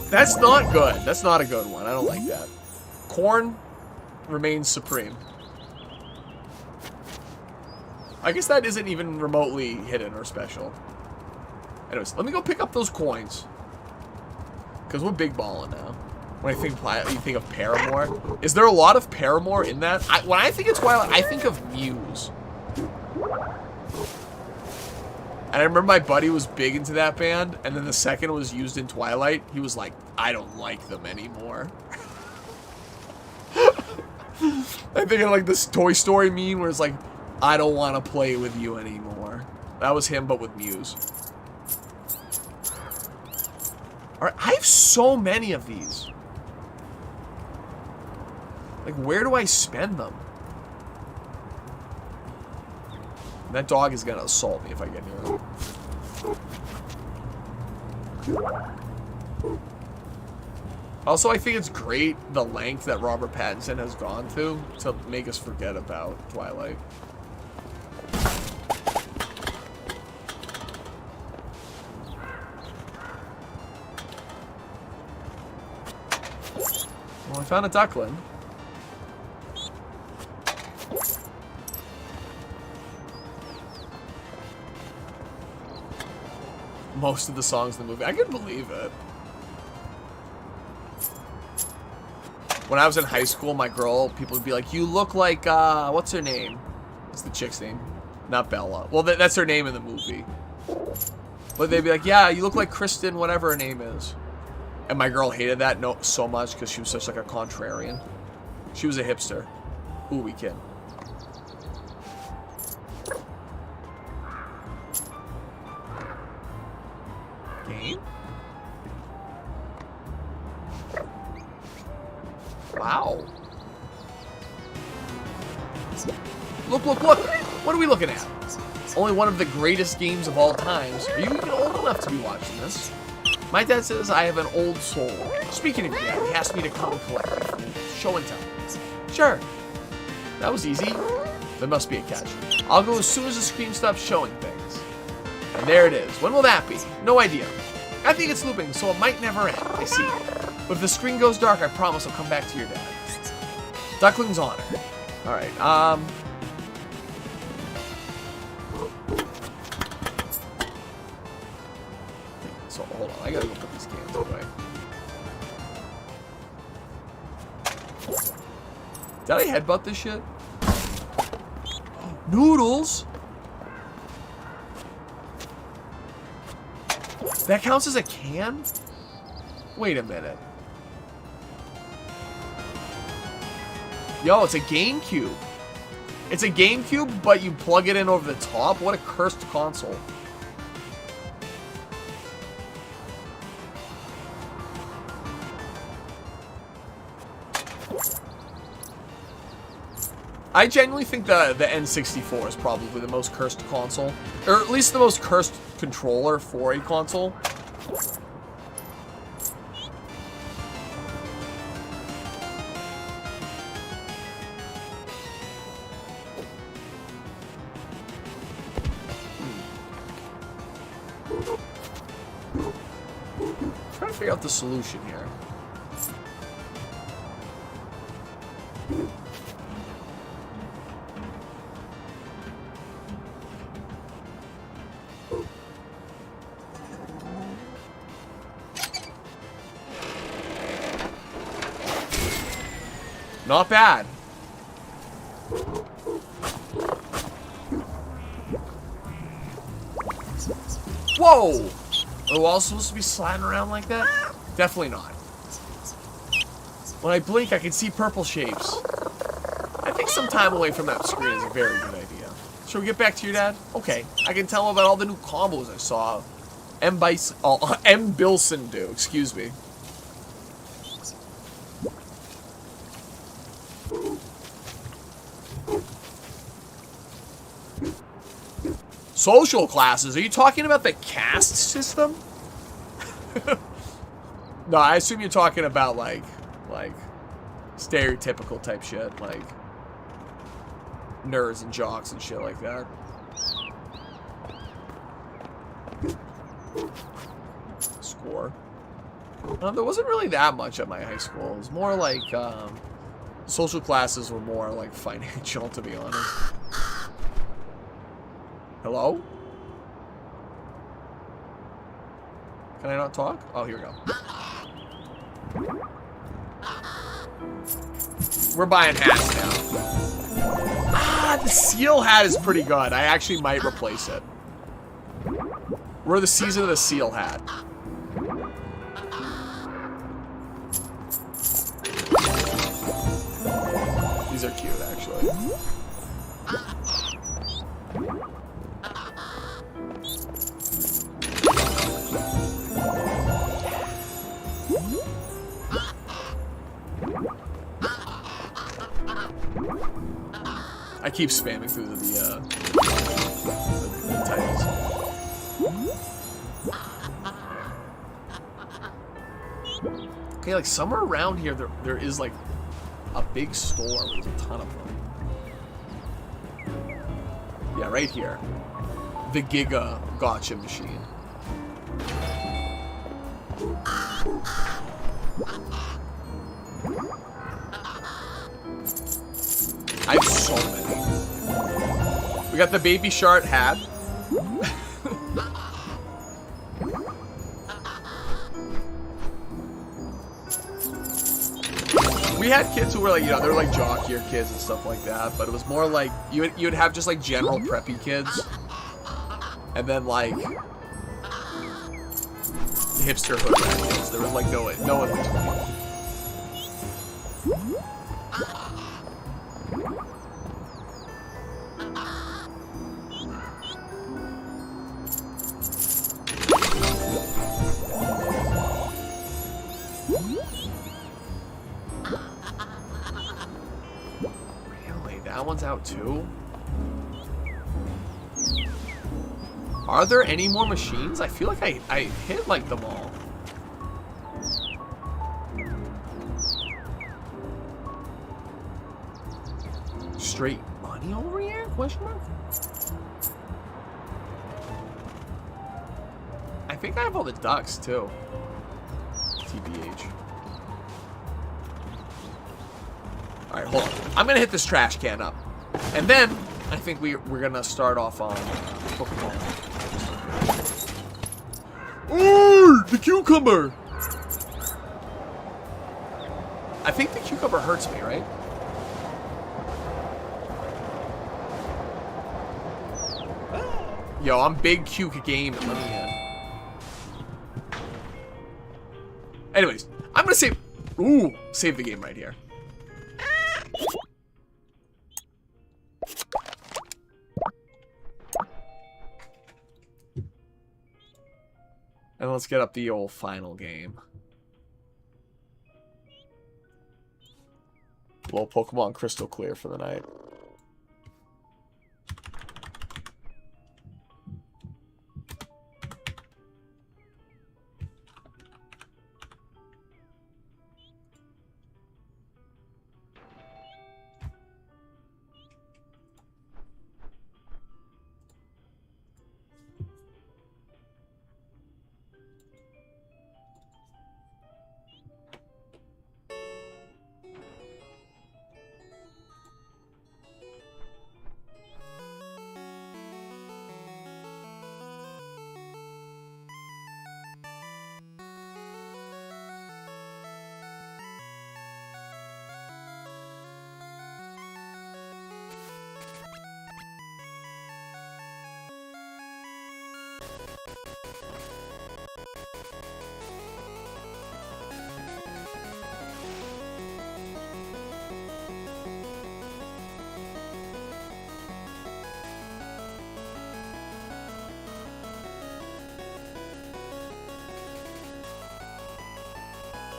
That's not good. That's not a good one. I don't like that. Corn remains supreme. I guess that isn't even remotely hidden or special. Anyways, let me go pick up those coins. Because we're big balling now. When I think you think of Paramore. Is there a lot of Paramore in that? When I think of Twilight, I think of Muse. And I remember my buddy was big into that band, and then the second it was used in Twilight, he was like, I don't like them anymore. I think of like this Toy Story meme where it's like, I don't want to play with you anymore. That was him, but with Muse. Alright, I have so many of these. Like, where do I spend them? That dog is gonna assault me if I get near him. Also, I think it's great the length that Robert Pattinson has gone to make us forget about Twilight. Well, I found a duckling. Most of the songs in the movie. I can believe it. When I was in high school, my girl, people would be like, you look like, what's her name? What's the chick's name? Not Bella. Well, that's her name in the movie. But they'd be like, yeah, you look like Kristen, whatever her name is. And my girl hated that so much because she was such like a contrarian. She was a hipster. Ooh, we kid. Game? Wow. Look, look, look! What are we looking at? Only one of the greatest games of all times. Are you even old enough to be watching this? My dad says I have an old soul. Speaking of dad, he asked me to come and collect it. Show and tell. Sure. That was easy. There must be a catch. I'll go as soon as the screen stops showing things. And there it is. When will that be? No idea. I think it's looping, so it might never end. I see. But if the screen goes dark, I promise I'll come back to your dad. Duckling's honor. Alright, So, hold on. I gotta go put these cans away. Did I headbutt this shit? Noodles? That counts as a can? Wait a minute. Yo, it's a GameCube. It's a GameCube, but you plug it in over the top? What a cursed console. I genuinely think the N64 is probably the most cursed console. Or at least the most cursed controller for a console. figure out the solution here. Not bad. Whoa! Are the walls supposed to be sliding around like that? Definitely not. When I blink, I can see purple shapes. I think some time away from that screen is a very good idea. Should we get back to your dad? Okay. I can tell him about all the new combos I saw M. Bilson do. Excuse me. Social classes? Are you talking about the caste system? No, I assume you're talking about like stereotypical type shit, like nerds and jocks and shit like that. Score. There wasn't really that much at my high school. It was more like social classes were more like financial, to be honest. Hello? Can I not talk? Oh, here we go. We're buying hats now. Ah, the seal hat is pretty good. I actually might replace it. We're the season of the seal hat. These are cute, actually. I keep spamming through the titles. Okay, like somewhere around here, there is like a big store with a ton of them. Yeah, right here. The Giga Gotcha machine. I have so many. We got the Baby Shark hat. We had kids who were like, you know, they're like jockier kids and stuff like that, but it was more like you'd have just like general preppy kids, and then like hipster hood rat kids. There was like no in between. That one's out too. Are there any more machines? I feel like I hit like them all. Straight money over here? Question mark? I think I have all the ducks too. TBH. Alright, hold on. I'm gonna hit this trash can up. And then, I think we're gonna start off on Pokémon. Oh, the cucumber! I think the cucumber hurts me, right? Yo, I'm big Cuke game. Let me in. Anyways, I'm gonna save... Ooh, save the game right here. And let's get up the old final game. Little Pokemon Crystal Clear for the night.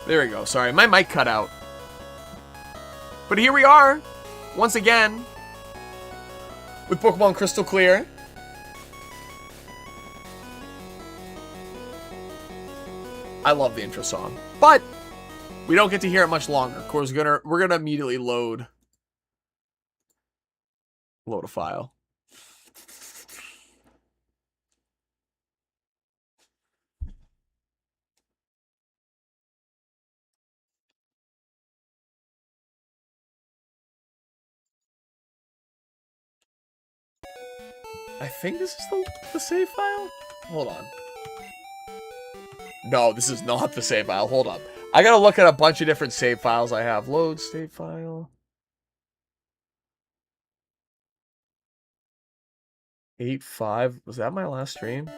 There we go. Sorry, my mic cut out. But here we are, once again, with Pokemon Crystal Clear. I love the intro song, but we don't get to hear it much longer. Of course, we're gonna immediately load a file. I think this is the save file? Hold on. No, this is not the save file. Hold up. I gotta look at a bunch of different save files I have. Load save file. 8.5. Was that my last stream?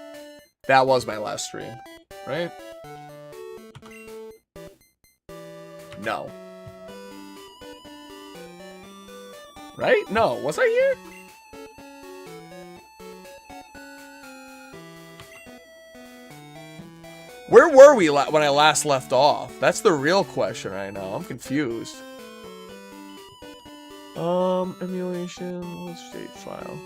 That was my last stream, right? No. Right? No. Was I here? Where were we when I last left off? That's the real question right now. I'm confused. Emulation, state file.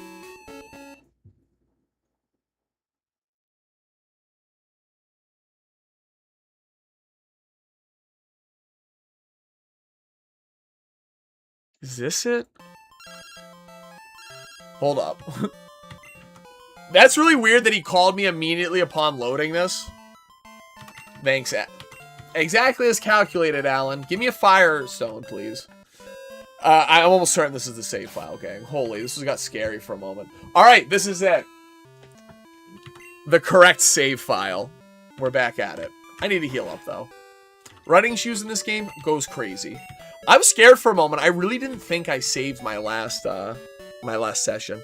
Is this it? Hold up. That's really weird that he called me immediately upon loading this. Thanks. Exactly as calculated, Alan. Give me a Firestone, please. I'm almost certain this is the save file, gang. Holy, this has got scary for a moment. Alright, this is it. The correct save file. We're back at it. I need to heal up, though. Running shoes in this game goes crazy. I was scared for a moment. I really didn't think I saved my last session.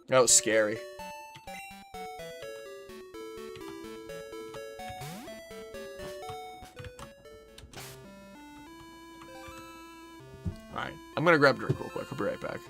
That was scary. Alright, I'm gonna grab a drink real quick. I'll be right back.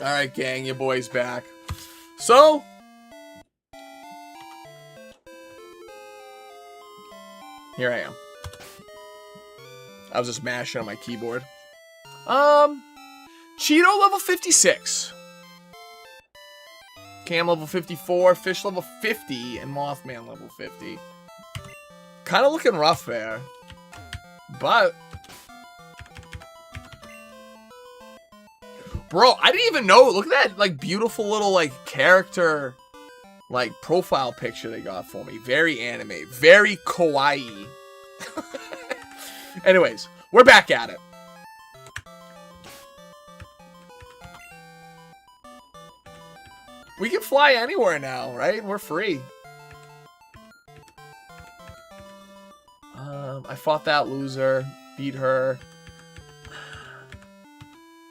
Alright, gang, your boy's back. So, here I am. I was just mashing on my keyboard. Cheeto level 56. Cam level 54, Fish level 50, and Mothman level 50. Kind of looking rough there. But bro, I didn't even know. Look at that, like, beautiful little, like, character, like, profile picture they got for me. Very anime. Very kawaii. Anyways, we're back at it. We can fly anywhere now, right? We're free. I fought that loser. Beat her.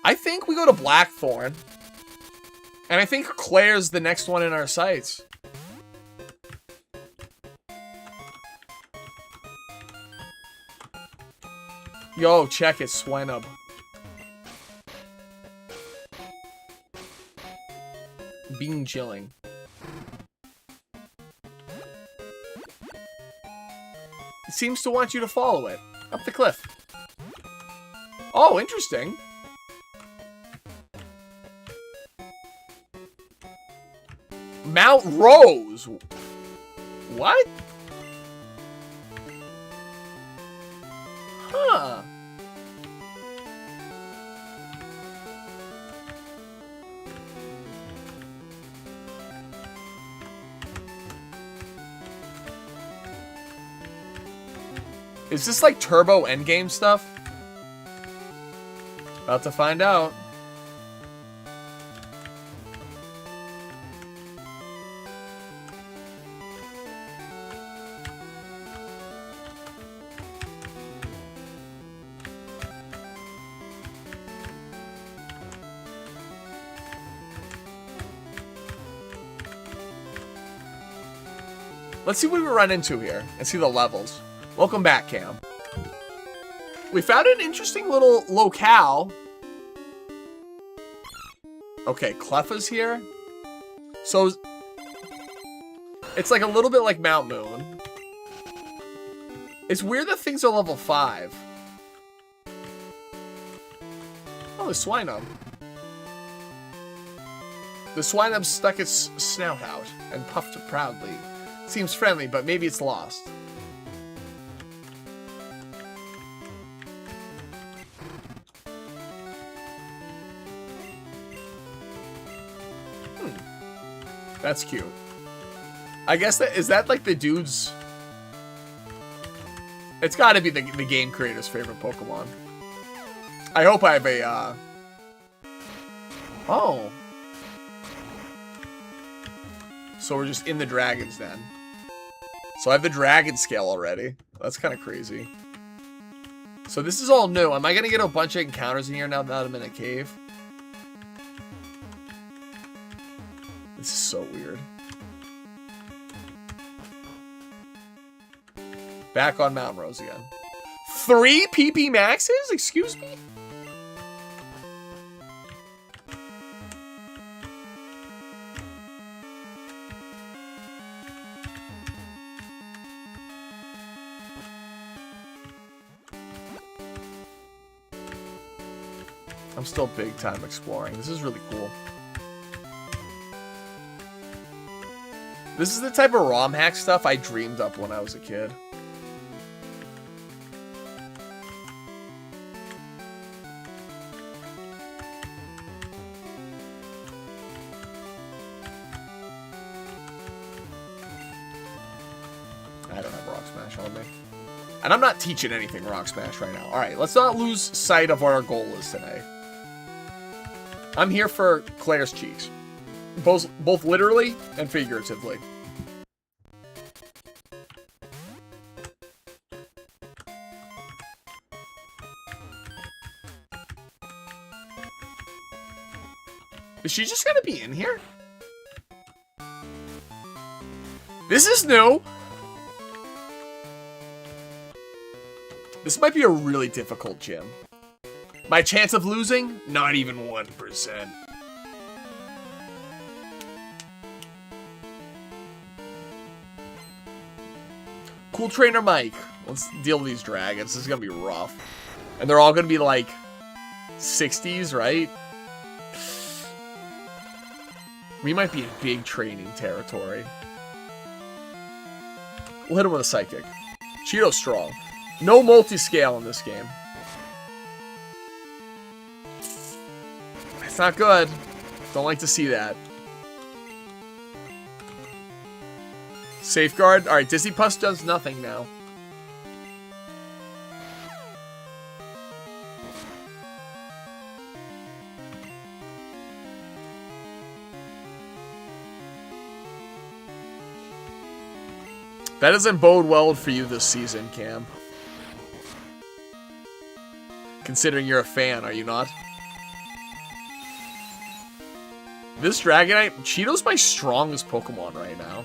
I think we go to Blackthorn. And I think Claire's the next one in our sights. Yo, check it, Swinub. Being chilling. It seems to want you to follow it. Up the cliff. Oh, interesting. Mount Rose. What? Huh. Is this like Turbo Endgame stuff? About to find out. Let's see what we run into here and see the levels. Welcome back, Cam. We found an interesting little locale. Okay, Cleffa's here. So, it's like a little bit like Mount Moon. It's weird that things are level 5. Oh, the Swinub. The Swinub stuck its snout out and puffed proudly. Seems friendly, but maybe it's lost. That's cute. I guess that is that like the dude's. It's got to be the game creator's favorite Pokemon. I hope I have a. Oh. So we're just in the dragons then. So I have the dragon scale already. That's kind of crazy. So this is all new. Am I gonna get a bunch of encounters in here now that I'm in a cave? This is so weird. Back on Mount Rose again. 3 PP maxes? Excuse me? I'm still big time exploring. This is really cool. This is the type of Romhack stuff I dreamed up when I was a kid. I don't have Rock Smash on me. And I'm not teaching anything Rock Smash right now. Alright, let's not lose sight of what our goal is today. I'm here for Claire's cheeks. Both literally and figuratively. Is she just gonna be in here? This is new. This might be a really difficult gym. My chance of losing? Not even 1%. Cool Trainer Mike. Let's deal with these dragons. This is gonna be rough. And they're all gonna be like 60s, right? We might be in big training territory. We'll hit him with a Psychic. Cheeto's strong. No multi-scale in this game. It's not good. Don't like to see that. Safeguard. Alright, Dizzy Puss does nothing now. That doesn't bode well for you this season, Cam. Considering you're a fan, are you not? This Dragonite, Cheeto's my strongest Pokemon right now.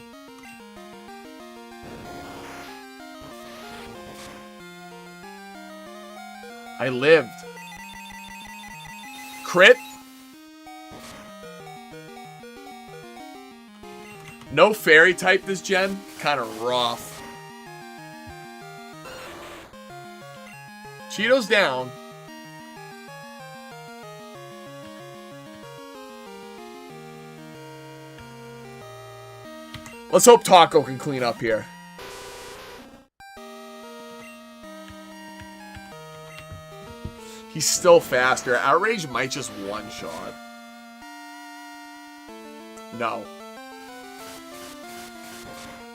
I lived. Crit? No fairy type this gen? Kind of rough. Cheeto's down. Let's hope Taco can clean up here. He's still faster. Outrage might just one-shot. No.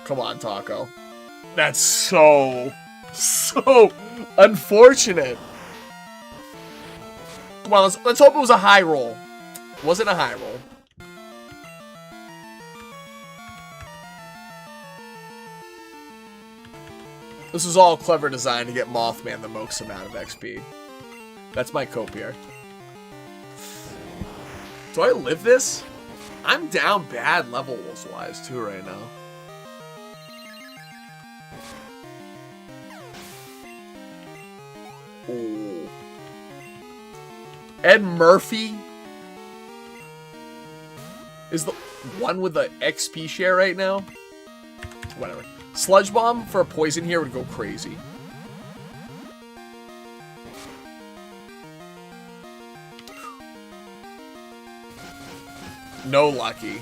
Come on, Taco. That's so unfortunate. Come on, let's hope it was a high roll. Wasn't a high roll. This was all clever design to get Mothman the most amount of XP. That's my cope here. Do I live this? I'm down bad levels-wise, too, right now. Ooh. Ed Murphy is the one with the XP share right now. Whatever. Sludge Bomb for a poison here would go crazy. No lucky.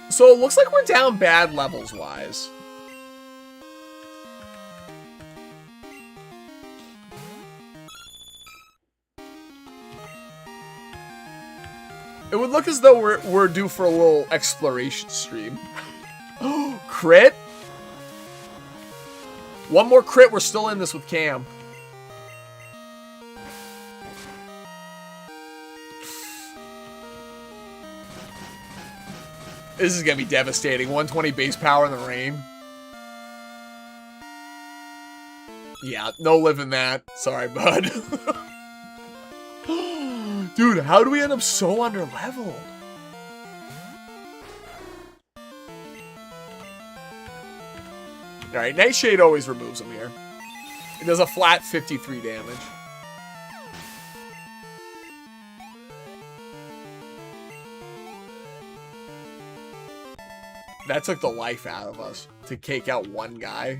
So it looks like we're down bad levels-wise. It would look as though we're due for a little exploration stream. Crit? One more crit, we're still in this with Cam. This is gonna be devastating. 120 base power in the rain. Yeah, no living that. Sorry, bud. Dude, how do we end up so under-leveled? Alright, Nightshade always removes him here. It does a flat 53 damage. That took the life out of us to take out one guy.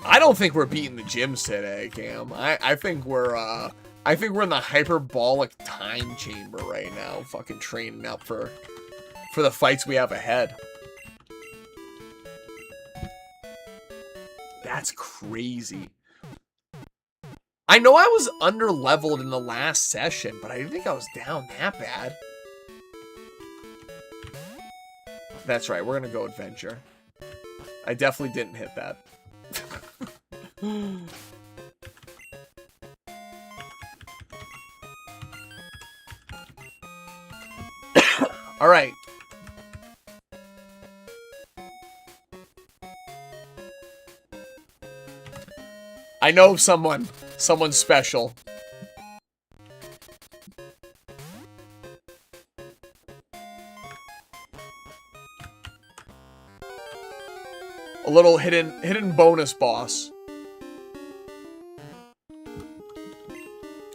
I don't think we're beating the gyms today, Cam. I think we're in the hyperbolic time chamber right now, fucking training up for the fights we have ahead. That's crazy. I know I was under-leveled in the last session, but I didn't think I was down that bad. That's right, we're gonna go adventure. I definitely didn't hit that. Alright. I know someone special. A little hidden bonus boss.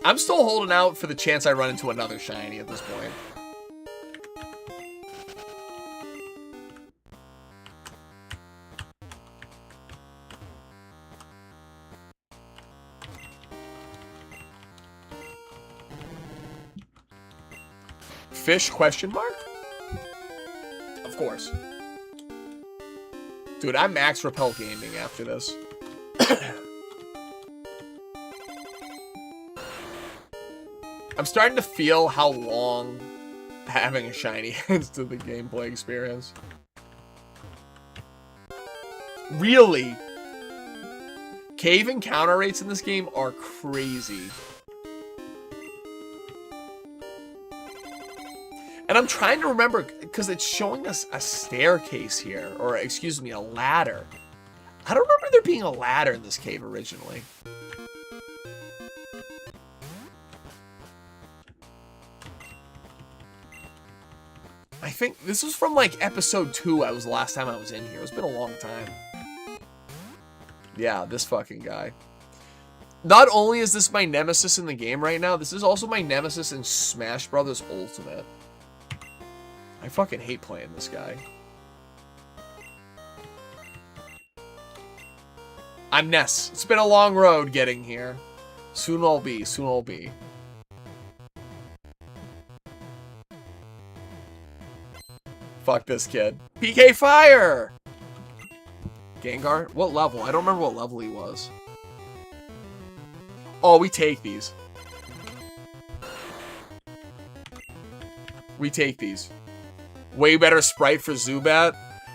I'm still holding out for the chance I run into another shiny at this point. Fish question mark? Of course. Dude, I'm max repel gaming after this. I'm starting to feel how long having a shiny adds to the gameplay experience. Really? Cave encounter rates in this game are crazy. And I'm trying to remember, because it's showing us a staircase here, or excuse me, a ladder. I don't remember there being a ladder in this cave originally. I think this was from like episode 2. I was the last time I was in here. It's been a long time. Yeah, this fucking guy. Not only is this my nemesis in the game right now, this is also my nemesis in Smash Brothers Ultimate. I fucking hate playing this guy. I'm Ness. It's been a long road getting here. Soon I'll be. Soon I'll be. Fuck this kid. PK Fire! Gengar? What level? I don't remember what level he was. Oh, we take these. We take these. Way better sprite for Zubat.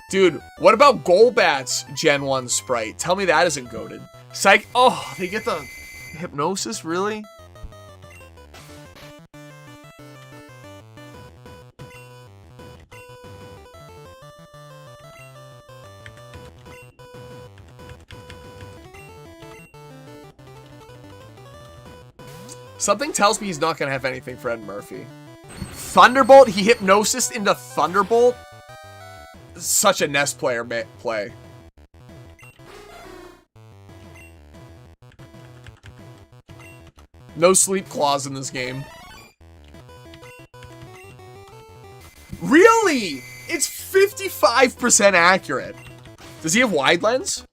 Dude, what about Golbat's Gen 1 sprite? Tell me that isn't goated. Psych. Oh, they get the hypnosis? Really? Something tells me he's not going to have anything for Ed Murphy. Thunderbolt? He hypnosis into Thunderbolt? Such a Nest player play. No sleep claws in this game. Really? It's 55% accurate. Does he have wide lens?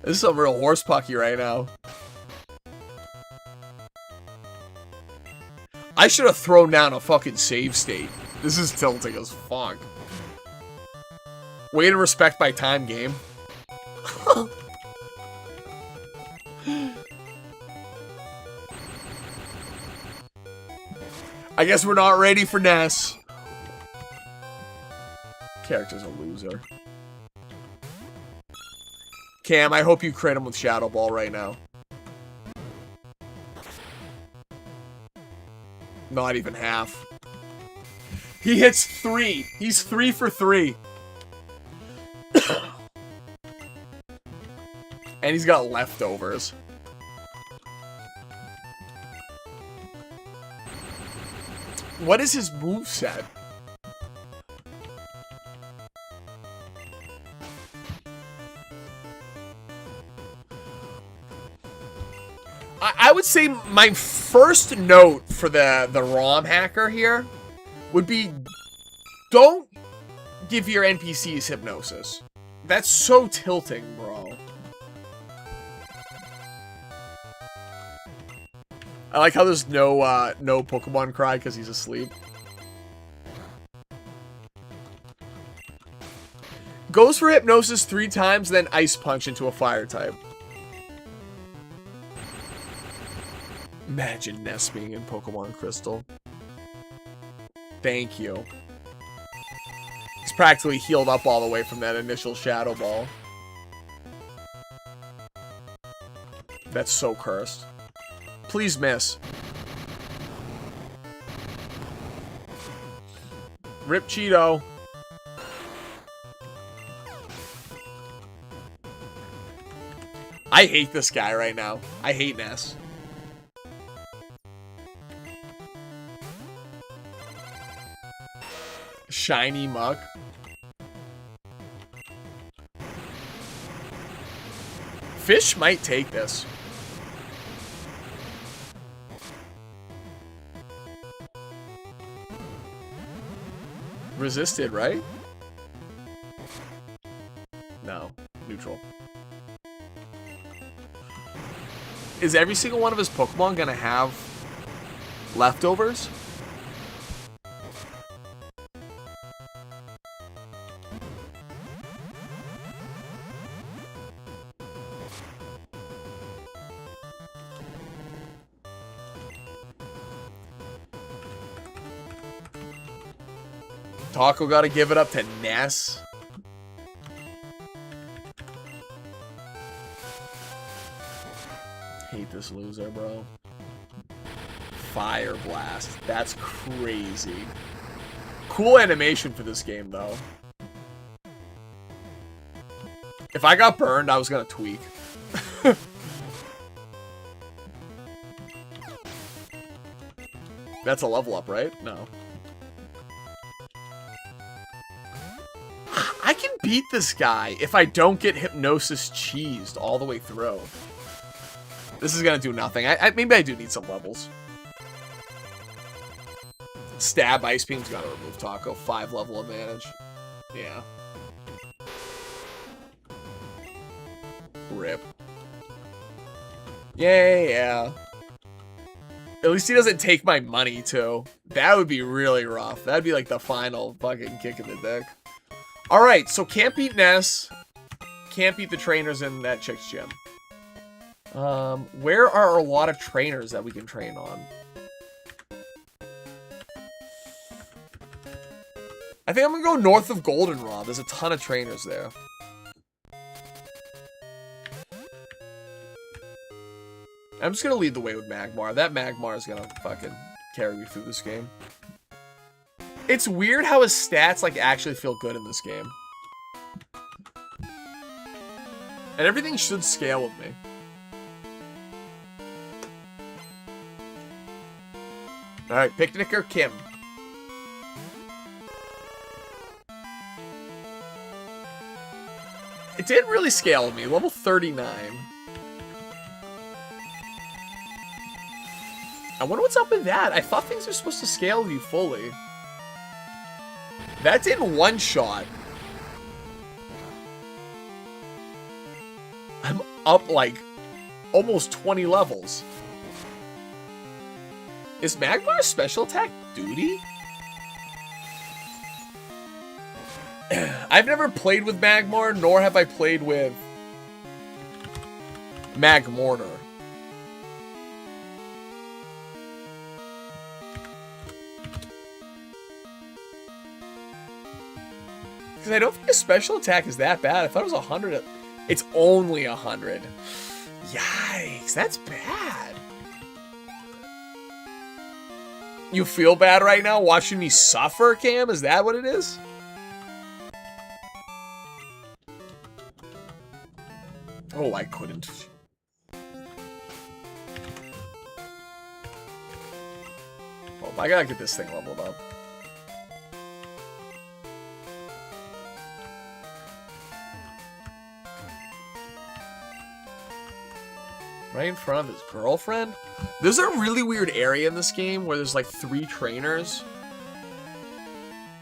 This is some real horse pucky right now. I should have thrown down a fucking save state. This is tilting as fuck. Way to respect my time, game. I guess we're not ready for Ness. Character's a loser. Cam, I hope you crit him with Shadow Ball right now. Not even half. He hits 3. He's 3 for 3. And he's got leftovers. What is his moveset? I would say my first note for the Romhacker here would be, don't give your NPCs hypnosis. That's so tilting, bro. I like how there's no Pokemon cry because he's asleep. Goes for hypnosis 3 times, then Ice Punch into a fire type. Imagine Ness being in Pokemon Crystal. Thank you. He's practically healed up all the way from that initial Shadow Ball. That's so cursed. Please miss. Rip Cheeto. I hate this guy right now. I hate Ness. Shiny Muck. Fish might take this. Resisted, right? No. Neutral. Is every single one of his Pokemon gonna have leftovers? Taco gotta give it up to Ness. Hate this loser, bro. Fire Blast. That's crazy. Cool animation for this game, though. If I got burned, I was gonna tweak. That's a level up, right? No. I can beat this guy if I don't get Hypnosis cheesed all the way through. This is gonna do nothing. Maybe I do need some levels. Stab Ice Beam's gotta remove Taco. 5 level advantage. Yeah. Rip. Yeah. At least he doesn't take my money, too. That would be really rough. That'd be like the final fucking kick in the dick. Alright, so can't beat Ness. Can't beat the trainers in that chick's gym. Where are a lot of trainers that we can train on? I think I'm gonna go north of Goldenrod. There's a ton of trainers there. I'm just gonna lead the way with Magmar. That Magmar is gonna fucking carry me through this game. It's weird how his stats, like, actually feel good in this game. And everything should scale with me. Alright, Picnicker Kim. It didn't really scale with me. Level 39. I wonder what's up with that. I thought things were supposed to scale with you fully. That did one shot. I'm up like almost 20 levels. Is Magmar's special attack duty? I've never played with Magmar, nor have I played with Magmortar. Because I don't think the special attack is that bad. I thought it was 100. It's only 100. Yikes, that's bad. You feel bad right now watching me suffer, Cam? Is that what it is? Oh, I couldn't. Oh, I gotta get this thing leveled up. Right in front of his girlfriend? There's a really weird area in this game where there's like 3 trainers.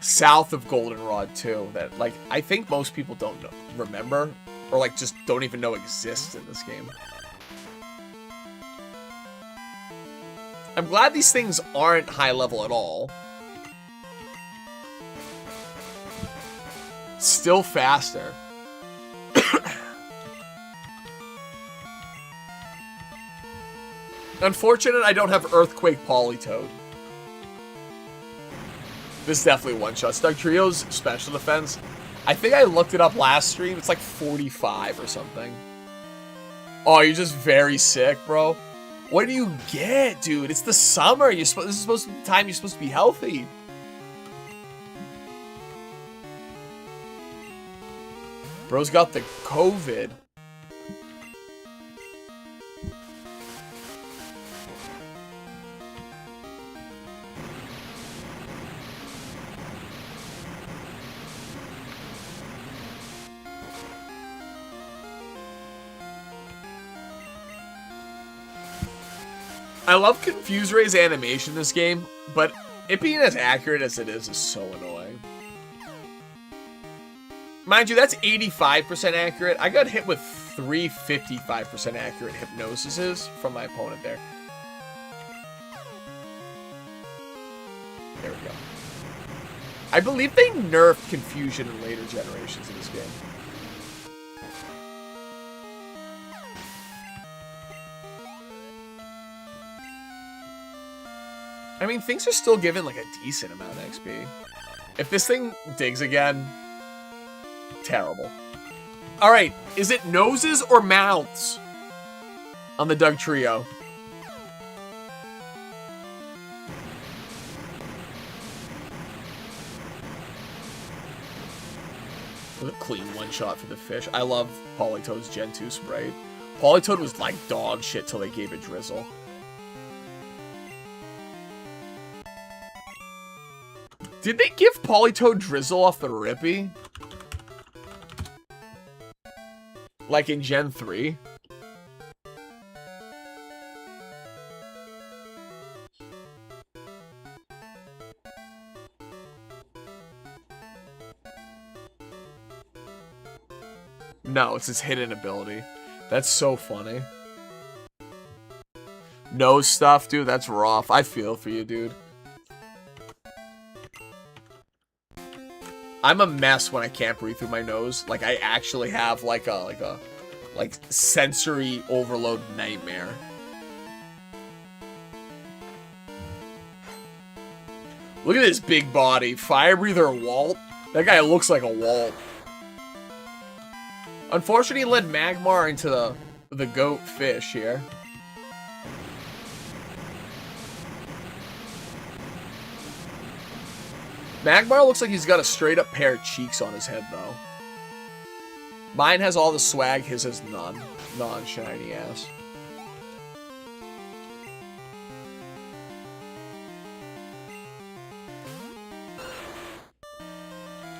South of Goldenrod too, that like I think most people don't remember, or like just don't even know exists in this game. I'm glad these things aren't high level at all. Still faster. Unfortunate I don't have Earthquake Politoed. This is definitely one-shot. Dugtrio's special defense, I think I looked it up last stream. It's like 45 or something. Oh, you're just very sick, bro. What do you get, dude? It's the summer. This is supposed to be the time you're supposed to be healthy. Bro's got the COVID. I love Confuse Ray's animation in this game, but it being as accurate as it is so annoying. Mind you, that's 85% accurate. I got hit with 3 55% accurate hypnosises from my opponent there. There we go. I believe they nerfed Confusion in later generations of this game. I mean, things are still given like a decent amount of XP. If this thing digs again, terrible. Alright, is it noses or mouths on the Dugtrio? A clean one-shot for the fish. I love Politoad's Gen 2 Sprite. Politoad was like dog shit till they gave it Drizzle. Did they give Politoad Drizzle off the Rippy? Like in Gen 3? No, it's his hidden ability. That's so funny. Nose stuff, dude, that's rough. I feel for you, dude. I'm a mess when I can't breathe through my nose. Like, I actually have like sensory overload nightmare. Look at this big body. Fire breather Walt. That guy looks like a Walt. Unfortunately, he led Magmar into the goat fish here. Magmar looks like he's got a straight up pair of cheeks on his head, though. Mine has all the swag, his has none. Non-shiny ass.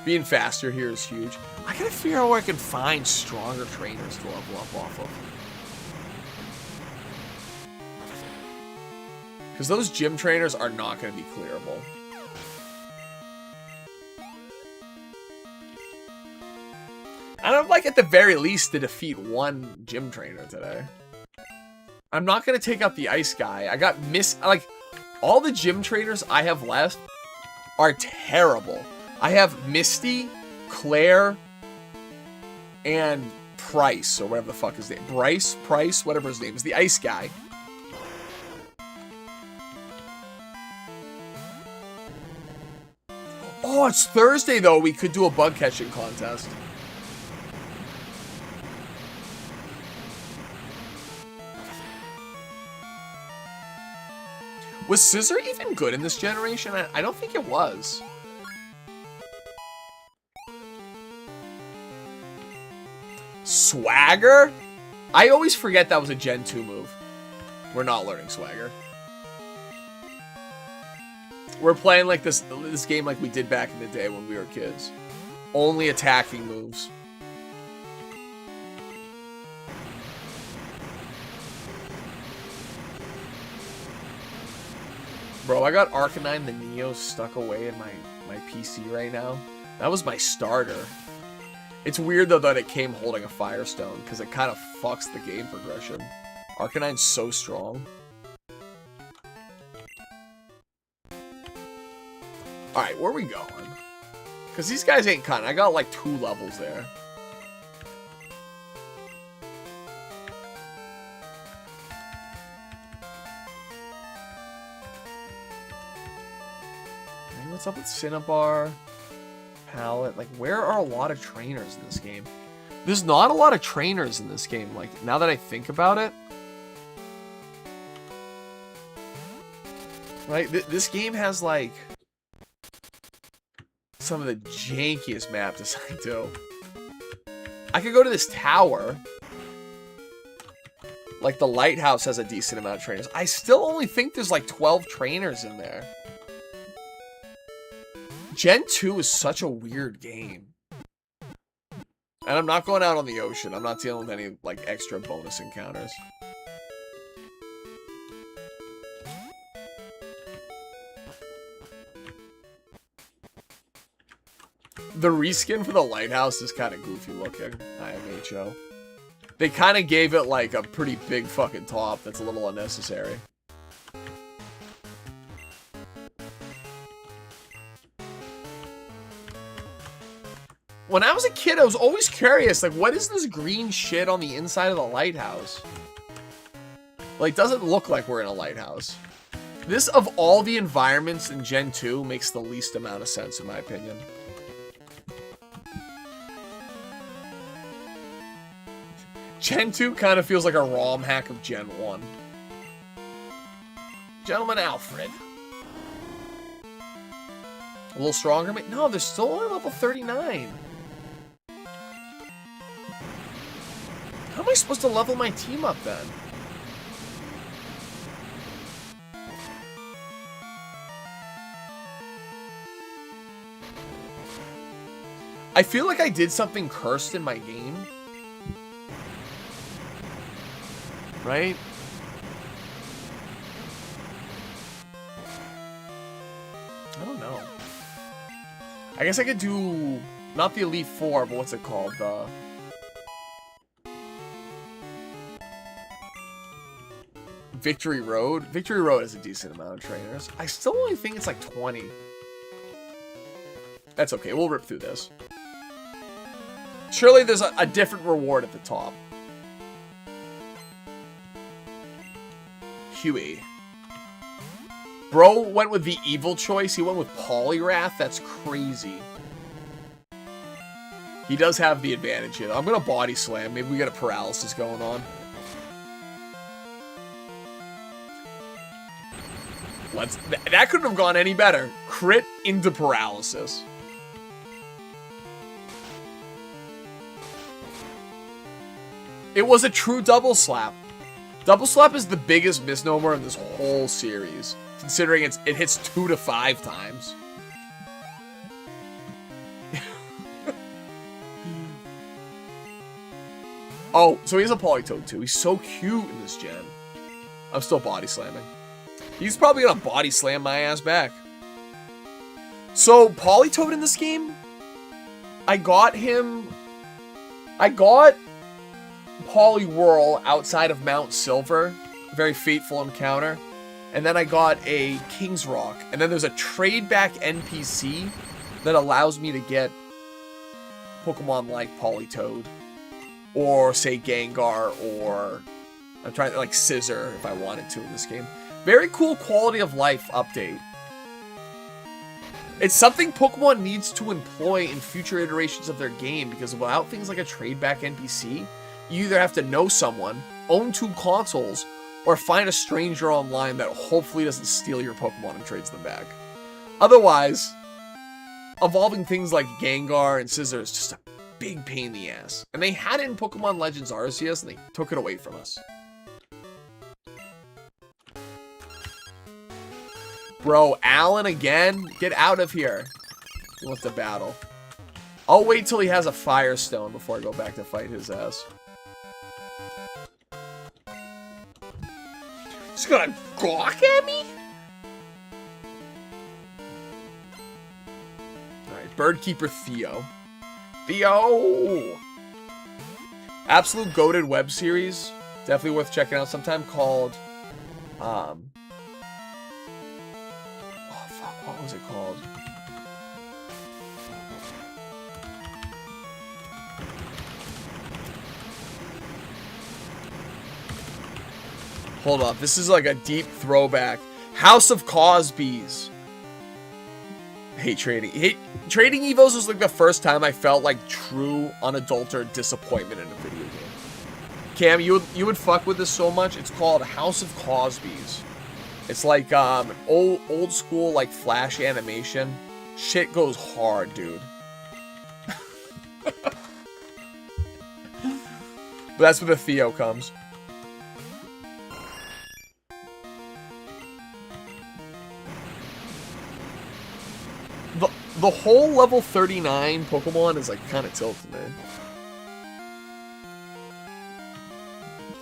Being faster here is huge. I gotta figure out where I can find stronger trainers to level up off of. Because those gym trainers are not going to be clearable. And I'd like, at the very least, to defeat one gym trainer today. I'm not going to take out the ice guy. I got like, all the gym trainers I have left are terrible. I have Misty, Claire, and Price, or whatever the fuck his name. Price, whatever his name is. The ice guy. Oh, it's Thursday, though. We could do a bug catching contest. Was Scissor even good in this generation? I don't think it was. Swagger? I always forget that was a Gen 2 move. We're not learning Swagger. We're playing like this game like we did back in the day when we were kids. Only attacking moves. Bro, I got Arcanine the Neo stuck away in my PC right now. That was my starter. It's weird, though, that it came holding a Firestone, because it kind of fucks the game progression. Arcanine's so strong. Alright, where are we going? Because these guys ain't cutting. I got, like, 2 levels there. Hey, what's up with Cinnabar? Palette. Like, where are a lot of trainers in this game? There's not a lot of trainers in this game, like, now that I think about it. Like, this game has, like, some of the jankiest map design, too. I could go to this tower. Like, the lighthouse has a decent amount of trainers. I still only think there's, like, 12 trainers in there. Gen 2 is such a weird game. And I'm not going out on the ocean. I'm not dealing with any, like, extra bonus encounters. The reskin for the lighthouse is kind of goofy looking. IMHO. They kind of gave it, like, a pretty big fucking top that's a little unnecessary. When I was a kid, I was always curious, like, what is this green shit on the inside of the lighthouse? Like, doesn't look like we're in a lighthouse. This, of all the environments in Gen 2, makes the least amount of sense, in my opinion. Gen 2 kind of feels like a Romhack of Gen 1. Gentleman Alfred. A little stronger? No, they're still only level 39. How am I supposed to level my team up then? I feel like I did something cursed in my game. Right? I don't know. I guess I could do... Not the Elite Four, but what's it called? The... Victory Road? Victory Road is a decent amount of trainers. I still only think it's like 20. That's okay. We'll rip through this. Surely there's a different reward at the top. Huey. Bro went with the evil choice. He went with Poliwrath. That's crazy. He does have the advantage here. I'm going to body slam. Maybe we got a paralysis going on. That couldn't have gone any better. Crit into paralysis. It was a true double slap. Double slap is the biggest misnomer in this whole series, considering it hits 2 to 5 times. Oh, so he has a Politoed too. He's so cute in this gen. I'm still body slamming. He's probably gonna body slam my ass back. So, Politoed in this game, I got Poliwhirl outside of Mount Silver, a very fateful encounter, and then I got a King's Rock, and then there's a trade back NPC that allows me to get Pokemon like Politoed, or say Gengar, or I'm trying to like Scizor if I wanted to in this game. Very cool quality of life update. It's something Pokemon needs to employ in future iterations of their game, because without things like a trade back NPC, you either have to know someone, own 2 consoles, or find a stranger online that hopefully doesn't steal your Pokemon and trades them back. Otherwise, evolving things like Gengar and Scizor is just a big pain in the ass. And they had it in Pokemon Legends Arceus, and they took it away from us. Bro, Alan again? Get out of here. He wants to battle. I'll wait till he has a Firestone before I go back to fight his ass. He's gonna gawk at me? Alright, Birdkeeper Theo. Theo! Absolute goated web series. Definitely worth checking out sometime, called... Oh, fuck, what was it called? Hold up, this is like a deep throwback. House of Cosby's. Hate trading. Trading Evos was like the first time I felt like true, unadulterated disappointment in a video game. Cam, you would fuck with this so much. It's called House of Cosby's. It's like old school like Flash animation. Shit goes hard, dude. But that's where the Theo comes. The whole level 39 Pokemon is like kind of tilted, man.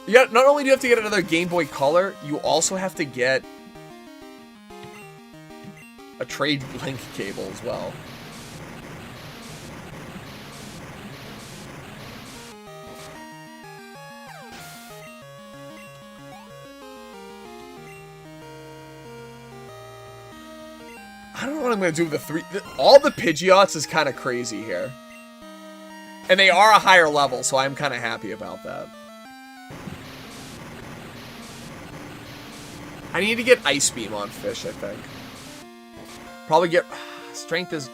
Yeah, not only do you have to get another Game Boy Color, you also have to get a trade link cable as well. I don't know what I'm going to do with the 3... All the Pidgeots is kind of crazy here. And they are a higher level, so I'm kind of happy about that. I need to get Ice Beam on Fish, I think. Probably get... Strength is...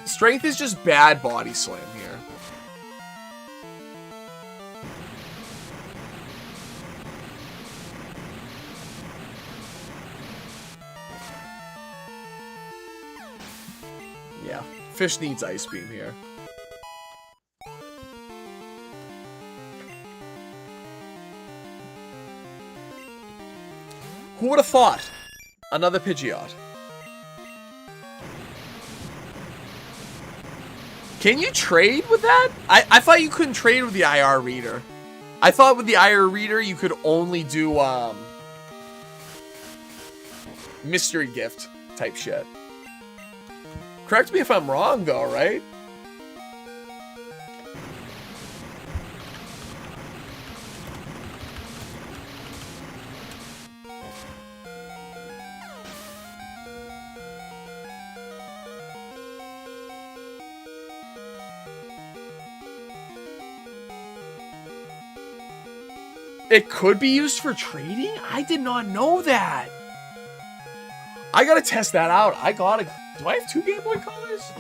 Strength is just bad Body Slam here. Yeah, Fish needs Ice Beam here. Who would have thought? Another Pidgeot. Can you trade with that? I thought you couldn't trade with the IR reader. I thought with the IR reader you could only do mystery gift type shit. Correct me if I'm wrong though, right? It could be used for trading? I did not know that. I gotta test that out. Do I have 2 Game Boy Colors?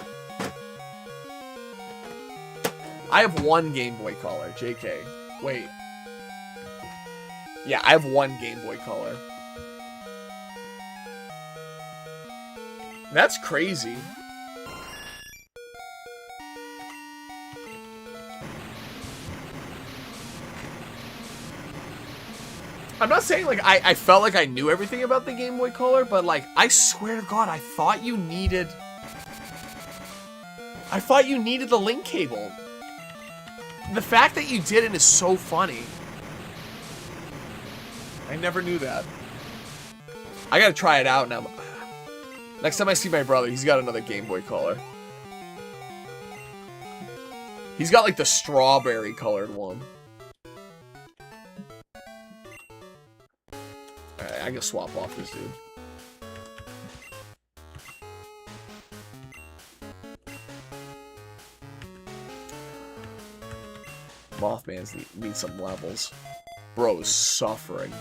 I have 1 Game Boy Color, JK. Wait. Yeah, I have 1 Game Boy Color. That's crazy. I'm not saying, like, I felt like I knew everything about the Game Boy Color, but, like, I swear to God, I thought you needed the link cable. The fact that you didn't is so funny. I never knew that. I gotta try it out now. Next time I see my brother, he's got another Game Boy Color. He's got, like, the strawberry colored one. Alright, I can swap off this dude. Mothman's need some levels. Bro's suffering.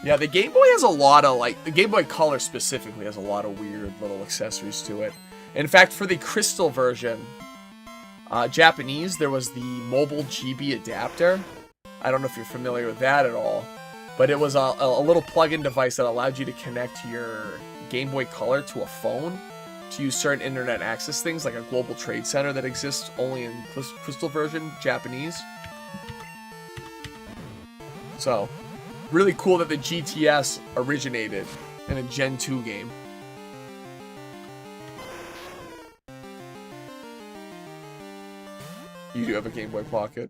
Yeah, the Game Boy has a lot of, like, the Game Boy Color specifically has a lot of weird little accessories to it. In fact, for the Crystal version, Japanese, there was the mobile GB adapter. I don't know if you're familiar with that at all, but it was a little plug-in device that allowed you to connect your Game Boy Color to a phone to use certain internet access things, like a global trade center that exists only in Crystal version, Japanese. So, really cool that the GTS originated in a Gen 2 game. You do have a Game Boy Pocket.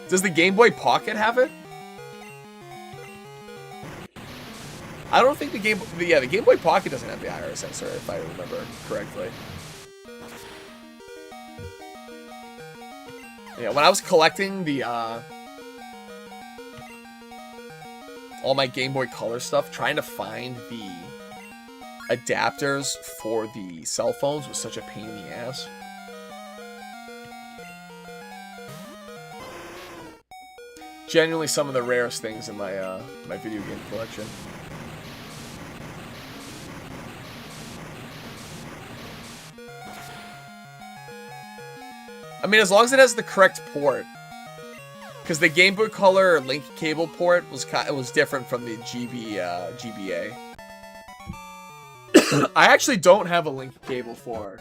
Does the Game Boy Pocket have it? I don't think the Game Boy Pocket doesn't have the IR sensor, if I remember correctly. Yeah, when I was collecting the all my Game Boy Color stuff, trying to find the adapters for the cell phones was such a pain in the ass. Genuinely some of the rarest things in my my video game collection. I mean, as long as it has the correct port, because the Game Boy Color link cable port was different from the GBA. I actually don't have a link cable for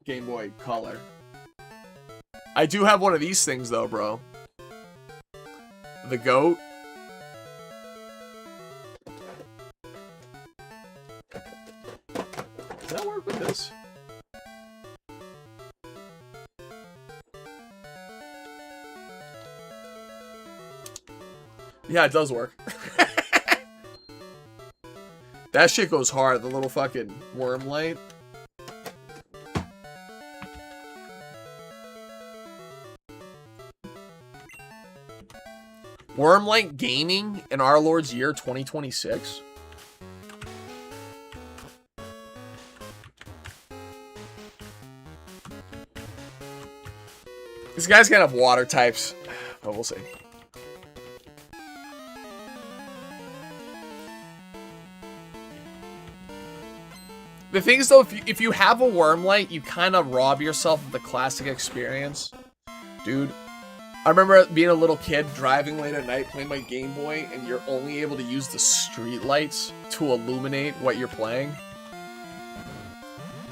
Game Boy Color. I do have one of these things though, bro. The GOAT. Does that work with this? Yeah, it does work. That shit goes hard, the little fucking worm light. Wormlight Gaming in our Lord's year 2026. This guy's gonna have water types, but we'll see. The thing is, though, if you have a Wormlight, you kind of rob yourself of the classic experience. Dude, I remember being a little kid, driving late at night, playing my Game Boy, and you're only able to use the street lights to illuminate what you're playing.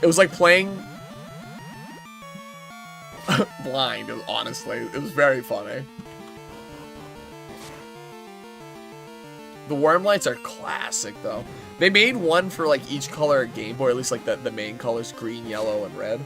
It was like playing blind, honestly. It was very funny. The worm lights are classic, though. They made one for, like, each color Game Boy, or at least, like, the main colors, green, yellow, and red.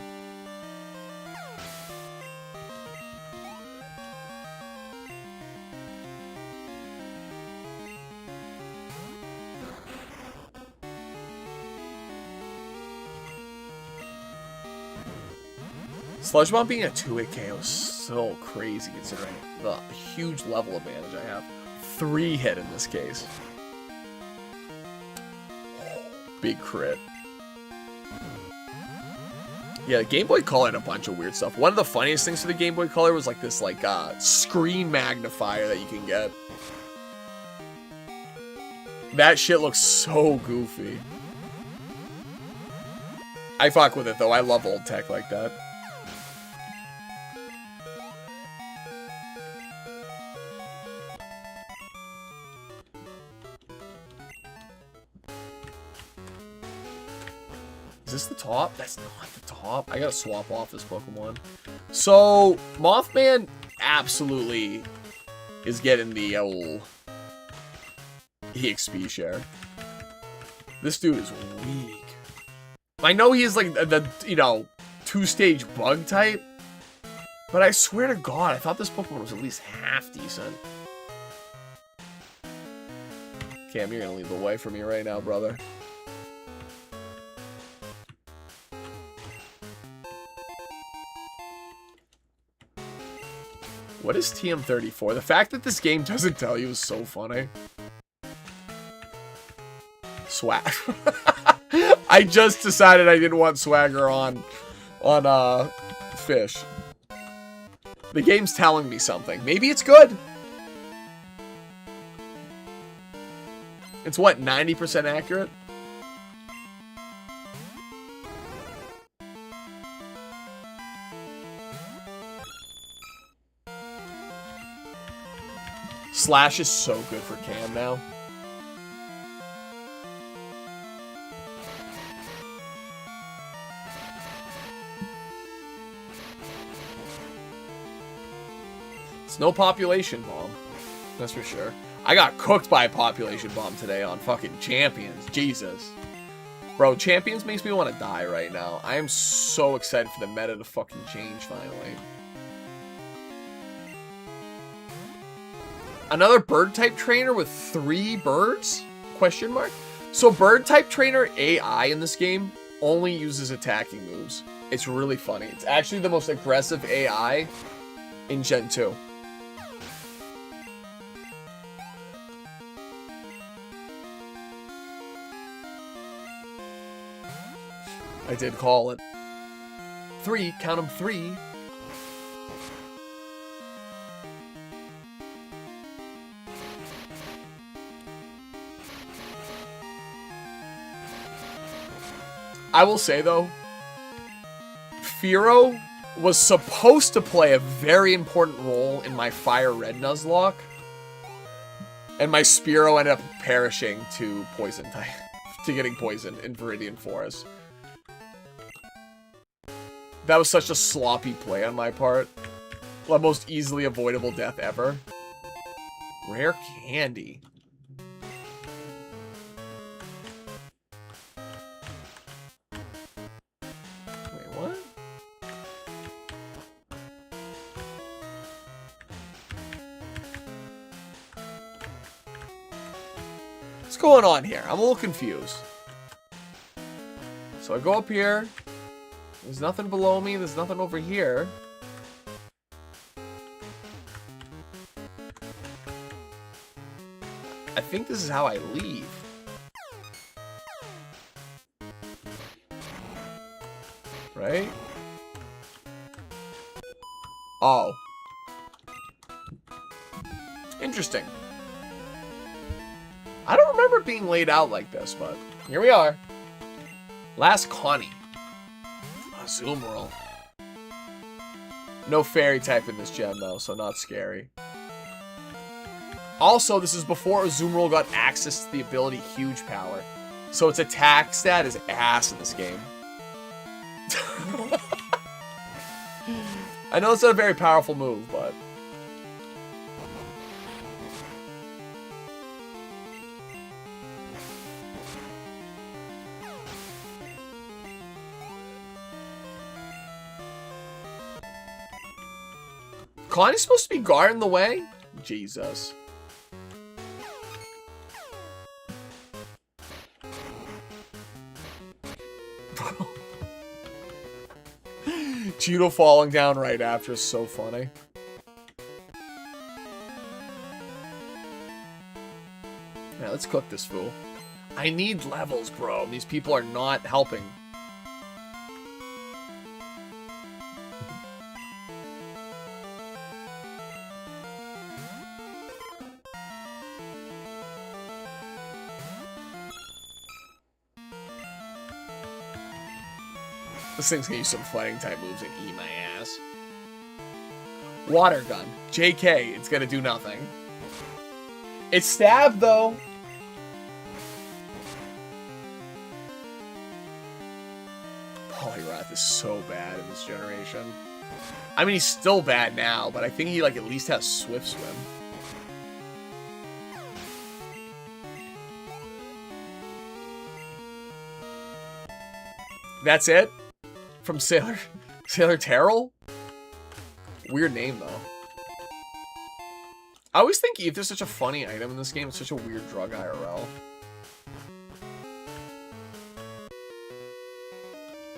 Sludge Bomb being a 2-hit KO is so crazy considering the huge level advantage I have. 3-hit in this case. Big crit. Yeah, the Game Boy Color had a bunch of weird stuff. One of the funniest things for the Game Boy Color was like this screen magnifier that you can get. That shit looks so goofy. I fuck with it though. I love old tech like that. Is this the top? That's not the top. I gotta swap off this Pokemon. So, Mothman absolutely is getting the old EXP share. This dude is weak. I know he is like the, you know, 2-stage bug type, but I swear to God, I thought this Pokemon was at least half decent. Cam, you're gonna lead the way for me right now, brother. What is TM34? The fact that this game doesn't tell you is so funny. Swag. I just decided I didn't want swagger on fish. The game's telling me something. Maybe it's good. It's what, 90% accurate? Slash is so good for Cam now. It's no population bomb. That's for sure. I got cooked by a population bomb today on fucking Champions. Jesus. Bro, Champions makes me want to die right now. I am so excited for the meta to fucking change finally. Another bird-type trainer with 3 birds? Question mark? So bird-type trainer AI in this game only uses attacking moves. It's really funny. It's actually the most aggressive AI in Gen 2. I did call it. 3, count them 3. I will say, though, Fearow was supposed to play a very important role in my Fire Red Nuzlocke, and my Spearow ended up perishing to poison type, to getting poisoned in Viridian Forest. That was such a sloppy play on my part. The most easily avoidable death ever. Rare candy. What's going on here? I'm a little confused. So I go up here. There's nothing below me. There's nothing over here. I think this is how I leave. Right? Oh. Interesting. I don't remember it being laid out like this, but here we are. Last Connie. Azumarill. No fairy type in this gen, though, so not scary. Also, this is before Azumarill got access to the ability Huge Power. So its attack stat is ass in this game. I know it's not a very powerful move, but... Connie's supposed to be guarding the way? Jesus. Cheeto falling down right after is so funny. Yeah, let's cook this fool. I need levels, bro. These people are not helping. This thing's gonna use some fighting type moves and eat my ass. Water gun. JK, it's gonna do nothing. It's stabbed though. Poliwrath is so bad in this generation. I mean, he's still bad now, but I think he like at least has Swift Swim. That's it? From Sailor Terrell? Weird name, though. I always think if there's such a funny item in this game, it's such a weird drug IRL.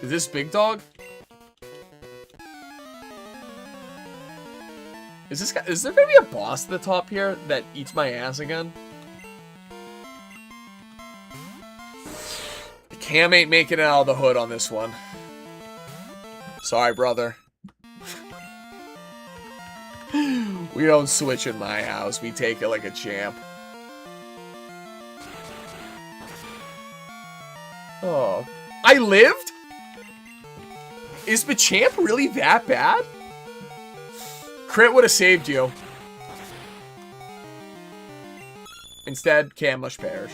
Is this Big Dog? Is there gonna be a boss at the top here that eats my ass again? The cam ain't making it out of the hood on this one. Sorry, brother. We don't switch in my house. We take it like a champ. Oh. I lived? Is Machamp really that bad? Crit would have saved you. Instead, Cam must perish.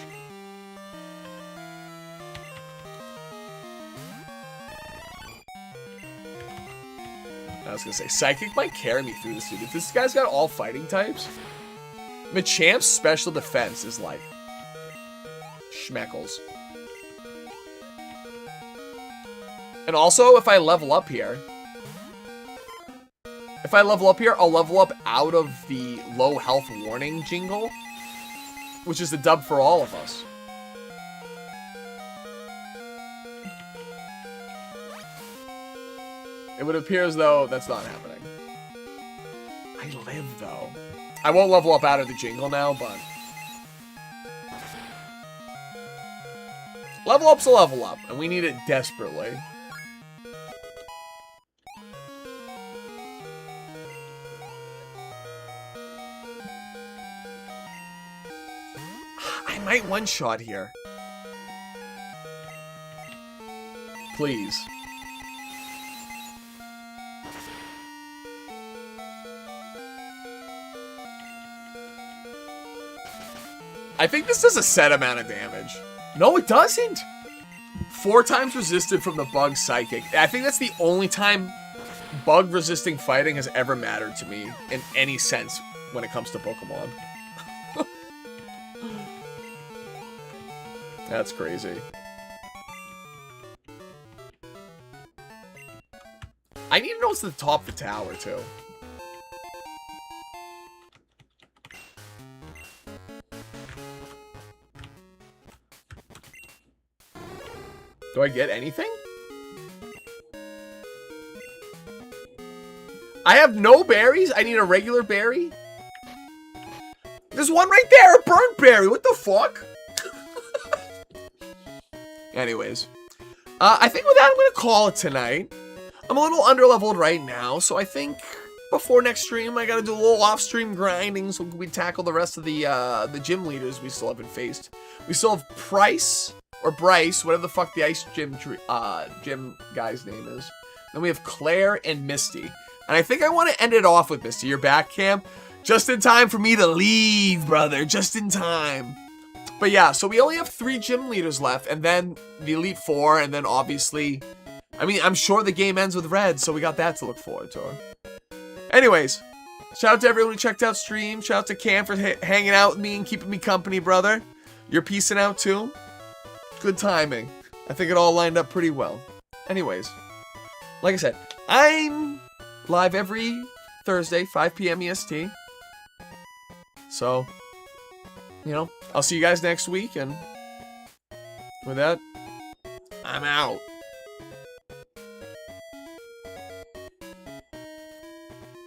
I was gonna say, Psychic might carry me through this dude. If this guy's got all fighting types, Machamp's special defense is like schmeckles. And also, if I level up here, I'll level up out of the low health warning jingle, which is the dub for all of us. It would appear as though that's not happening. I live, though. I won't level up out of the jingle now, but... Level up's a level up, and we need it desperately. I might one-shot here. Please. I think this does a set amount of damage. No, it doesn't. 4 times resisted from the bug psychic. I think that's the only time bug resisting fighting has ever mattered to me in any sense when it comes to Pokemon. That's crazy. I need to know what's at the top of the tower, too. Do I get anything? I have no berries? I need a regular berry? There's one right there, a burnt berry. What the fuck? Anyways. I think with that, I'm going to call it tonight. I'm a little underleveled right now, so I think before next stream, I got to do a little off-stream grinding so we tackle the rest of the gym leaders we still haven't faced. We still have Price... or Bryce, whatever the fuck the ice gym guy's name is. Then we have Claire and Misty. And I think I want to end it off with Misty. You're back, Cam? Just in time for me to leave, brother. Just in time. But yeah, so we only have 3 gym leaders left. And then the Elite 4. And then obviously... I mean, I'm sure the game ends with Red. So we got that to look forward to. Anyways. Shout out to everyone who checked out stream. Shout out to Cam for hanging out with me and keeping me company, brother. You're peacing out too. Good timing. I think it all lined up pretty well. Anyways, like I said, I'm live every Thursday, 5 p.m. EST. So, you know, I'll see you guys next week, and with that, I'm out.